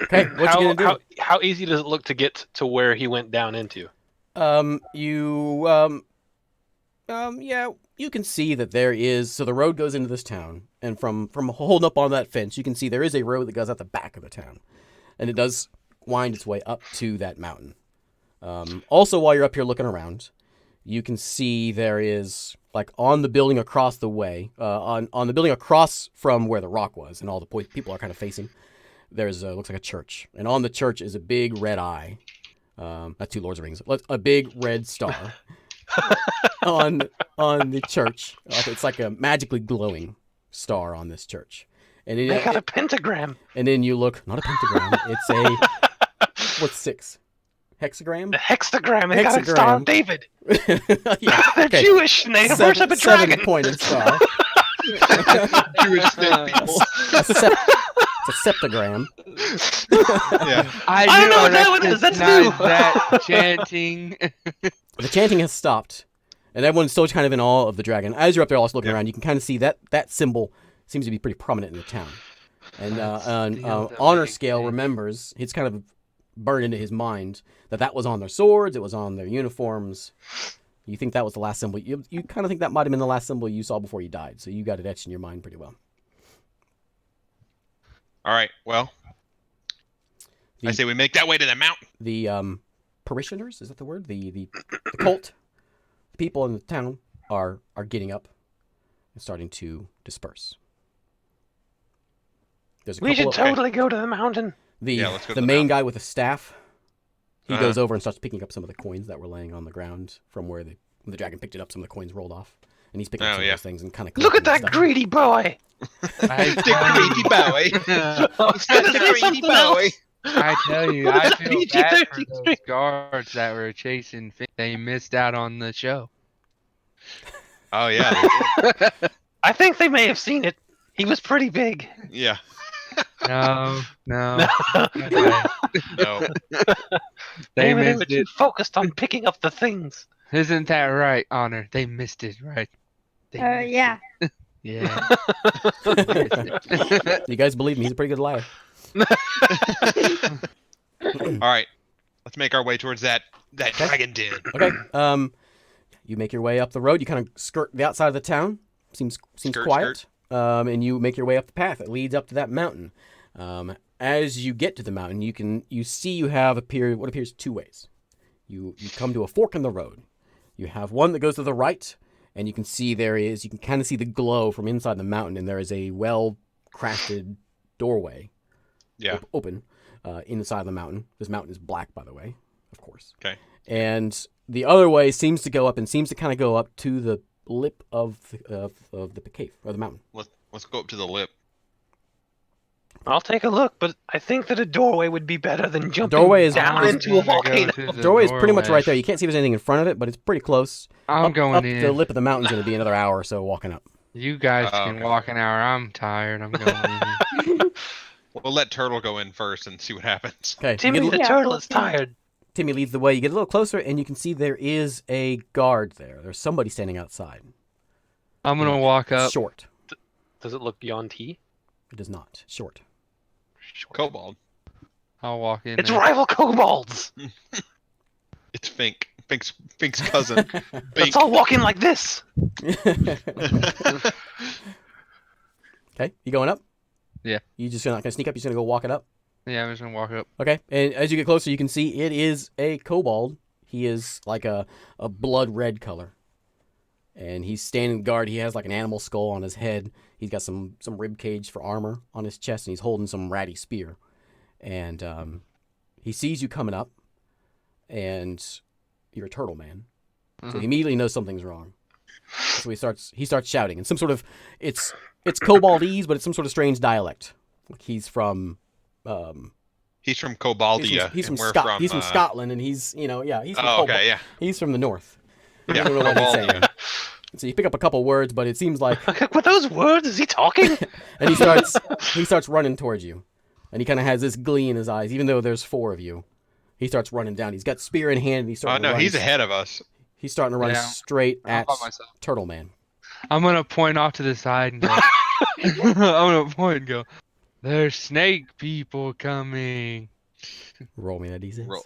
Okay, what you gonna do? How easy does it look to get to where he went down into? Yeah, you can see that there is. So the road goes into this town, and from holding up on that fence, you can see there is a road that goes out the back of the town, and it does wind its way up to that mountain. Also, while you're up here looking around, you can see there is, like, on the building across the way, on the building across from where the rock was, and all the people are kind of facing. There's looks like a church, and on the church is a big red eye. Not 2 Lords of the Rings. A big red star on the church. It's like a magically glowing star on this church. And They got a pentagram. and then you look, not a pentagram. It's a what's 6? Hexagram. A hexagram. They got a Star of David. Yeah, They're okay. Jewish and they worship a dragon. 7-pointed star. Jewish snake people. It's a septagram. Yeah. I don't know knew what that one is. That's new. that chanting. The chanting has stopped, and everyone's still kind of in awe of the dragon. As you're up there also looking around, you can kind of see that symbol seems to be pretty prominent in the town. And Honor Scale remembers, it's kind of burned into his mind that was on their swords, it was on their uniforms. You think that was the last symbol. You kind of think that might have been the last symbol you saw before you died, so you got it etched in your mind pretty well. All right. Well, I say we make that way to the mountain. The parishioners, is that the word? The cult, the people in the town are getting up and starting to disperse. There's a We should couple of, totally go to the mountain. let's go to the the main mountain. guy with the staff. He Uh-huh. goes over and starts picking up some of the coins that were laying on the ground from where the dragon picked it up. Some of the coins rolled off, and he's picking up Oh, some yeah. of those things and kind of Look at that greedy boy. I Dick Greedy Bowie. Say something else. I tell you, I feel PG-13 bad for those guards that were chasing Finn. They missed out on the show. Oh yeah. They did. I think they may have seen it. He was pretty big. Yeah. No. No. They Maybe they were missed too it. focused on picking up the things. Isn't that right, Honor? They missed it, right? They missed Yeah. it. Yeah. You guys believe me? He's a pretty good liar. All right. Let's make our way towards that dragon den. Okay. You make your way up the road. You kind of skirt the outside of the town. Seems Skirt, quiet. And you make your way up the path that leads up to that mountain. As you get to the mountain, you see you have what appears 2 ways. You come to a fork in the road. You have one that goes to the right, and you can kind of see the glow from inside the mountain, and there is a well-crafted doorway. Yeah. Open inside the mountain. This mountain is black, by the way, of course. Okay. And the other way seems to go up to the lip of the cave or the mountain. Let's go up to the lip. I'll take a look, but I think that a doorway would be better than jumping Doorway is- down into a volcano. The doorway is pretty much right there. You can't see if there's anything in front of it, but it's pretty close. I'm going up in. the lip of the mountain's going to be another hour or so walking up. You guys can Okay. walk an hour. I'm tired. I'm going in. We'll let Turtle go in first and see what happens. Okay. Timmy You the get, turtle is tired. Timmy leads the way. You get a little closer, and you can see there is a guard there. There's somebody standing outside. I'm gonna walk up. Short. Does it look Yonti? It does not. Short. Kobold. I'll walk in. It's there. rival kobolds. It's Fink. Fink's cousin. Let's Bink. all walk in like this. Okay. You going up? Yeah. You just not gonna sneak up. You're just gonna go walk it up. Yeah, I'm just gonna walk up. Okay. And as you get closer, you can see it is a kobold. He is like a blood red color. and he's standing guard. He has like an animal skull on his head. He's got some rib cage for armor on his chest, and he's holding some ratty spear. And he sees you coming up, and you're a turtle man. So he immediately knows something's wrong. So he starts shouting in some sort of it's Koboldese, but it's some sort of strange dialect. Like he's from Koboldia. He's from Scotland, and he's he's from okay, yeah. He's from the north. Yeah, I don't know what he's saying. Koboldia. So you pick up a couple words, but it seems like What those words? Is he talking? and he starts running towards you, and he kind of has this glee in his eyes, even though there's 4 of you. He starts running down. He's got spear in hand, and he's starting. Oh no, he's ahead of us. He's starting to run straight at myself. Turtle Man. I'm gonna point off to the side and go. I'm gonna point and go. There's snake people coming. Roll me that d6. Roll.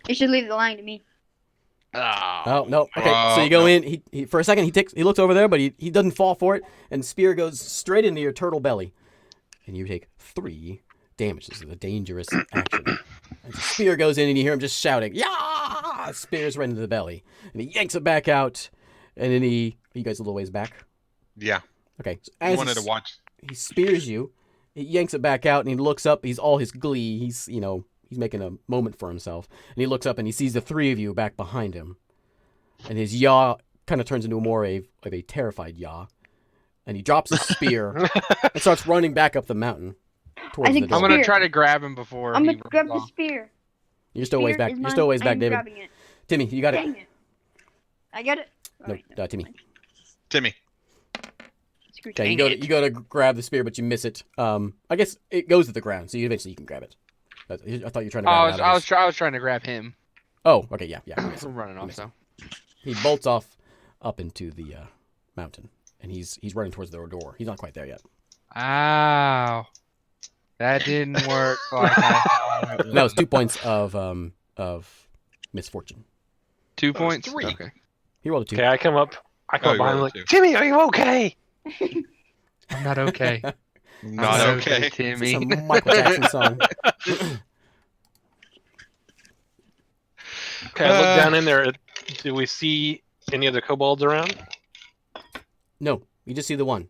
You should leave the line to me. Oh no. Okay, so you go in. He for a second he looks over there, but he doesn't fall for it, and spear goes straight into your turtle belly, and you take 3 damage. This is a dangerous action. And the spear goes in, and you hear him just shouting, "Yeah!" Spear's right into the belly, and he yanks it back out, and then you guys a little ways back. Yeah. Okay. So I as wanted to watch. he spears you, he yanks it back out, and he looks up. He's all his glee. He's making a moment for himself. And he looks up and he sees the 3 of you back behind him. And his yaw kind of turns into more of a terrified yaw. And he drops his spear and starts running back up the mountain towards the door. I'm gonna try to grab him before I'm he gonna grab the runs off. spear. You're still ways back. Spear is You're still mine. ways back, I'm David. grabbing it. Timmy, you got Dang it. it. I got it. No, Alright, Timmy. Timmy. screw Okay, it. you go to grab the spear, but you miss it. I guess it goes to the ground, so eventually you can grab it. I thought you were trying to grab it. I was trying to grab him. Oh, okay, yeah. I miss it. I'm running off, so. He bolts off up into the mountain, and he's running towards the door. He's not quite there yet. Ow. That didn't work like I thought it That was would. 2 points of misfortune. 2 That was points? 3. Okay. He rolled a 2. Okay, I come up you behind him rolled like, a 2. Timmy, are you okay? I'm not okay. Not I'm okay. It's Timmy. a Michael Jackson song. Okay, I look down in there. Do we see any other kobolds around? No, you just see the one.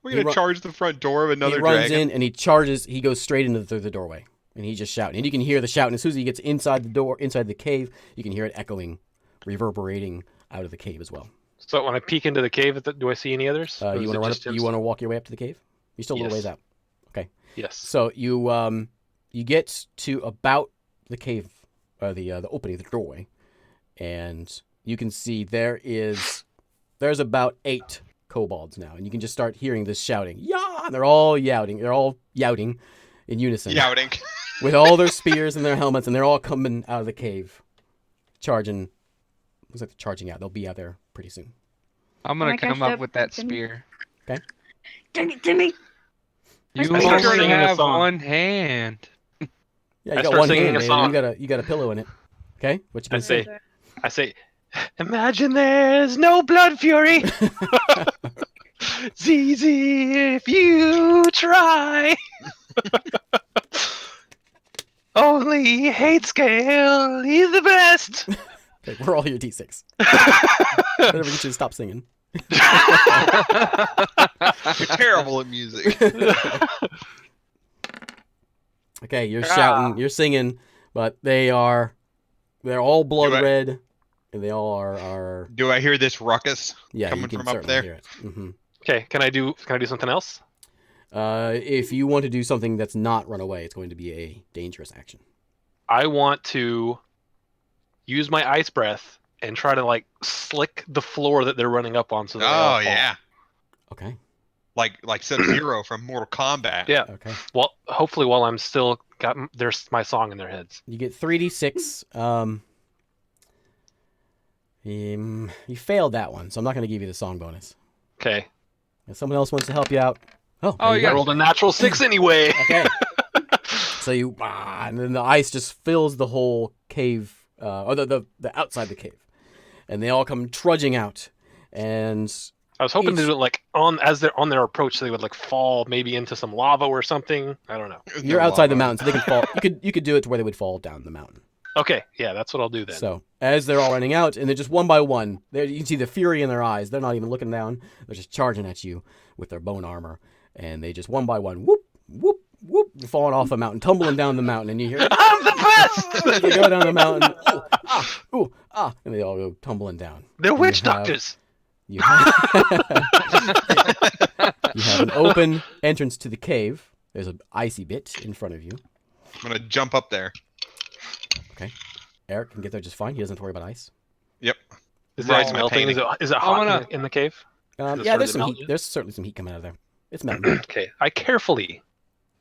We're He gonna ru- charge the front door of another He runs dragon. in and he charges. He goes straight into the doorway, and he's just shouting. And you can hear the shouting as soon as he gets inside the door, inside the cave. You can hear it echoing, reverberating out of the cave as well. So when I peek into the cave, do I see any others? Or You is want it to run? just him? You want to walk your way up to the cave? You're still a little Yes. ways out. Yes. So you get to about the cave, the opening of the doorway, and you can see there's about 8 kobolds now, and you can just start hearing this shouting. Yeah, and they're all youting. They're all youting in unison Youting. with all their spears and their helmets, and they're all coming out of the cave, charging. Looks like they're charging out. They'll be out there pretty soon. I'm gonna Oh my gosh, come up that- with that Timmy. spear. Dang it, Timmy! You I start only singing a have song. one hand. Yeah, I you got start one singing hand, a David. song. You got a pillow in it. Okay, what you I gonna say? say, imagine there's no blood fury. It's easy if you try. Only hate scale, he's the best. Okay, we're all here, D6. Whatever gets you to stop singing. You're terrible at music. Okay, you're shouting, you're singing, but they're all blood Do I- red, and they all are Do I hear this ruckus? yeah, coming you can from up certainly there? hear it. Hmm. Okay, can I do something else? If you want to do something that's not run away, it's going to be a dangerous action. I want to use my ice breath and try to like slick the floor that they're running up on so that they all Oh fall. yeah, Okay, like Sub-Zero from Mortal Kombat. Yeah. okay. Well, hopefully while I'm still got there's my song in their heads. You get 3d6. You failed that one, so I'm not going to give you the song bonus. Okay. If someone else wants to help you out, Oh, there you I go. rolled a natural 6 anyway. Okay. So and then the ice just fills the whole cave, or the outside the cave, and they all come trudging out. And I was hoping to Each- do it like as they're on their approach, so they would like fall maybe into some lava or something. I don't know. you're outside the mountain, so they can fall. You could do it to where they would fall down the mountain. Okay, yeah, that's what I'll do then. So as they're all running out, and they're just one by one, you can see the fury in their eyes. They're not even looking down. They're just charging at you with their bone armor, and they just one by one, whoop, whoop, whoop, falling off a mountain, tumbling down the mountain, and you hear, I'm the best! as they go down the mountain, ooh, ah, and they all go tumbling down. They're And witch you have- doctors. You have, you have an open entrance to the cave. There's an icy bit in front of you. I'm gonna jump up there. Eric can get there just fine. He doesn't have to worry about ice. Yep. Is the Rise ice my melting? painting. Is it hot gonna- in the cave? Yeah, Does there's it some melt heat. you? There's certainly some heat coming out of there. It's melting. Okay, I carefully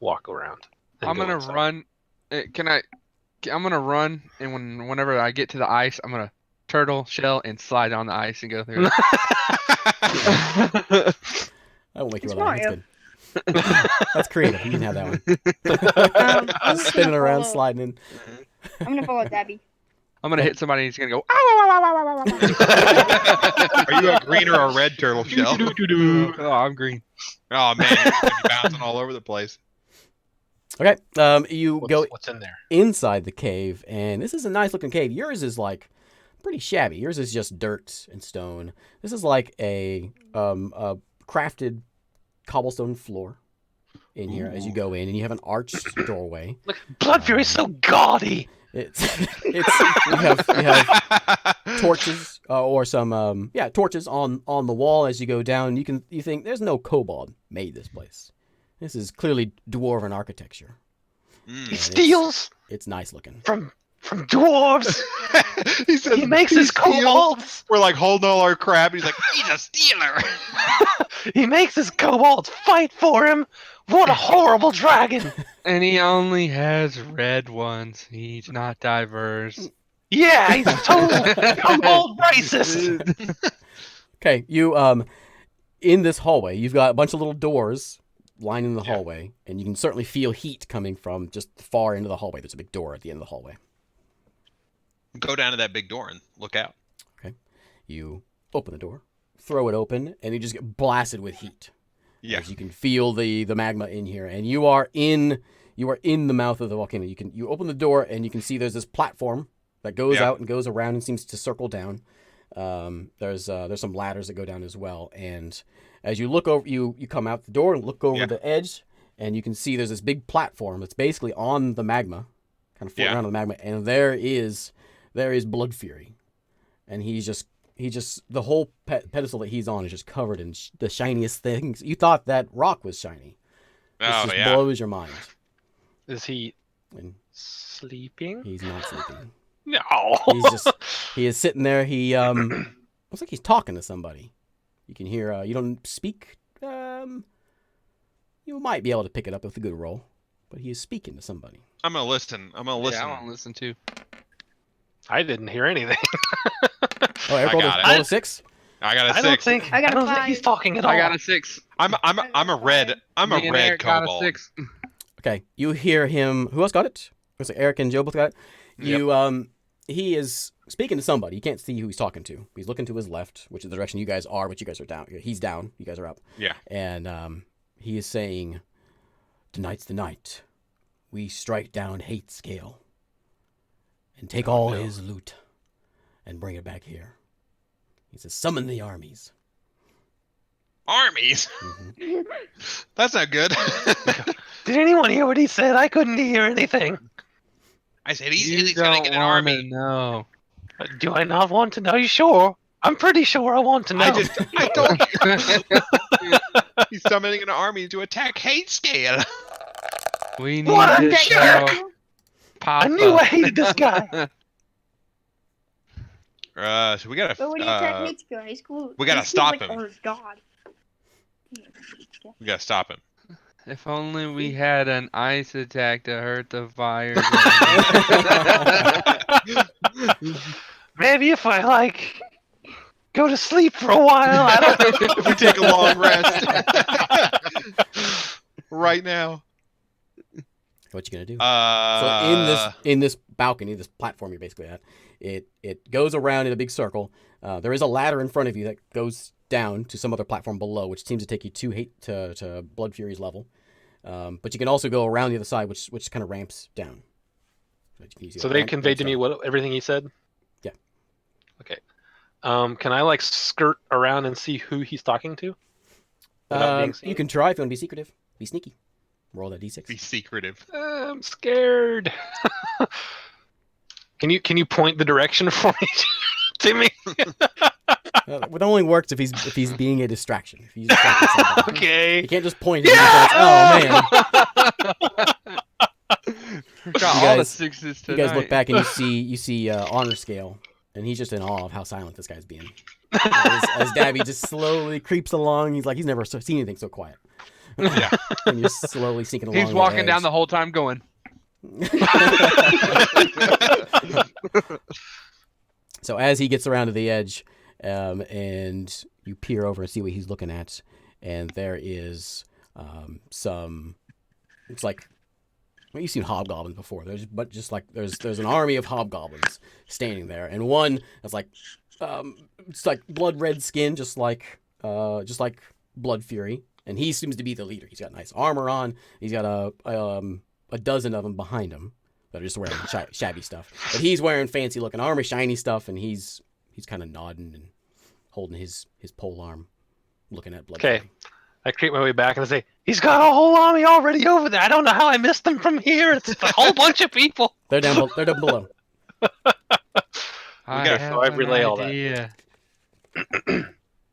walk around. and I'm go gonna inside. run. I'm gonna run, and whenever I get to the ice, I'm gonna turtle shell and slide on the ice and go through. I won't make you It's roll that. That's Mario. good. That's creative. You can have that one. I'm just Spinning gonna around, follow- sliding in. I'm gonna follow Debbie. I'm gonna hit somebody and he's gonna go. Ow, ow, ow, ow, ow, ow, ow. Are you a green or a red turtle shell? Oh, I'm green. Oh man, you're gonna be bouncing all over the place. Okay. You go What's in there? inside the cave, and this is a nice looking cave. Yours is like pretty shabby. Yours is just dirt and stone. This is like a crafted cobblestone floor in here as you go in, and you have an arched doorway. Look, Blood Fury's so gaudy. It's you have torches or some torches on the wall as you go down. You think there's no kobold made this place. This is clearly dwarven architecture. He Mm. it's- steals It's nice looking. from dwarves. He says He makes his steals. kobolds. We're like holding all our crap. He's like, he's a stealer. He makes his kobolds fight for him. What a horrible dragon. And he only has red ones. He's not diverse. Yeah, he's totally kobold racist. Okay, you in this hallway, you've got a bunch of little doors lining the hallway, and you can certainly feel heat coming from just far into the hallway. There's a big door at the end of the hallway. Go down to that big door and look out. You open the door, throw it open, and you just get blasted with heat. Yeah. As you can feel the magma in here, and you are in the mouth of the volcano. You open the door, and you can see there's this platform that goes Yeah. out and goes around and seems to circle down. There's some ladders that go down as well, and as you look over, you come out the door and look over Yeah. the edge, and you can see there's this big platform that's basically on the magma, kind of floating Yeah. around on the magma, and there is Blood Fury, and he's just the whole pedestal that he's on is just covered in the shiniest things. You thought that rock was shiny. This Oh just yeah. blows your mind. Is he And sleeping? he's not sleeping. No. He is sitting there. He looks like he's talking to somebody. You can hear. You don't speak. You might be able to pick it up with a good roll, but he is speaking to somebody. I'm gonna listen. I'm gonna Yeah, listen. I want to listen too. I didn't hear anything. Oh, Eric I rolled got it. rolled a 6. I got a I don't 6. think I got a don't think 5. he's talking at all. I got a 6. I'm a red. I'm a Me and red Eric got a kobold. 6. Okay, you hear him. Who else got it? Looks like Eric and Joe both got it. You he is speaking to somebody. You can't see who he's talking to. He's looking to his left, which is the direction you guys are, but you guys are down. He's down. You guys are up. Yeah. And he is saying, "Tonight's the night. We strike down Hate Scale and take all no. his loot and bring it back here." He says, "Summon the armies." Armies. Mhm. That's not good. Did anyone hear what he said? I couldn't hear anything. I said he's You gonna don't get an want to army. know. Do I not want to know? You sure? I'm pretty sure I want to know. I told you. He's summoning an army to attack Hate Scale. We need What a to show jerk! Papa. I knew I hated this guy. So we gotta. But when you attack Hate Scale, he's cool. we gotta He's stop like him. our god. We gotta stop him. If only we had an ice attack to hurt the fire. Maybe if I go to sleep for a while. I don't. If we take a long rest right now. What you gonna do? So in this balcony, this platform you're basically at, it goes around in a big circle. There is a ladder in front of you that goes down to some other platform below, which seems to take you to Blood Fury's level. But you can also go around the other side, which kind of ramps down. You see So that they ramp- conveyed to ramp's me down. what everything he said. Yeah. Okay. Can I like skirt around and see who he's talking to without being seen? You can try if you want to be secretive. Be sneaky. Roll that d6. Be secretive. I'm scared. Can you point the direction for me, Timmy? It only works if he's being a distraction. If he's distracting somebody. Okay. You can't just point at him and oh man. Got You all the guys- sixes You tonight. guys look back and you see honor scale, and he's just in awe of how silent this guy's being. As Dabby just slowly creeps along, he's like he's never seen anything so quiet. Yeah. And you're slowly sinking along. He's walking down the whole time going. So as he gets around to the edge, and you peer over and see what he's looking at, and there is some. It's like, well, you've seen hobgoblins before. There's an army of hobgoblins standing there, and one that's like, it's like blood red skin, just like Blood Fury, and he seems to be the leader. He's got nice armor on. He's got a dozen of them behind him that are just wearing shabby stuff. But he's wearing fancy looking armor, shiny stuff, and he's kind of nodding and holding his pole arm, looking at Blood Okay. Fury. I creep my way back and I say, he's got a whole army already over there. I don't know how I missed them from here. It's a whole bunch of people. They're down below. I gotta- have so I an relay all that. idea.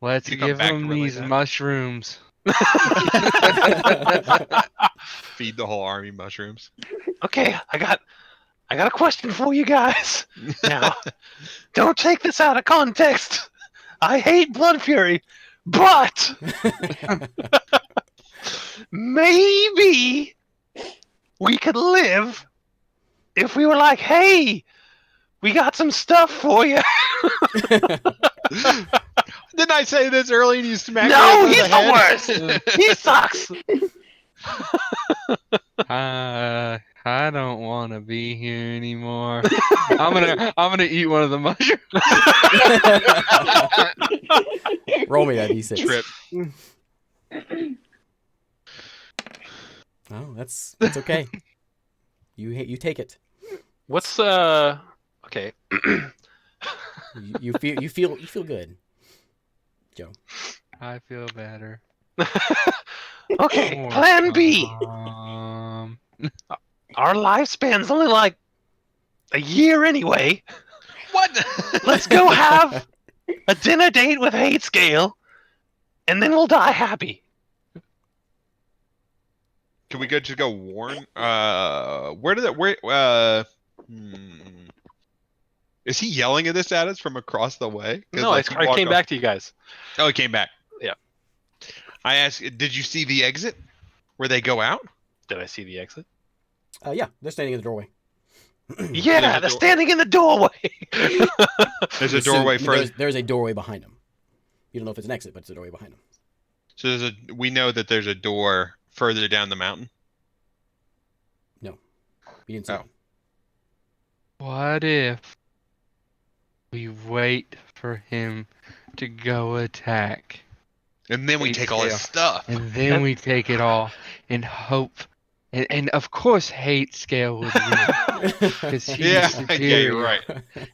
Let's You come give back to them relay these that. mushrooms. Feed the whole army mushrooms. Okay, I got a question for you guys. Now, don't take this out of context. I hate Blood Fury, but maybe we could live if we were like, hey, we got some stuff for you. Didn't I say this early and you smacked me No, over he's the head? the worst. He sucks. I don't want to be here anymore. I'm gonna eat one of the mushrooms. Roll me that d6. Trip. Oh, that's okay. You take it. What's okay. You feel good, Joe. I feel better. Okay, Poor plan B. Tom. Our lifespan's only like a year anyway. What? Let's go have a dinner date with Hate Scale, and then we'll die happy. Can we just go warn? Is he yelling at this at us from across the way? 'Cause, No, like, he I walked came off- back to you guys. Oh, he came back. Yeah. I asked, did you see the exit where they go out? Did I see the exit? Yeah, they're standing in the doorway. Yeah, There's a they're door- standing in the doorway. There's a doorway further. There's a doorway behind them. You don't know if it's an exit, but it's a doorway behind them. So we know that there's a door further down the mountain. You didn't see Oh. them. What if we wait for him to go attack, And then we Hey, take all his yeah. stuff. and then we take it all and hope, and of course Hate Scale would win because he's Yeah, superior, yeah, you're right.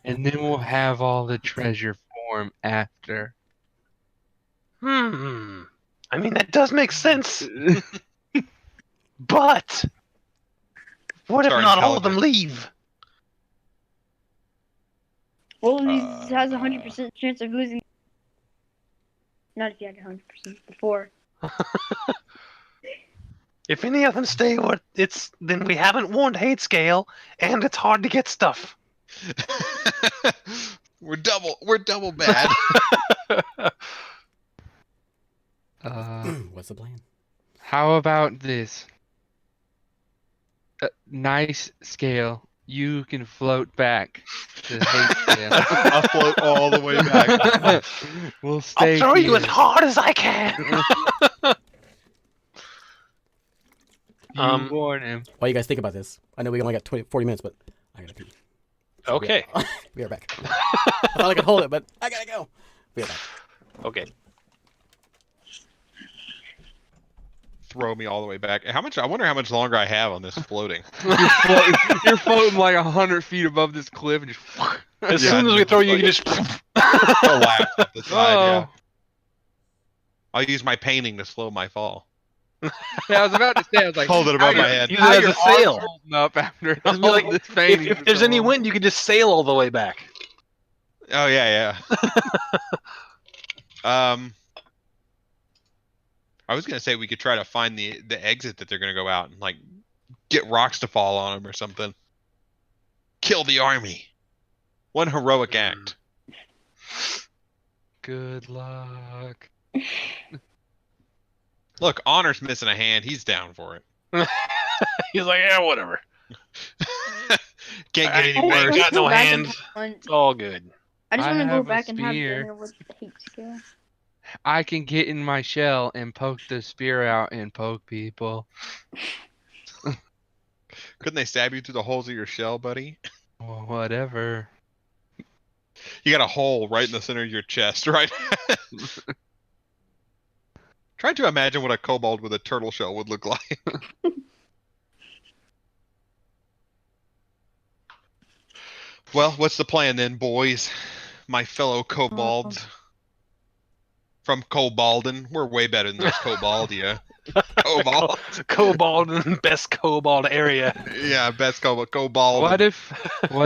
and then we'll have all the treasure for him after. I mean, that does make sense. But what if Sorry, not all of them intelligent. leave? Well, he has a 100% chance of losing. Not if you had 100% before. If any of them stay, then we haven't warned Hate Scale, and it's hard to get stuff. We're double bad. What's the plan? How about this? Nice Scale. You can float back to Hate Scale. I'll float all the way back. We'll stay I'll throw you here. as hard as I can. You warn him. While you guys think about this, I know we only got 40 minutes, but I gotta pee. Okay. We are back. I thought I could hold it, but I gotta go. We are back. Okay. throw me all the way back. I wonder how much longer I have on this floating. You're floating like 100 feet above this cliff and just. As soon as we throw you, you just. Collapse off the side. Yeah. Oh. I'll use my painting to slow my fall. Yeah, I was about to say, I was like, Hold it above how my your- head. Use how it as your a sail. arms holding up after Just be all like, this painting. if for there's so any long. wind, you could just sail all the way back. Oh yeah. I was gonna say we could try to find the exit that they're gonna go out and like get rocks to fall on them or something. Kill the army. One heroic act. Good luck. Look, Honor's missing a hand. He's down for it. He's like, yeah, whatever. Can't get I any ain't worse. got no Go back and hands. hunt. It's all good. I just I want to go have a back and have spear. dinner with the hate scale. I can get in my shell and poke the spear out and poke people. Couldn't they stab you through the holes of your shell, buddy? Well, whatever. You got a hole right in the center of your chest, right? Try to imagine what a kobold with a turtle shell would look like. Well, what's the plan then, boys? My fellow kobolds. From Kobolden. We're way better than those Koboldia. Kobold. Kobold in the best kobold area. Yeah, best Kobold. What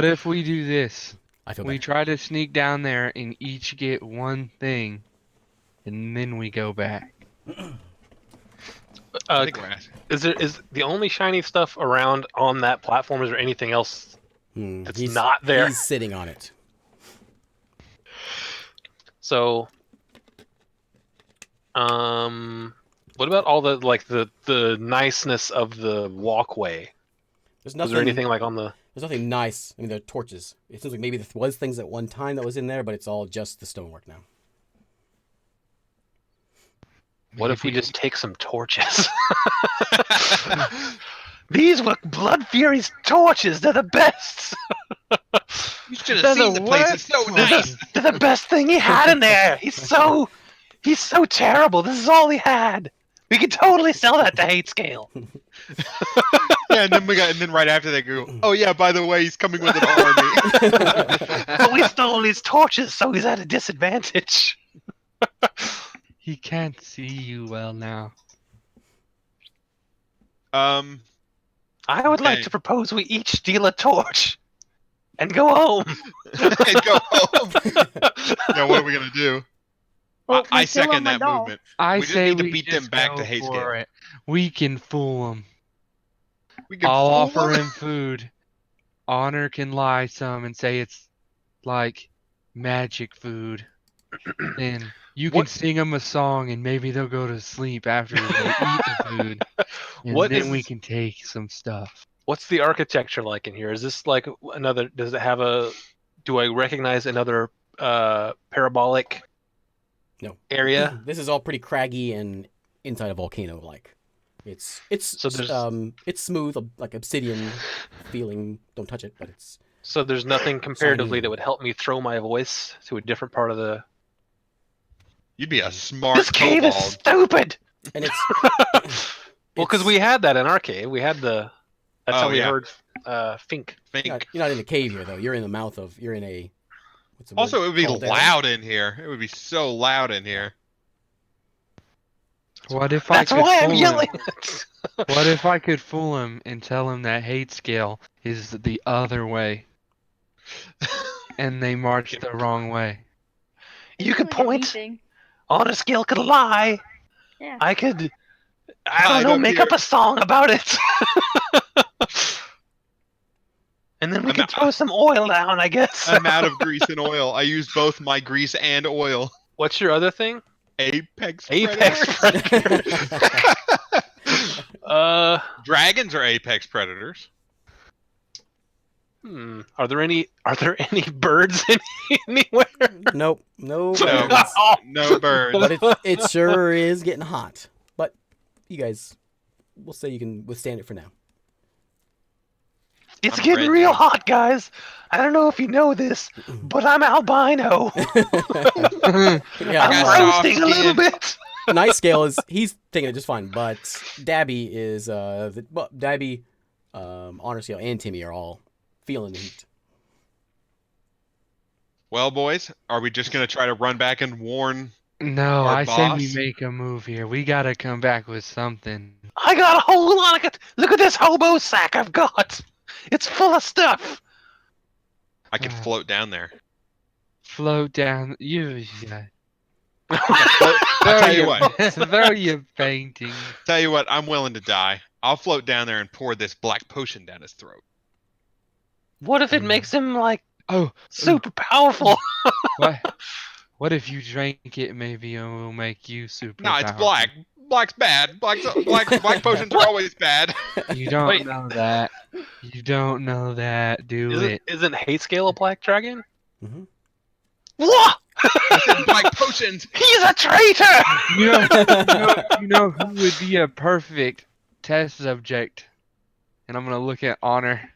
if we do this? I feel We better. try to sneak down there and each get one thing, and then we go back. I think we're asking. Is the only shiny stuff around on that platform? Is there anything else that's He's not there? He's sitting on it. So, what about all the the niceness of the walkway? There's Was nothing. there anything like on the? There's nothing nice. I mean, there are torches. It seems like maybe there was things at one time that was in there, but it's all just the stonework now. What if we just take some torches? These were Blood Fury's torches. They're the best. You should They're have seen the the place. It's so nice. They're the best thing he had in there. He's so terrible. This is all he had. We could totally sell that to Hate Scale. Yeah, and then right after they go, oh yeah, by the way, he's coming with an army. But we stole his torches, so he's at a disadvantage. He can't see you well now. I would like Okay. to propose we each steal a torch and go home. And go home. Yeah, what are we gonna do? Well, I we kill second him a that doll. movement. I We just say need to we beat just them back go to Hate for Scale. it. We can fool him. We can I'll fool offer them. him food. Honor can lie some and say it's like magic food. And you can What- sing them a song and maybe they'll go to sleep after they eat the food. And What then is- we can take some stuff. What's the architecture like in here? Is this like another? Does it have a? Do I recognize another parabolic No. area? This is all pretty craggy and inside a volcano like. It's So there's- it's smooth, like obsidian feeling. Don't touch it, but it's So there's nothing comparatively Shiny. that would help me throw my voice to a different part of the. You'd be a smart This cave is kobold. stupid. and it's Well, because we had that in our cave. We had the. That's Oh, how we yeah. heard Fink. Think. you're not in the cave here though. You're in the mouth of. You're in a. What's the Also, word it would be called? loud in here. It would be so loud in here. What if That's I could why I'm fool yelling. him? What if I could fool him and tell him that hate scale is the other way and they march the wrong way? You could Doesn't point. anything. Honor Skill could lie. Yeah. I could. I Hide don't know. up Make here. up a song about it. And then we I'm can out- throw some oil down, I guess. I'm out of grease and oil. I used both my grease and oil. What's your other thing? Apex. Apex predators. Dragons are apex predators. Are there any birds anywhere? Nope. No. No, birds. no birds. But it sure is getting hot. But you guys, we'll say you can withstand it for now. It's I'm getting red real now. hot, guys. I don't know if you know this, but I'm albino. Yeah. I got I'm soft roasting a little skin. bit. Night Scale he's taking it just fine, but Dabby Dabby, Honor Scale, and Timmy are all feeling the heat. Well, boys, are we just gonna try to run back and warn? No, Our I say we boss? make a move here. We gotta come back with something. I got a whole lot of. Look at this hobo sack I've got. It's full of stuff. I could float down there. Float down. Yeah. I'll tell you what. Throw your painting. Tell you what, I'm willing to die. I'll float down there and pour this black potion down his throat. What if it makes him like Oh, super powerful? what if you drink it? Maybe it will make you super. No, it's powerful. black. Black's bad. Black potions are always bad. You don't Wait. know that. You don't know that. Do it. Isn't Hate Scale a black dragon? Mm-hmm. What? I said black potions. He's a traitor! You know who would be a perfect test subject? And I'm gonna look at Honor.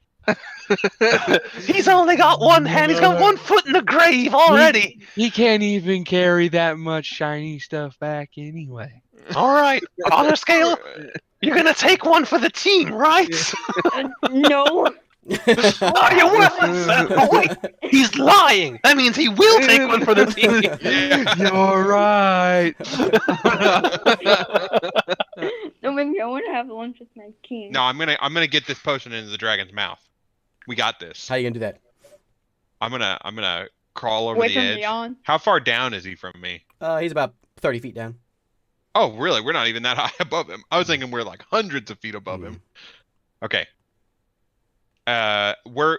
He's only got one hand. He's got 1 foot in the grave already. He can't even carry that much shiny stuff back anyway. All right, Honor Scale, you're gonna take one for the team, right? No. Oh, you're worthless. Oh, wait, he's lying. That means he will take one for the team. Yeah. You're right. No, maybe I want to have lunch with my king. No, I'm gonna get this potion into the dragon's mouth. We got this. How you gonna do that? I'm gonna crawl over Away the from edge. beyond. How far down is he from me? He's about 30 feet down. Oh, really? We're not even that high above him. I was thinking we're like hundreds of feet above him. Okay.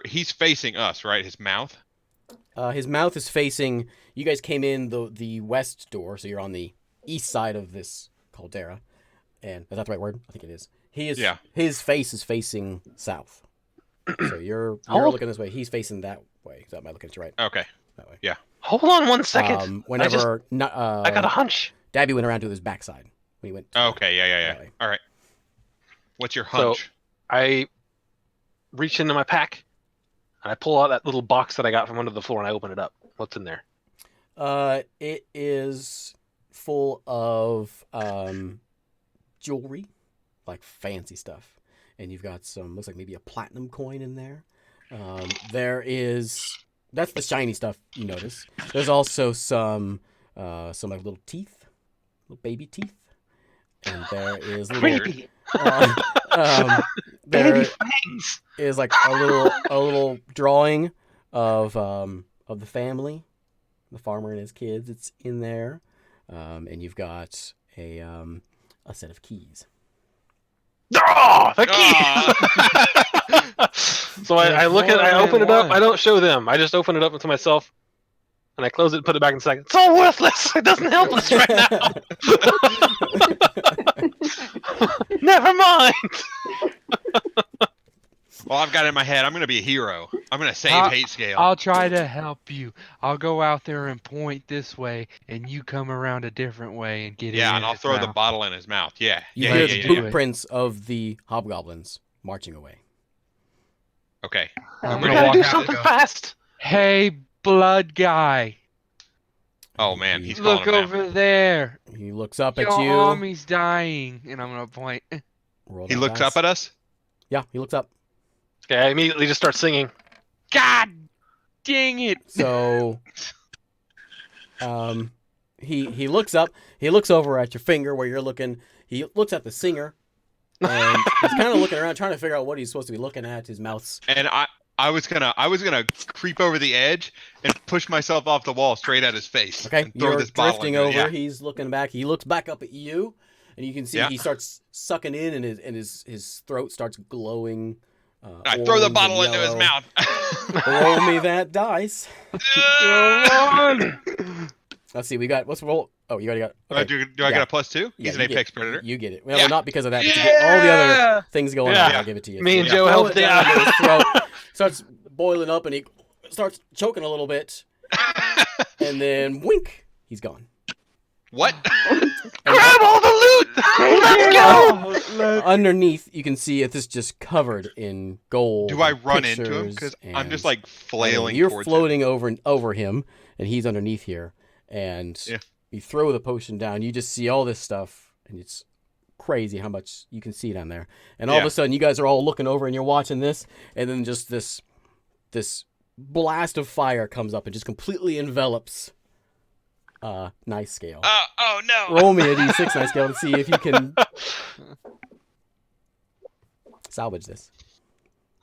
He's facing us, right? His mouth. His mouth is facing. You guys came in the west door, so you're on the east side of this caldera. And is that the right word? I think it is. Yeah. His face is facing south. So you're looking this way. He's facing that way. That might look at you right. Okay. That way. Hold on 1 second. Whenever I got a hunch. Dabby went around to his backside when he went. Okay. Yeah. that way. All right. What's your hunch? I reach into my pack and I pull out that little box that I got from under the floor and I open it up. What's in there? It is full of jewelry, like fancy stuff. And you've got some, looks like maybe a platinum coin in there. That's the shiny stuff you notice. There's also some like little teeth, little baby teeth. And there is Creepy. there fangs. is like a little drawing of the family, the farmer and his kids. It's in there. And you've got a set of keys. Oh, the keys! So I look at it, I open it up, I don't show them. I just open it up to myself, and I close it and put it back in the sack. It's all worthless! It doesn't help us right now! Never mind! Well, I've got it in my head. I'm gonna be a hero. I'm gonna save Hate Scale. I'll try to help you. I'll go out there and point this way, and you come around a different way and get it. Yeah, and I'll throw the bottle in his mouth. Yeah. You Yeah. hear Yeah. the Yeah. boot- footprints of the hobgoblins marching away. Okay. I'm We gonna gotta walk do out something and go, fast! Hey, blood guy, Oh man, he's calling look him now. over there. He looks up Your at you. army's dying, and I'm gonna point. Roll He that looks dice. up at us. Yeah, he looks up. Okay, I immediately just start singing. God dang it! So, he looks up. He looks over at your finger where you're looking. He looks at the singer, and he's kind of looking around, trying to figure out what he's supposed to be looking at. His mouth's. And I was gonna creep over the edge and push myself off the wall straight at his face. Okay, and throw you're this bottle drifting into it. over. Yeah. He's looking back. He looks back up at you, and you can see Yeah. he starts sucking in, and his throat starts glowing. I throw the orange bottle and into his yellow. mouth. Roll me that dice. on. Let's see. We got. Let's roll. Oh, you already got. Okay. Do I Yeah. get a +2? Yeah, He's an you get- apex predator. You get it. Well, Yeah. not because of that. But you get all the other things going on. Yeah. I'll give it to you. Me and So Joe throw helped it down out. into his throat, starts boiling up, and he starts choking a little bit, and then wink, he's gone. What? Grab all the loot! Let's go! Underneath, you can see it's just covered in gold. Do I and run into him? pictures Because I'm and- just like flailing You're towards floating over him, and he's underneath here, and Yeah. You throw the potion down. You just see all this stuff, and it's crazy how much you can see down there. And all of a sudden, you guys are all looking over, and you're watching this, and then just this blast of fire comes up and just completely envelops Nice Scale. Oh no! Roll me a d6 Nice Scale to see if you can salvage this.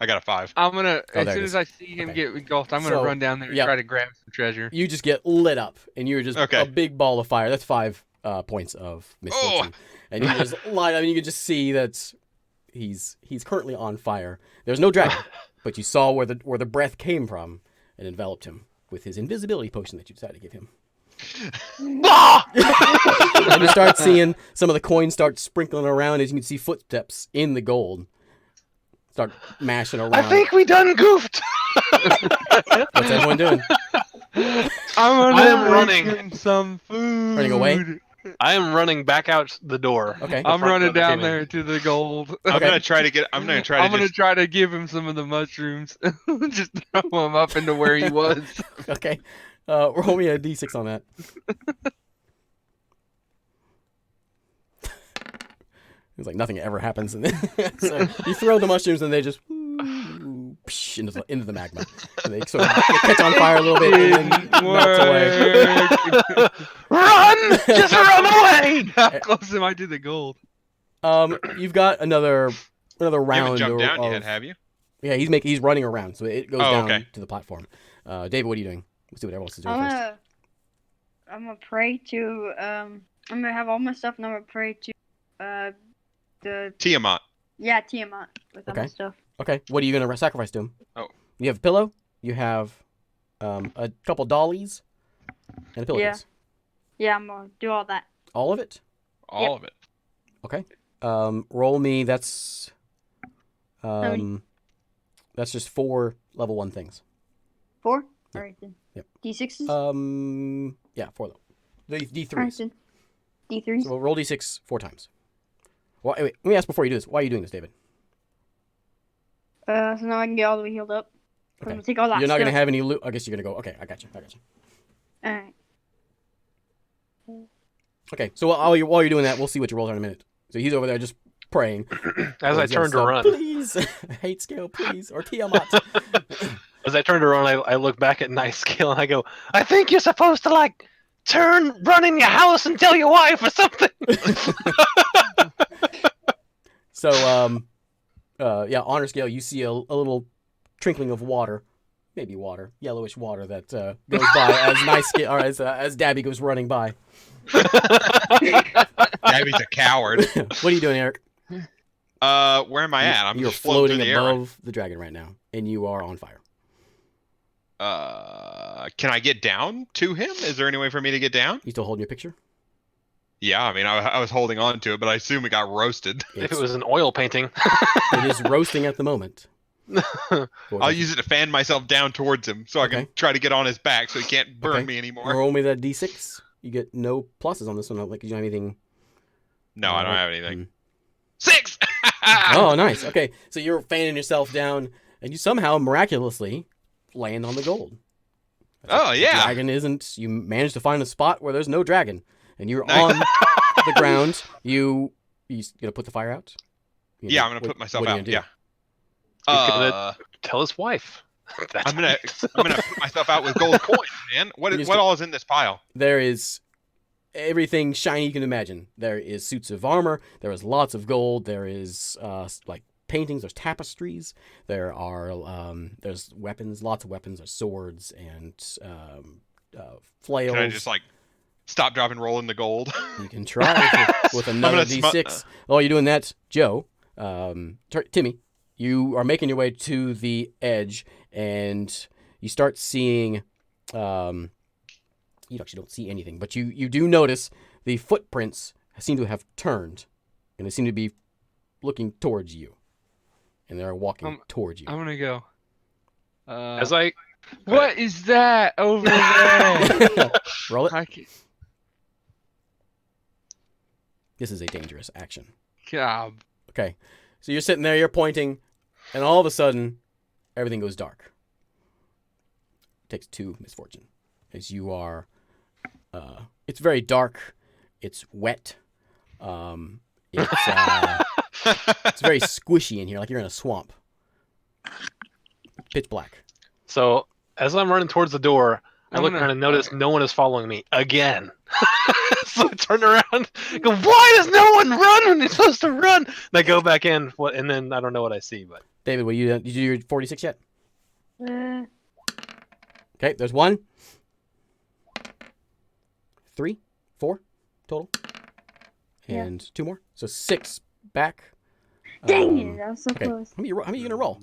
I got a 5. I'm gonna there as it soon is. as I see him Okay. get engulfed, I'm gonna So, run down there and yeah. try to grab some treasure. You just get lit up, and you're just Okay. a big ball of fire. That's 5 points of misfortune. And you just light up, and you can just see that he's currently on fire. There's no dragon, but you saw where the breath came from and enveloped him with his invisibility potion that you decided to give him. And you start seeing some of the coins start sprinkling around as you can see footsteps in the gold. Start mashing around. I think we done goofed. What's everyone doing? I am running. Him some food. Running away? I am running back out the door. Okay. The I'm front running door that down came in. there to the gold. I'm Okay. gonna try to get. I'm gonna try to I'm gonna just. try to give him some of the mushrooms. Just throw him up into where he was. Okay. Roll me a d6 on that. It's like nothing ever happens, and then so you throw the mushrooms, and they just into the magma. And they sort of catch on fire a little bit, and then melts away. Run! Just run away! How close am I to the gold? You've got another You haven't round. jumped down of, yet, have you? Yeah, he's running around, so it goes down okay. to the platform. David, what are you doing? Let's see what everyone else is doing first. I'm gonna pray to I'm gonna have all my stuff and I'm gonna pray to the Tiamat. Tiamat with all my Okay. stuff. Okay, what are you gonna sacrifice to him? Oh. You have a pillow. You have a couple dollies and a pillowcase. Yeah, I'm gonna do all that. All of it. All of it. Okay. Roll me. That's many? that's just 4 level 1 things. 4? Yep. Alright then. Yep. D6s? Yeah, 4 level. D3s. Alright then. D3s? So roll D6 4 times. Well, wait, let me ask before you do this. Why are you doing this, David? So now I can get all the way healed up. I'm Okay. gonna take all that You're not stuff. gonna have any loot. I guess you're gonna go. Okay, I got you. Alright. Okay, so while you're doing that, we'll see what your rolls are in a minute. So he's over there just praying. As I He's turned to yelling run, stuff, please, hate Scale, please, or Tiamat. as I turned to run, I look back at Nice Scale and I go, I think you're supposed to run in your house and tell your wife or something. So honor scale, you see a little trickling of water, maybe water, yellowish water that goes by as Nice Scale, or as Dabby goes running by. Dabby's a coward. What are you doing, Eric? Where am I at? I'm You're just floating floating through the air. above the dragon right now, and you are on fire. Can I get down to him? Is there any way for me to get down? You still holding your picture? Yeah, I mean, I was holding on to it, but I assume it got roasted. If it was an oil painting. It is roasting at the moment. I'll use it to fan myself down towards him so I Okay. can try to get on his back so he can't burn Okay. me anymore. Roll me that d6. You get no pluses on this one. Like, you don't have anything. No, I don't have anything. Mm. 6! Oh, nice. Okay, so you're fanning yourself down, and you somehow miraculously land on the gold. Oh, The yeah. dragon isn't. You managed to find a spot where there's no dragon, and you're Nice. on the ground. You gonna put the fire out? Yeah, I'm going to put myself what are you out. gonna Yeah. He's gonna tell his wife. That's I'm gonna put myself out with gold coins, man. You What just- all is in this pile? There is everything shiny you can imagine. There is suits of armor. There is lots of gold. There is like paintings. There's tapestries. There are there's weapons. Lots of weapons. There's swords and flails. Can I just stop, drop, and roll in the gold? You can try with another gonna d6. While you're doing that, Joe, Timmy, you are making your way to the edge, and you start seeing. You actually don't see anything, but you do notice the footprints seem to have turned, and they seem to be looking towards you, and they're walking towards you. I'm gonna go. As I What is that over there? Roll it. I can't- This is a dangerous action. God. Okay, so you're sitting there, you're pointing, and all of a sudden, everything goes dark. It takes 2 misfortune, as you are It's very dark. It's wet. It's very squishy in here, like you're in a swamp. Pitch black. So as I'm running towards the door, I I'm look gonna- around and notice no one is following me again. So I turn around and go, why does no one run when you're supposed to run? And I go back in, and then I don't know what I see, but David, did you do your 46 yet? Uh, Okay, there's 1, 3, 4 total, Yeah. and 2 more. So 6 back. dang it, that was so Okay, close. how many you gonna roll?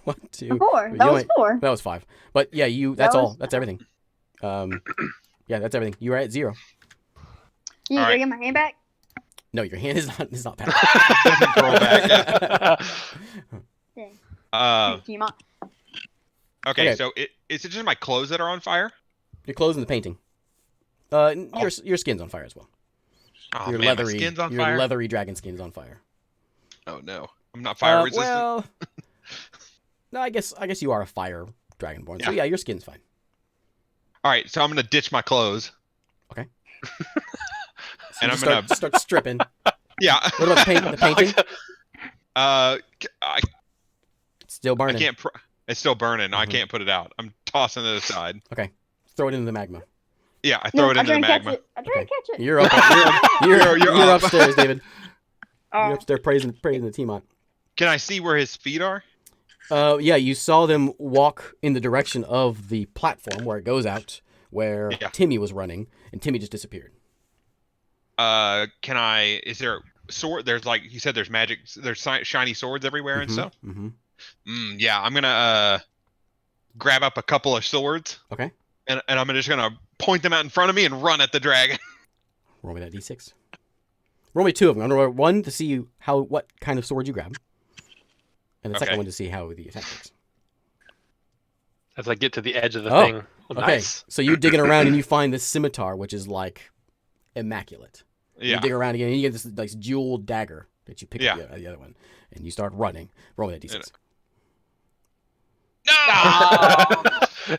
1, 2. 4. you That was only- 4. That was 5. But yeah, that's That all. was- That's everything. Yeah, that's everything. You are at 0. You All gotta right. get my hand back? No, your hand is not back. Doesn't roll back. Dang. Uh, Team up. okay, Okay. so is it just my clothes that are on fire? Your clothes and the painting. Your skin's on fire as well. Oh Your man, leathery, my skin's on your fire. leathery dragon skin's on fire. Oh no, I'm not fire resistant. Well, no, I guess you are a fire dragonborn. So Yeah. yeah, your skin's fine. All right, so I'm gonna ditch my clothes. So And you I'm start, gonna- start stripping. Yeah. What about the painting? I It's still burning. can't. It's still burning. I Mhm. can't put it out. I'm tossing it aside. Throw it into the magma. Yeah, I throw it I into try the and catch magma. it. I try to Okay. catch it. You're up. You're up. upstairs, David. Oh, You're upstairs praising the Tiamat. Can I see where his feet are? Yeah, you saw them walk in the direction of the platform where it goes out, where Yeah. Timmy was running, and Timmy just disappeared. Can I? Is there sword? There's like you said. There's magic. There's shiny swords everywhere and stuff. Mm-hmm. Yeah, I'm gonna grab up a couple of swords. Okay. And I'm just gonna point them out in front of me and run at the dragon. Roll me that d6. Roll me 2 of them. I'm gonna roll 1 to see what kind of sword you grab, and the second Okay. one to see how the attack works. as I get to the edge of the Oh, thing. Oh, Okay, nice. so you're digging around and you find this scimitar, which is like immaculate. You Yeah. dig around again, and you get this like jeweled dagger that you pick Yeah. up the other one, and you start running. Roll me that d6. No!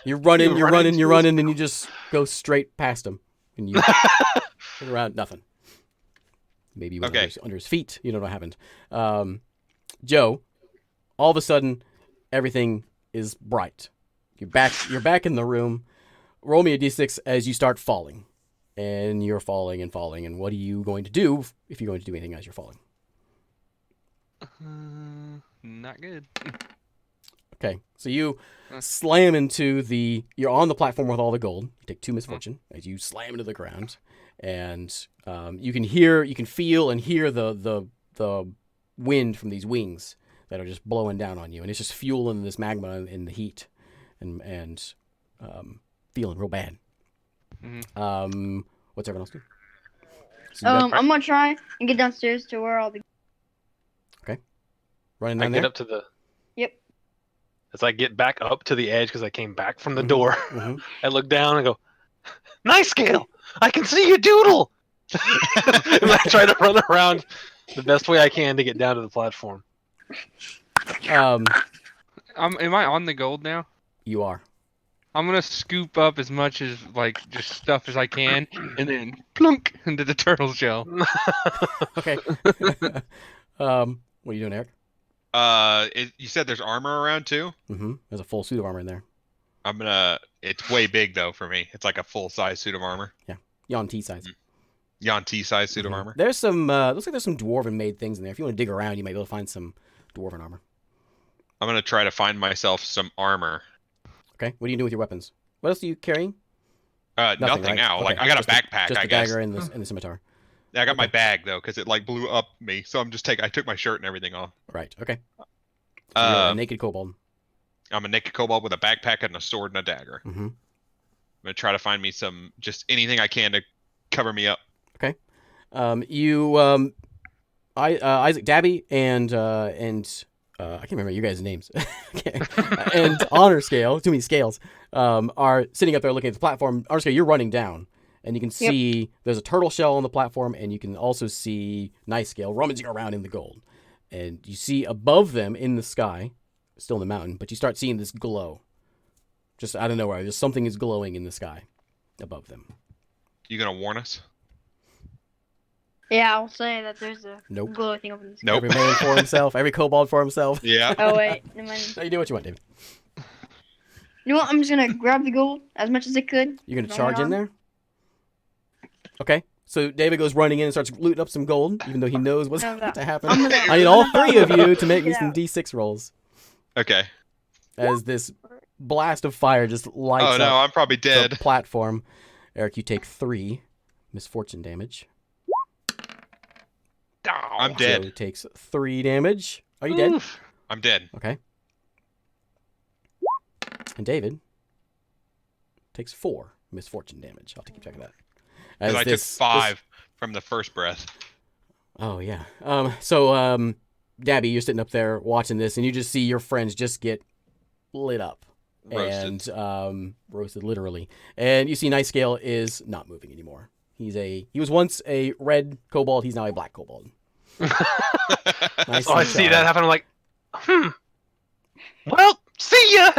You're running, You're running you're towards running, and you just go straight past him, and you look around, nothing. Maybe you went Okay. under his feet. You don't know what happened. Joe, all of a sudden, everything is bright. You're back in the room. Roll me a d6 as you start falling, and you're falling and falling. And what are you going to do if you're going to do anything as you're falling? Not good. Okay, so you slam into you're on the platform with all the gold. You take 2 misfortune as you slam into the ground, and you can feel and hear the wind from these wings that are just blowing down on you, and it's just fueling this magma in the heat, and feeling real bad. Mhm. What's everyone else do? So you got I'm gonna try and get downstairs to where I'll be. running I down get there. up to the. Yep. As I get back up to the edge because I came back from the door, Mhm. I look down and go, "Nice scale! I can see your doodle!" And I try to run around the best way I can to get down to the platform. Um, Am I on the gold now? you are. I'm gonna scoop up as much as like just stuff as I can, and then plunk into the turtle shell. Okay. What are you doing, Eric? You said there's armor around too. There's a full suit of armor in there. It's way big though for me. It's like a full size suit of armor. Yon T size. Yanti size suit of Mhm. armor. There's some. Looks like there's some dwarven made things in there. If you want to dig around, you might be able to find some dwarven armor. I'm gonna try to find myself some armor. Okay. What are you doing with your weapons? What else are you carrying? Nothing right? now. Okay, Like I got a just the- backpack. Just I the guess. dagger and the scimitar. Yeah, I got my okay. bag though, because it like blew up me. So I took my shirt and everything off. Right. Okay. So you're a Uh, naked kobold. I'm a naked kobold with a backpack and a sword and a dagger. Mm-hmm. I'm gonna try to find me just anything I can to cover me up. Isaac, Dabby, and I can't remember you guys' names. Okay. And Honor Scale, too many scales, are sitting up there looking at the platform. Honor Scale, you're running down, and you can see there's a turtle shell on the platform, and you can also see Nice Scale rummaging around in the gold. And you see above them in the sky, still in the mountain, but you start seeing this glow. Just out of nowhere, something is glowing in the sky. above them. You gonna warn us? Yeah, I'll say that there's a Nope. glow thing over the sky. Nope. Every man for himself. Every kobold for himself. Yeah. Oh wait, never mind. No, you do what you want, David. You know what? I'm just gonna grab the gold as much as I could. You're gonna Going charge in on. there. Okay. So David goes running in and starts looting up some gold, even though he knows what's No, about to happen. I'm gonna- I need all three of you to make me Get some out. D6 rolls Okay. as this blast of fire just lights Oh no, up I'm probably the dead. platform. Eric, you take 3 misfortune damage. I'm dead. Joe takes 3 damage. Are you dead? Oof. I'm dead. Okay. And David takes 4 misfortune damage. I'll have to keep track of that. Because I took 5 from the first breath. Oh yeah. So Dabby, you're sitting up there watching this, and you just see your friends just get lit up Roasted. and roasted literally. And you see Night Scale is not moving anymore. He was once a red kobold. He's now a black kobold. Nice So I and see sharp. that happen. I'm like, well, see ya.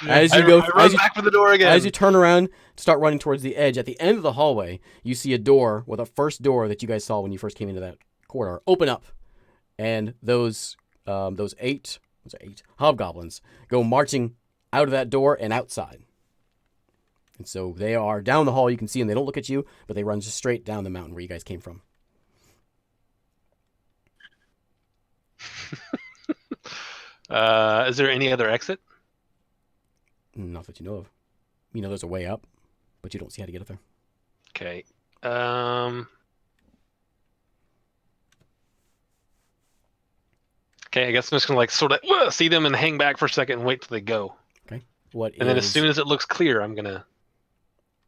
As I you go, run back for the door again. as you turn around, start running towards the edge. At the end of the hallway, you see a door, well, the first door that you guys saw when you first came into that corridor, open up, and those 8 hobgoblins go marching out of that door and outside. And so they are down the hall. You can see them. They don't look at you, but they run just straight down the mountain where you guys came from. Is there any other exit? Not that you know of. You know there's a way up, but you don't see how to get up there. Okay. Okay, I guess I'm just gonna like sort of see them and hang back for a second and wait till they go. What And then as is soon as it looks clear, I'm gonna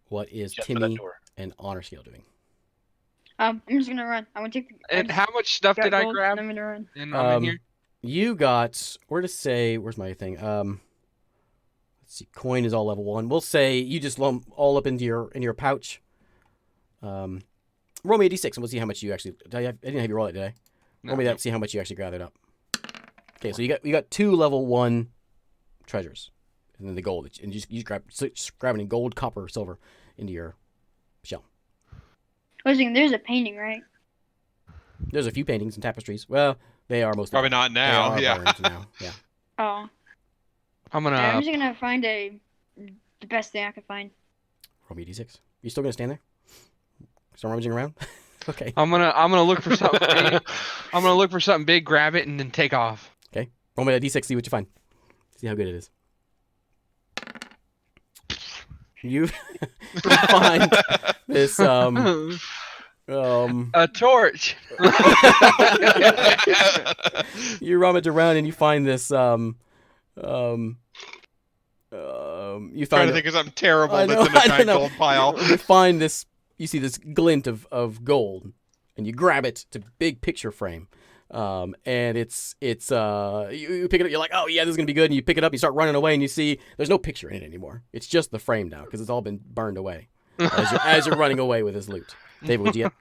what is jet for that Timmy door. and Honor Scale doing? I'm just gonna run. I'm gonna take the. And how much stuff did I grab? I'm gonna run. And I'm in here. You got where's my thing? Let's see, coin is all level 1. We'll say you just lump all up into your pouch. Roll me a d6 and we'll see how much you actually. I didn't have you roll it, did I? Roll me that. See how much you actually gathered up. Okay, so you got 2 level 1 treasures, and then the gold, and you just grab any gold, copper, silver into your shell. Listen, there's a painting, right? There's a few paintings and tapestries. Well, they are mostly Probably not they now. are Yeah. burned now. Yeah. Oh. I'm I'm gonna. just gonna find the best thing I can find. Roll me a d6. You still gonna stand there? Start rummaging around? Okay. I'm gonna look for something. Big. I'm gonna look for something big, grab it, and then take off. Roll me that d6, see what you find. See how good it is. You find this A torch. you rummage around and you find this you Trying find to think of something terrible I that's know, in the I giant know. gold pile. You find this, you see this glint of gold, and you grab it to big picture frame. And it's you pick it up, you're like, oh yeah, this is gonna be good, and you pick it up, you start running away, and you see there's no picture in it anymore. It's just the frame now because it's all been burned away as you're running away with this loot. David, what'd you get?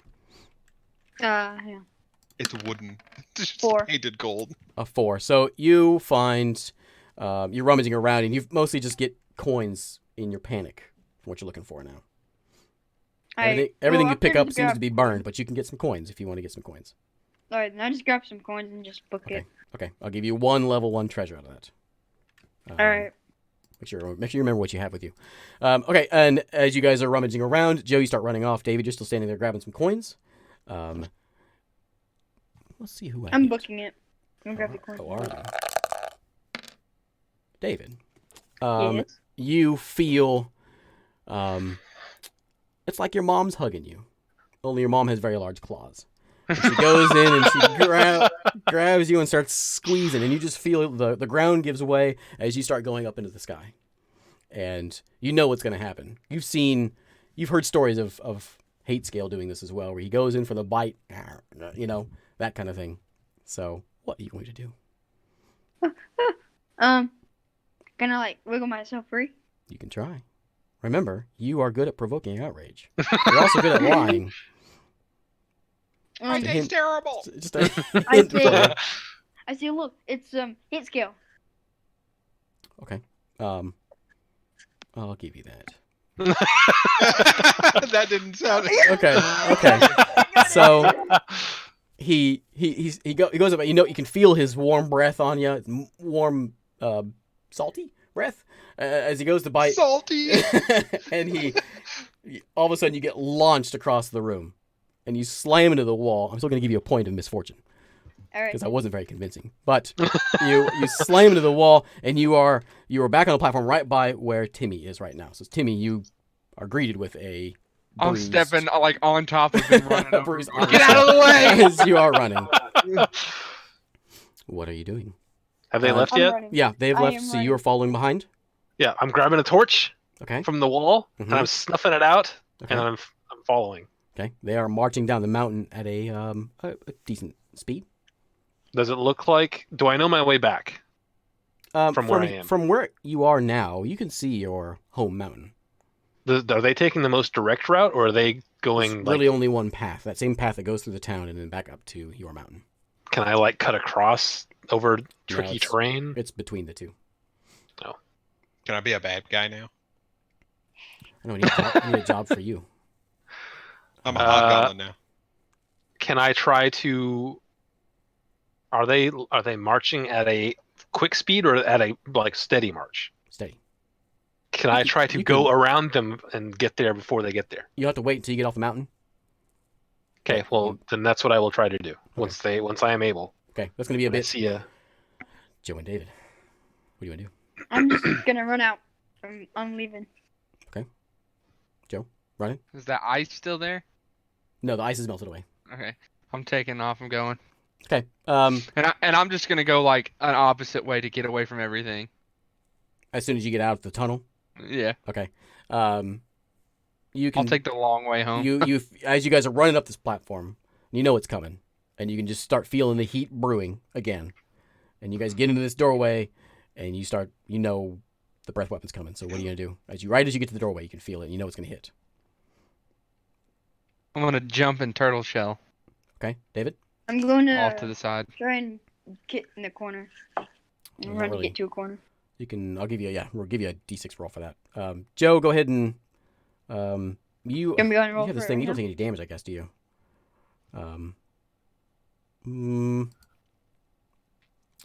Yeah. It's wooden. Just 4. painted gold. A 4. So you find you're rummaging around, and you mostly just get coins in your panic from what you're looking for now. Everything you pick up seems to be burned, but you can get some coins if you want to get some coins. Alright, then I'll just grab some coins and just book Okay. it. Okay, I'll give you 1 level 1 treasure out of that. Alright. Make sure you remember what you have with you. Okay, and as you guys are rummaging around, Joe, you start running off. David, you're still standing there grabbing some coins. Let's see who I'm hit. booking it. I'm gonna grab the coins. Oh, are you? David, Yes. you feel it's like your mom's hugging you, only your mom has very large claws. And she goes in and she grabs you and starts squeezing, and you just feel the ground gives way as you start going up into the sky. And you know what's going to happen. You've heard stories of Hate Scale doing this as well, where he goes in for the bite, that kind of thing. So, what are you going to do? Gonna like wiggle myself free. You can try. Remember, you are good at provoking outrage. You're also good at lying. My a day's hint. terrible. Just a I hint see. for you. I see. Look, it's hit scale. Okay. I'll give you that. That didn't sound. Okay. So he goes up. You can feel his warm breath on you. Warm, salty breath as he goes to bite. Salty. And all of a sudden you get launched across the room, and you slam into the wall. I'm still going to give you a point of misfortune All right. because I wasn't very convincing. But you slam into the wall, and you are back on the platform right by where Timmy is right now. So Timmy, you are greeted with a I'm bruised- stepping like on top of him, running a over. bruised him. arm Get out of the way! as you are running. What are you doing? Have they left I'm yet? running. Yeah, they've I left, am so running. you are following behind. Yeah, I'm grabbing a torch Okay. from the wall Mhm. and I'm snuffing it out, Okay. and I'm following. Okay. They are marching down the mountain at a decent speed. Does it look like? Do I know my way back? From where I am. From where you are now, you can see your home mountain. Are they taking the most direct route, or are they going There's like? really only one path. That same path that goes through the town and then back up to your mountain. Can I like cut across over tricky it's- terrain? It's between the two. Can I be a bad guy now? I know. I need a job for you. I'm a hobgoblin now. Can I try to? Are they marching at a quick speed or at a like steady march? Steady. Can I try to you go can- around them and get there before they get there? You have to wait until you get off the mountain. Okay, Right. well then that's what I will try to do once I am able. Okay. That's gonna be a When I bit. see a Joe and David. What do you want to do? I'm just gonna run out. I'm leaving. Running? Is that ice still there? No, the ice is melted away. Okay. I'm taking off. I'm going. Okay. And I'm just gonna go like an opposite way to get away from everything. As soon as you get out of the tunnel. Yeah. Okay. You can I'll take the long way home. you as you guys are running up this platform, you know it's coming, and you can just start feeling the heat brewing again. And you guys get into this doorway, and you know the breath weapon's coming. So what are you gonna do? Right as you get to the doorway, you can feel it. And you know it's gonna hit. I'm gonna jump in turtle shell Okay, David. I'm going off to to the side. try and get in the corner. Not And run to really. get to a corner. You can. We'll give you a D6 roll for that. Joe, go ahead and you Gonna be on a roll have this for it thing. right You don't now? take any damage, I guess, do you?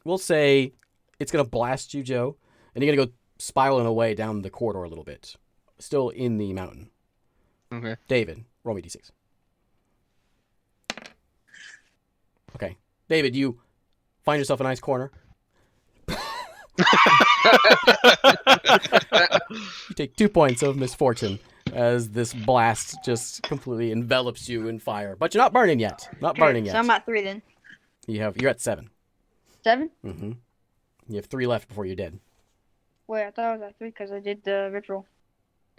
We'll say it's gonna blast you, Joe, and you're gonna go spiraling away down the corridor a little bit, still in the mountain. Okay. David, roll me D6. Okay, David, you find yourself a nice corner. You take 2 points of misfortune as this blast just completely envelops you in fire. But you're not burning yet. Not Okay, burning so yet. I'm at 3 then. You're at 7. 7? Mm-hmm. You have 3 left before you're dead. Wait, I thought I was at 3 because I did the ritual.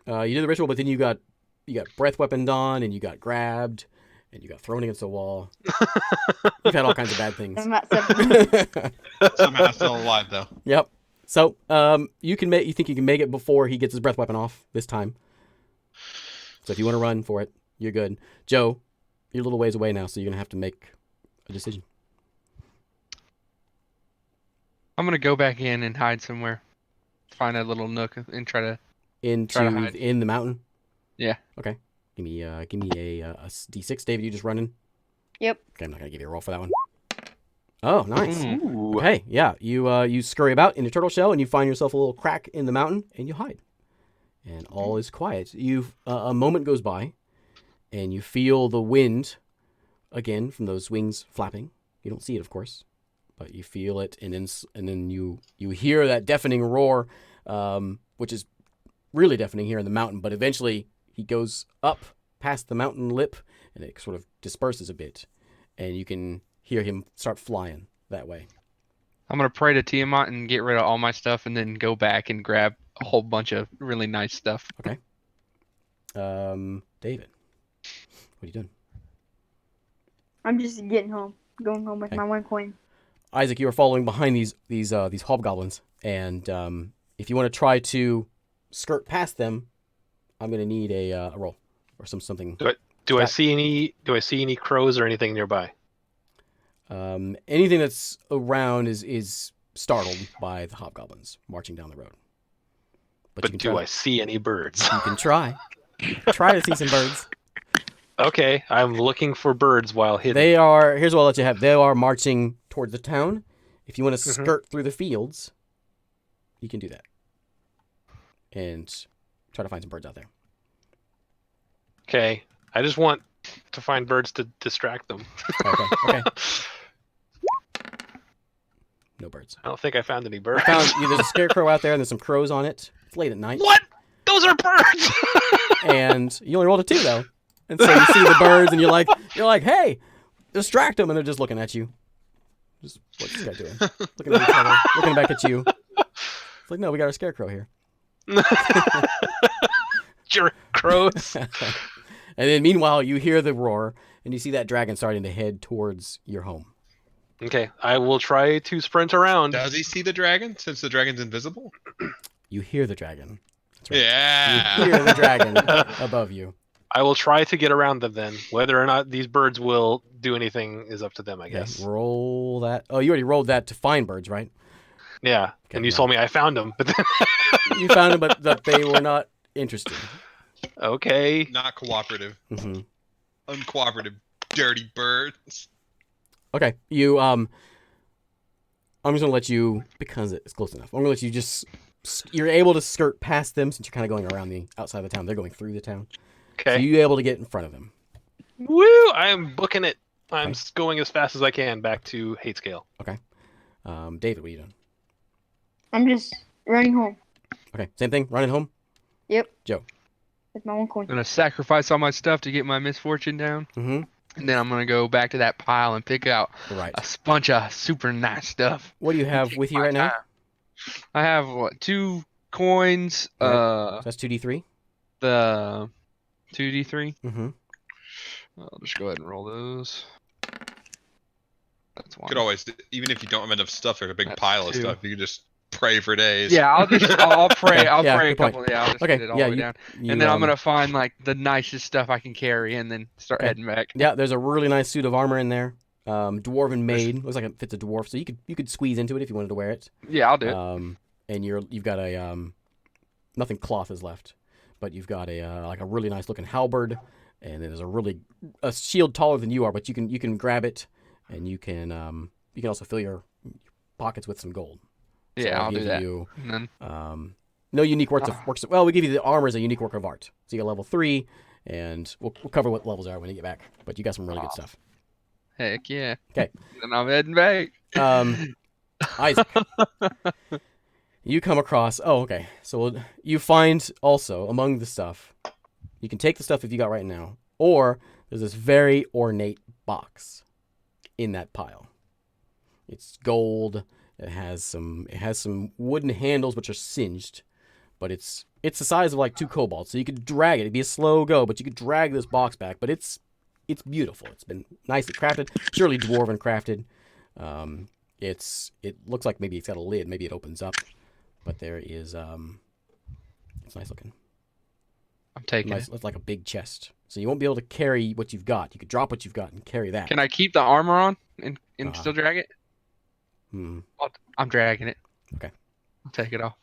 You did the ritual, but then you got breath weaponed on, and you got grabbed, and you got thrown against a wall. You've had all kinds of bad things. I'm at 7. Somehow still alive though. Yep. So, you think you can make it before he gets his breath weapon off this time. So if you want to run for it, you're good. Joe, you're a little ways away now, so you're gonna have to make a decision. I'm gonna go back in and hide somewhere. Find a little nook and try to. hide. In the mountain. Yeah. Okay. Give me a D6, David. You just running? Yep. Okay, I'm not gonna give you a roll for that one. Oh, nice. Ooh. Okay, yeah. You scurry about in your turtle shell, and you find yourself a little crack in the mountain, and you hide. And all is quiet. A moment goes by, and you feel the wind again from those wings flapping. You don't see it, of course, but you feel it, and then you hear that deafening roar, which is really deafening here in the mountain. But eventually, he goes up past the mountain lip, and it sort of disperses a bit, and you can hear him start flying that way. I'm gonna pray to Tiamat and get rid of all my stuff, and then go back and grab a whole bunch of really nice stuff. David, what are you doing? I'm just getting home. Going home with Okay. my 1 coin. Isaac, you are following behind these hobgoblins, and if you want to try to skirt past them, I'm gonna need a roll or something. Do I see any crows or anything nearby? Anything that's around is startled by the hobgoblins marching down the road. But do I see any birds? You can try. Try to see some birds. Okay, I'm looking for birds while hidden. They are. Here's what I'll let you have. They are marching towards the town. If you want to Mhm. skirt through the fields, you can do that. And try to find some birds out there. Okay, I just want to find birds to distract them. Okay. No birds. I don't think I found any birds. There's a scarecrow out there, and there's some crows on it. It's late at night. What? Those are birds! And you only rolled a 2 though, and so you see the birds, and you're like, hey, distract them, and they're just looking at you. Just what's this guy doing? Looking at each other, looking back at you. It's like, no, we got a scarecrow here. Jerk crows. And then meanwhile, you hear the roar, and you see that dragon starting to head towards your home. Okay, I will try to sprint around. Does he see the dragon since the dragon's invisible? You hear the dragon. That's right. Yeah. You hear the dragon above you. I will try to get around them then. Whether or not these birds will do anything is up to them, I guess. Okay, roll that. Oh, you already rolled that to find birds, right? Yeah, Okay, and you yeah. told me I found them, but then... You found them, but that they were not interested. Okay. Not cooperative. Mm-hmm. Uncooperative. Dirty birds. Okay, I'm just gonna let you, because it's close enough. I'm gonna let you you're able to skirt past them since you're kind of going around the outside of the town. They're going through the town. Okay. So you're able to get in front of them. Woo! I am booking it. I'm going as fast as I can back to hate scale. David, what are you doing? I'm just running home. Okay, same thing. Running home. Yep. Joe. With my one coin. I'm gonna sacrifice all my stuff to get my misfortune down, Mm-hmm. and then I'm gonna go back to that pile and pick out Right. a bunch of super nice stuff. What do you have with you right now? I have 2 coins. Right. So that's 2d3. The 2d3. Mm-hmm. I'll just go ahead and roll those. That's one. Could always, even if you don't have enough stuff, there's a big That's pile of 2. stuff. You could just pray for days. Yeah, I'll pray. I'll Yeah, pray a good point. couple. Yeah, I'll just Okay, get it all yeah, the way down, You, and then I'm gonna find like the nicest stuff I can carry, and then start Okay. heading back. Yeah, there's a really nice suit of armor in there. Dwarven made. Looks like it fits a dwarf, so you could squeeze into it if you wanted to wear it. Yeah, I'll do it. And you've got a nothing cloth is left, but you've got a like a really nice looking halberd, and then there's a shield taller than you are, but you can grab it, and you can also fill your pockets with some gold. So Yeah, I'll give do that. You, And then no unique works. Well, we give you the armor as a unique work of art. So you got level 3, and we'll cover what levels are when you get back. But you got some really good stuff. heck yeah. 'Kay. Then I'm heading back. Isaac, you come across. Oh, okay. So you find also among the stuff. You can take the stuff if you got right now, or there's this very ornate box in that pile. It's gold. It has some wooden handles which are singed, but it's the size of like 2 kobolds. So you could drag it. It'd be a slow go, but you could drag this box back. But it's beautiful. It's been nicely crafted, surely dwarven crafted. It looks like maybe it's got a lid. Maybe it opens up, but there is it's nice looking. I'm taking it. It's like a big chest. So you won't be able to carry what you've got. You could drop what you've got and carry that. Can I keep the armor on and still drag it? I'm dragging it. Okay. I'll take it off.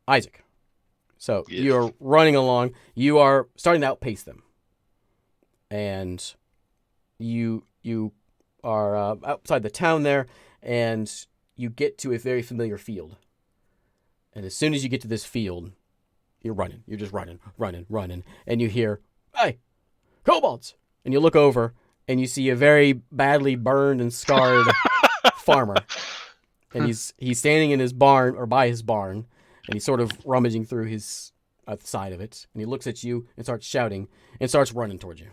Isaac. So Yes. you're running along. You are starting to outpace them, and you are outside the town there, and you get to a very familiar field. And as soon as you get to this field, you're running. You're just running, and you hear, "Hey, kobolds!" And you look over, and you see a very badly burned and scarred farmer. And he's standing in his barn, or by his barn, and he's sort of rummaging through his side of it. And he looks at you and starts shouting and starts running towards you.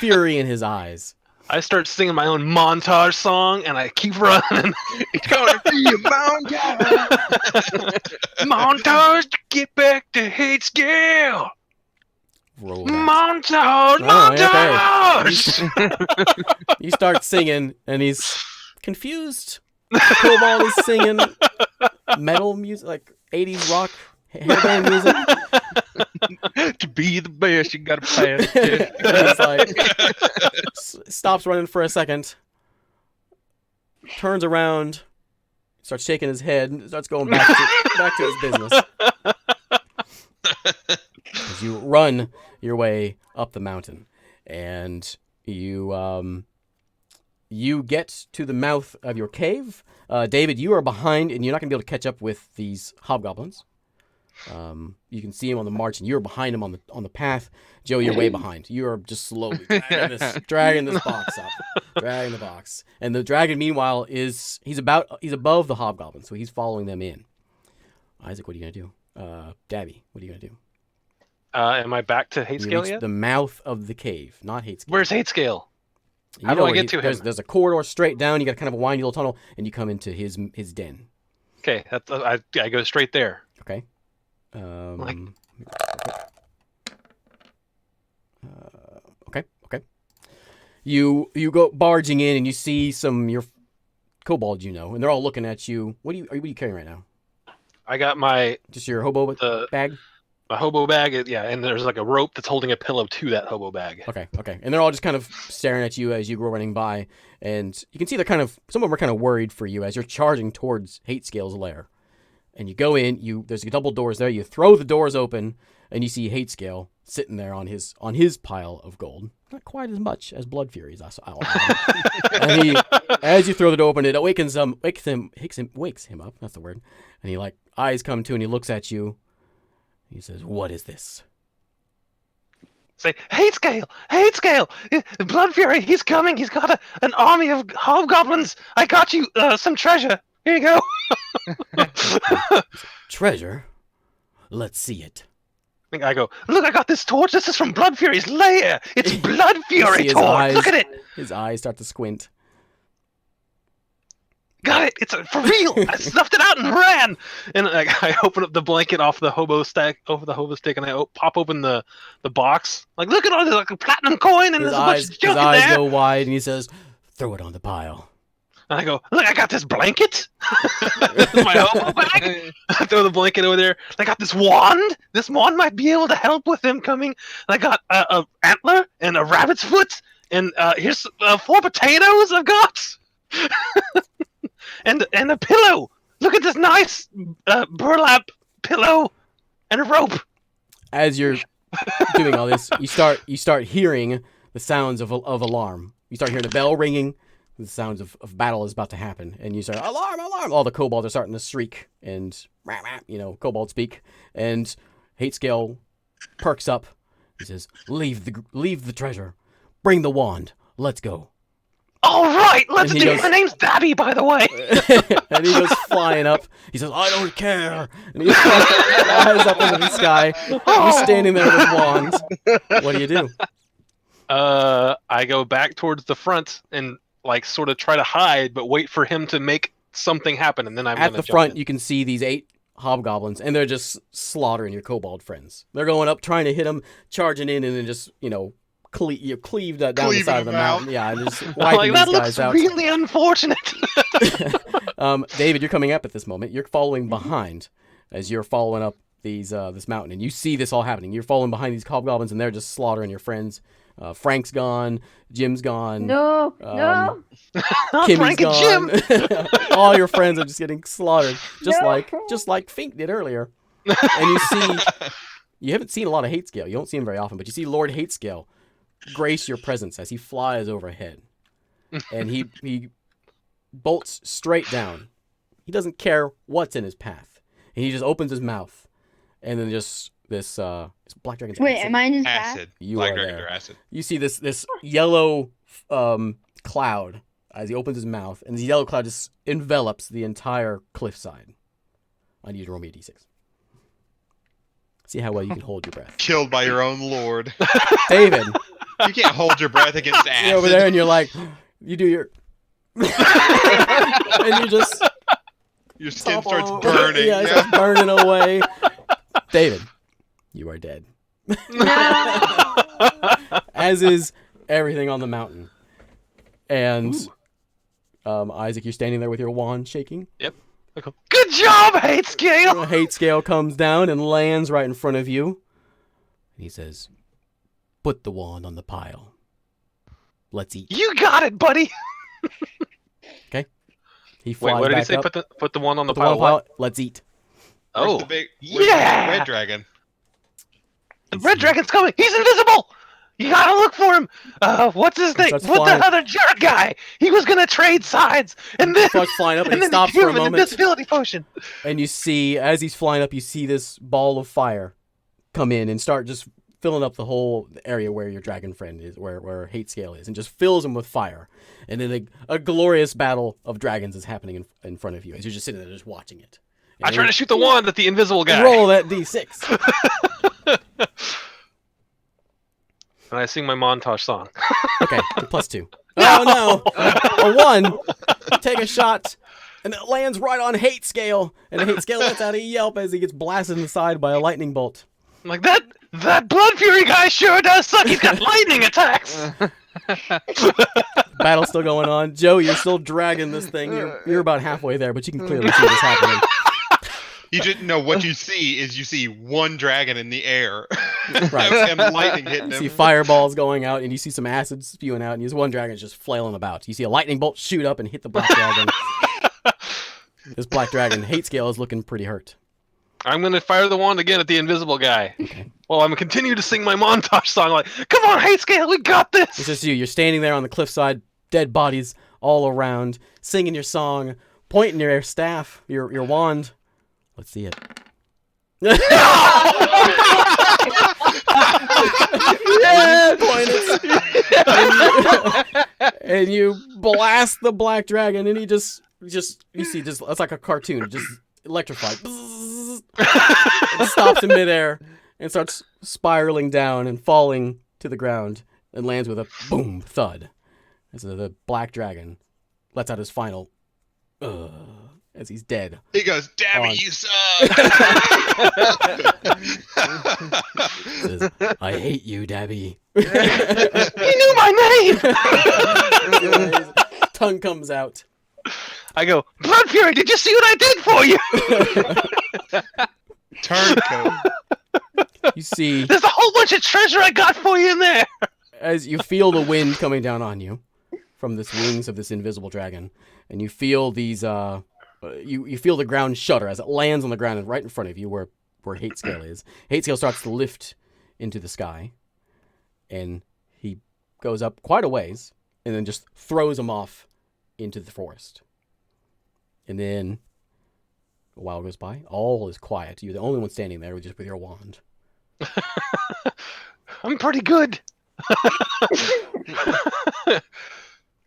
Fury in his eyes. I start singing my own montage song, and I keep running. It's gonna be a montage. Montage to get back to hate scale. Roll that. Montage, Oh, montage. You start singing, and he's confused. The kobold is singing metal music, like 80s rock hairband music. To be the best, you gotta pass. And he's like, stops running for a second, turns around, starts shaking his head, and starts going back to his business. As you run your way up the mountain, and you get to the mouth of your cave. David, you are behind, and you're not going to be able to catch up with these hobgoblins. You can see him on the march, and you're behind him on the path. Joe, you're way behind. You are just slowly dragging this box up, dragging the box. And the dragon, meanwhile, he's above the hobgoblins, so he's following them in. Isaac, what are you gonna do? Dabby, what are you gonna do? Am I back to hate You scale reach yet? the mouth of the cave, not hate scale. Where's hate scale? You How do know I where get to him? There's a corridor straight down. You got kind of a windy little tunnel, and you come into his den. Okay, I go straight there. Okay. Like- Okay. You go barging in, and you see your kobolds, and they're all looking at you. What are you carrying right now? I got my Just your hobo bag? hobo bag. Yeah, and there's like a rope that's holding a pillow to that hobo bag. Okay. And they're all just kind of staring at you as you go running by, and you can see some of them are kind of worried for you as you're charging towards Hatescale's lair. And you go in, there's double doors there. You throw the doors open, and you see Hatescale sitting there on his pile of gold. Not quite as much as Blood Fury's. And as you throw the door open, it wakes him up. That's the word. And he eyes come to, and he looks at you. He says, "What is this?" Say, Hatescale! Blood Fury, he's coming. He's got an army of hobgoblins. I got you some treasure. Here you go. Treasure? Let's see it. I go, look, I got this torch. This is from Blood Fury's lair. It's Blood Fury his torch. eyes- Look at it. His eyes start to squint. Got it. It's for real. I snuffed it out and ran. And I open up the blanket off the hobo stick, and I pop open the box. Like, look at all this, like a platinum coin, and His there's a bunch of eyes junk in there. go wide, and he says, "Throw it on the pile." And I go, look, I got this blanket. This is my hobo bag. I throw the blanket over there. I got this wand. This wand might be able to help with him coming. And I got a antler and a rabbit's foot. And here's 4 potatoes I've got. and a pillow. Look at this nice burlap pillow and a rope. As you're doing all this, you start hearing the sounds of alarm. You start hearing the bell ringing. The sounds of battle is about to happen, and you start, alarm, alarm! All the kobolds are starting to shriek and, kobold speak. And Hatescale perks up. He says, "Leave the treasure. Bring the wand. Let's go." All right, let's And do he it. My name's Dabby, by the way. And he goes flying up. He says, "I don't care." And he flies up into the sky. You're standing there with wands. What do you do? I go back towards the front and sort of try to hide, but wait for him to make something happen, and then I'm at gonna the jump front. in. You can see these 8 hobgoblins, and they're just slaughtering your kobold friends. They're going up, trying to hit them, charging in, and then just cleave down the Cleaving side of the them out. mountain. Yeah, and just I'm wiping that these looks guys out. really unfortunate. David, you're coming up at this moment. You're following behind as you're following up this mountain, and you see this all happening. You're following behind these hobgoblins, and they're just slaughtering your friends. Frank's gone. Jim's gone. No. Kimmy's Frank and gone. All your friends are just getting slaughtered, just No. like Fink did earlier. And you haven't seen a lot of Hatescale. You don't see him very often, but you see Lord Hatescale grace your presence as he flies overhead, and he bolts straight down. He doesn't care what's in his path, and he just opens his mouth, and then just this black dragon's Wait, acid. am I in his back? Acid. You Black are dragon there. or acid. You see this yellow cloud as he opens his mouth, and the yellow cloud just envelops the entire cliffside. I need you to roll me a d6. See how well you can hold your breath. Killed by your own lord. David, You can't hold your breath against acid. you're over there, and you're like, you do your, and you just Your skin topple starts over. burning. Yeah, it starts burning away. David, you are dead. No. As is everything on the mountain. And Isaac, you're standing there with your wand shaking. Good job, Hatescale. A hate scale comes down and lands right in front of you. And he says, "Put the wand on the pile. Let's eat." You got it, buddy. He Wait, flies what did he back say? up. Put the one on the Put the one pile. What? Let's eat. Where's Oh, the big yeah! red dragon? The red dragon's coming. He's invisible. You gotta look for him. What's his name? starts What flying. the other jerk guy? He was gonna trade sides, and then Starts flying up, and he then stops gave for a him an moment. invisibility potion. And you see, as he's flying up, you see this ball of fire come in and start just filling up the whole area where your dragon friend is, where Hate Scale is, and just fills him with fire. And then a glorious battle of dragons is happening in front of you as you're just sitting there just watching it. I try to shoot the wand at the invisible guy. Roll that d6. And I sing my montage song. Okay, +2. Oh no! A 1. Take a shot, and it lands right on Hate Scale, and Hate Scale lets out a yelp as he gets blasted in the side by a lightning bolt. I'm like, that Blood Fury guy sure does suck. He's got lightning attacks. Battle's still going on. Joe, you're still dragging this thing. You're about halfway there, but you can clearly see what's happening. You didn't know what you see is you see one dragon in the air. Right. And lightning hitting You him. see fireballs going out, and you see some acid spewing out, and you see one dragon just flailing about. You see a lightning bolt shoot up and hit the black dragon. This black dragon, Hate Scale, is looking pretty hurt. I'm gonna fire the wand again at the invisible guy. Okay. Well, I'm gonna continue to sing my montage song like, come on, Hate Scale, we got this! It's just you. You're standing there on the cliffside, dead bodies all around, singing your song, pointing your staff, your wand. Let's see it. Yeah, point it. And you blast the black dragon, and he just you see, it's like a cartoon, just electrified. It stops in midair and starts spiraling down and falling to the ground and lands with a boom thud as the black dragon lets out his final as he's dead. He goes, "Damn it, you suck!" Says, I hate you, Dabby. He knew my name! Tongue comes out. I go, Blood Fury, did you see what I did for you? Turncoat. You see, There's a whole bunch of treasure I got for you in there! as you feel the wind coming down on you from this wings of this invisible dragon, and you feel these, you feel the ground shudder as it lands on the ground and right in front of you where Hate Scale is. Hate Scale starts to lift into the sky, and he goes up quite a ways, and then just throws him off into the forest. And then a while goes by. All is quiet. You're the only one standing there with your wand. I'm pretty good.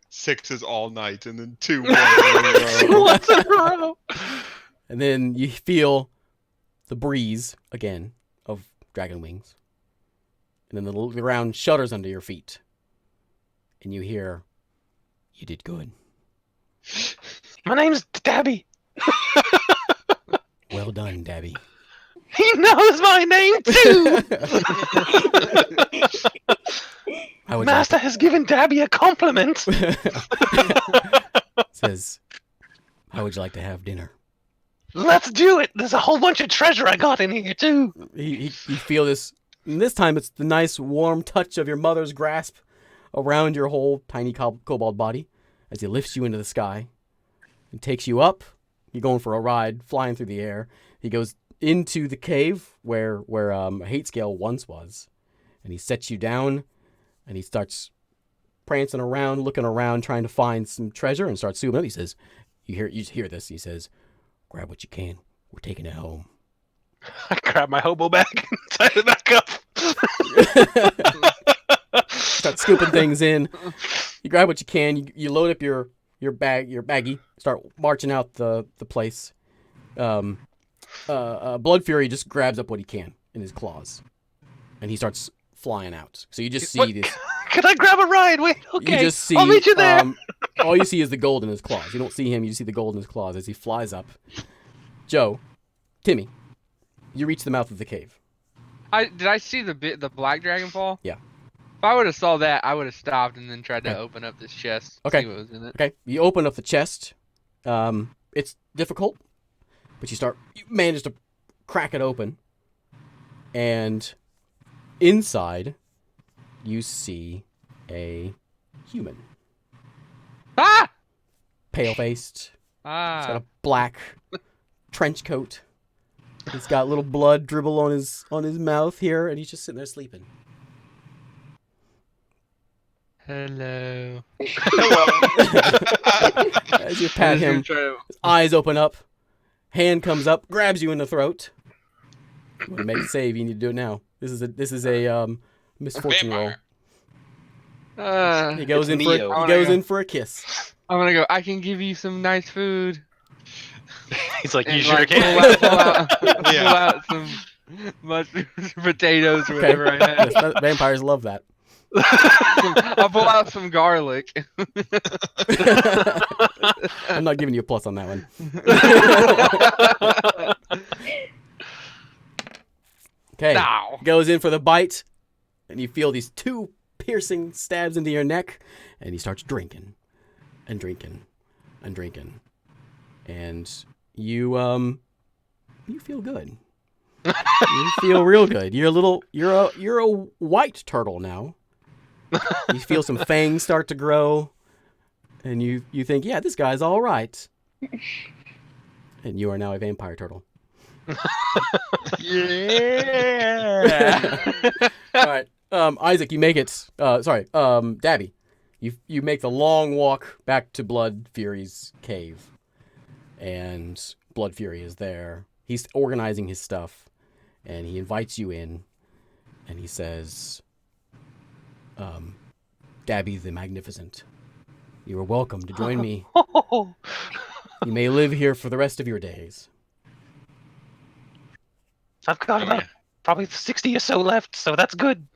6 is all night, and then 2 1 in a row. Once in a row. And then you feel the breeze again of dragon wings. And then the ground shudders under your feet. And you hear, "You did good. My name's Dabby. Well done, Dabby." He knows my name too. How would Master has given Dabby a compliment. Says, "How would you like to have dinner?" Let's do it. There's a whole bunch of treasure I got in here too. You feel this, and this time it's the nice warm touch of your mother's grasp around your whole tiny kobold body as he lifts you into the sky and takes you up. You're going for a ride, flying through the air. He goes into the cave where Hate Scale once was, and he sets you down, and he starts prancing around, looking around, trying to find some treasure, and starts zooming up. He says, you hear this. He says, "Grab what you can. We're taking it home." I grab my hobo bag and tie it back up. Start scooping things in. You grab what you can. You load up your baggie. Start marching out the place. Blood Fury just grabs up what he can in his claws, and he starts flying out. So you just see this. Can I grab a ride? Wait, okay. You just see. I'll meet you there. All you see is the gold in his claws. You don't see him. You just see the gold in his claws as he flies up. Joe, Timmy, you reach the mouth of the cave. Did I see the black dragon fall? Yeah. If I would have saw that, I would have stopped and then tried Okay. to open up this chest. Okay. See what was in it. Okay, you open up the chest. It's difficult, but you manage to crack it open, and inside you see a human, Ah! pale-faced, He's got Ah. a black trench coat. He's got little blood dribble on his mouth here, and he's just sitting there sleeping. Hello. As you pat him, his eyes open up, hand comes up, grabs you in the throat. You want to make a save? You need to do it now. This is a misfortune roll. He goes It's in for Neo. he goes in for a kiss. I'm gonna go. I can give you some nice food. He's like, you And sure like, can. pull out Yeah. some mushrooms, potatoes, or Okay. whatever I have. Yes, vampires love that. I'll pull out some garlic. I'm not giving you a plus on that one. Okay. Now. Goes in for the bite, and you feel these 2 piercing stabs into your neck, and he starts drinking and drinking and drinking. And you feel good. You feel real good. You're a white turtle now. You feel some fangs start to grow, and you think, yeah, this guy's all right. And you are now a vampire turtle. Yeah. All right, Isaac, you make it. Dabby, you make the long walk back to Blood Fury's cave, and Blood Fury is there. He's organizing his stuff, and he invites you in, and he says, "Dabby the Magnificent, you are welcome to join me. You may live here for the rest of your days." I've got about probably 60 or so left, so that's good.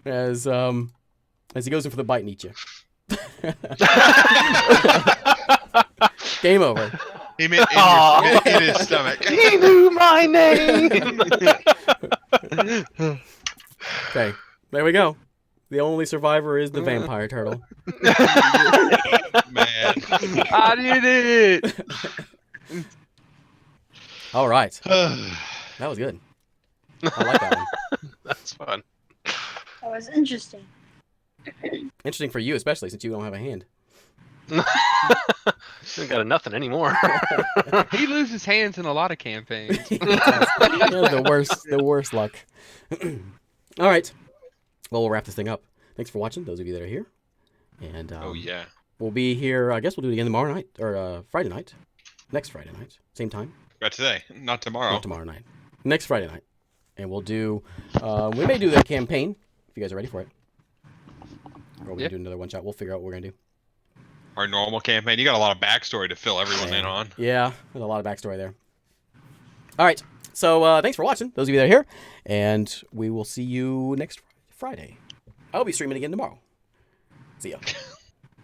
As he goes in for the bite and eats you. Game over. He meant in his stomach. He knew my name. Okay, there we go. The only survivor is the vampire turtle. Man. I did it. All right, that was good. I like that one. That's fun. That was interesting. Interesting for you, especially since you don't have a hand. Ain't got nothing anymore. He loses hands in a lot of campaigns. The worst luck. All right. Well, we'll wrap this thing up. Thanks for watching, those of you that are here. And Oh yeah. we'll be here. I guess we'll do it again tomorrow night or Friday night. Next Friday night, same time. But today, not tomorrow. Not tomorrow night. Next Friday night, and we'll do. We may do the campaign if you guys are ready for it. Or we can do another one shot. We'll figure out what we're gonna do. Our normal campaign. You got a lot of backstory to fill everyone in on. Yeah, there's a lot of backstory there. All right. So thanks for watching, those of you that are here, and we will see you next Friday. I'll be streaming again tomorrow. See ya.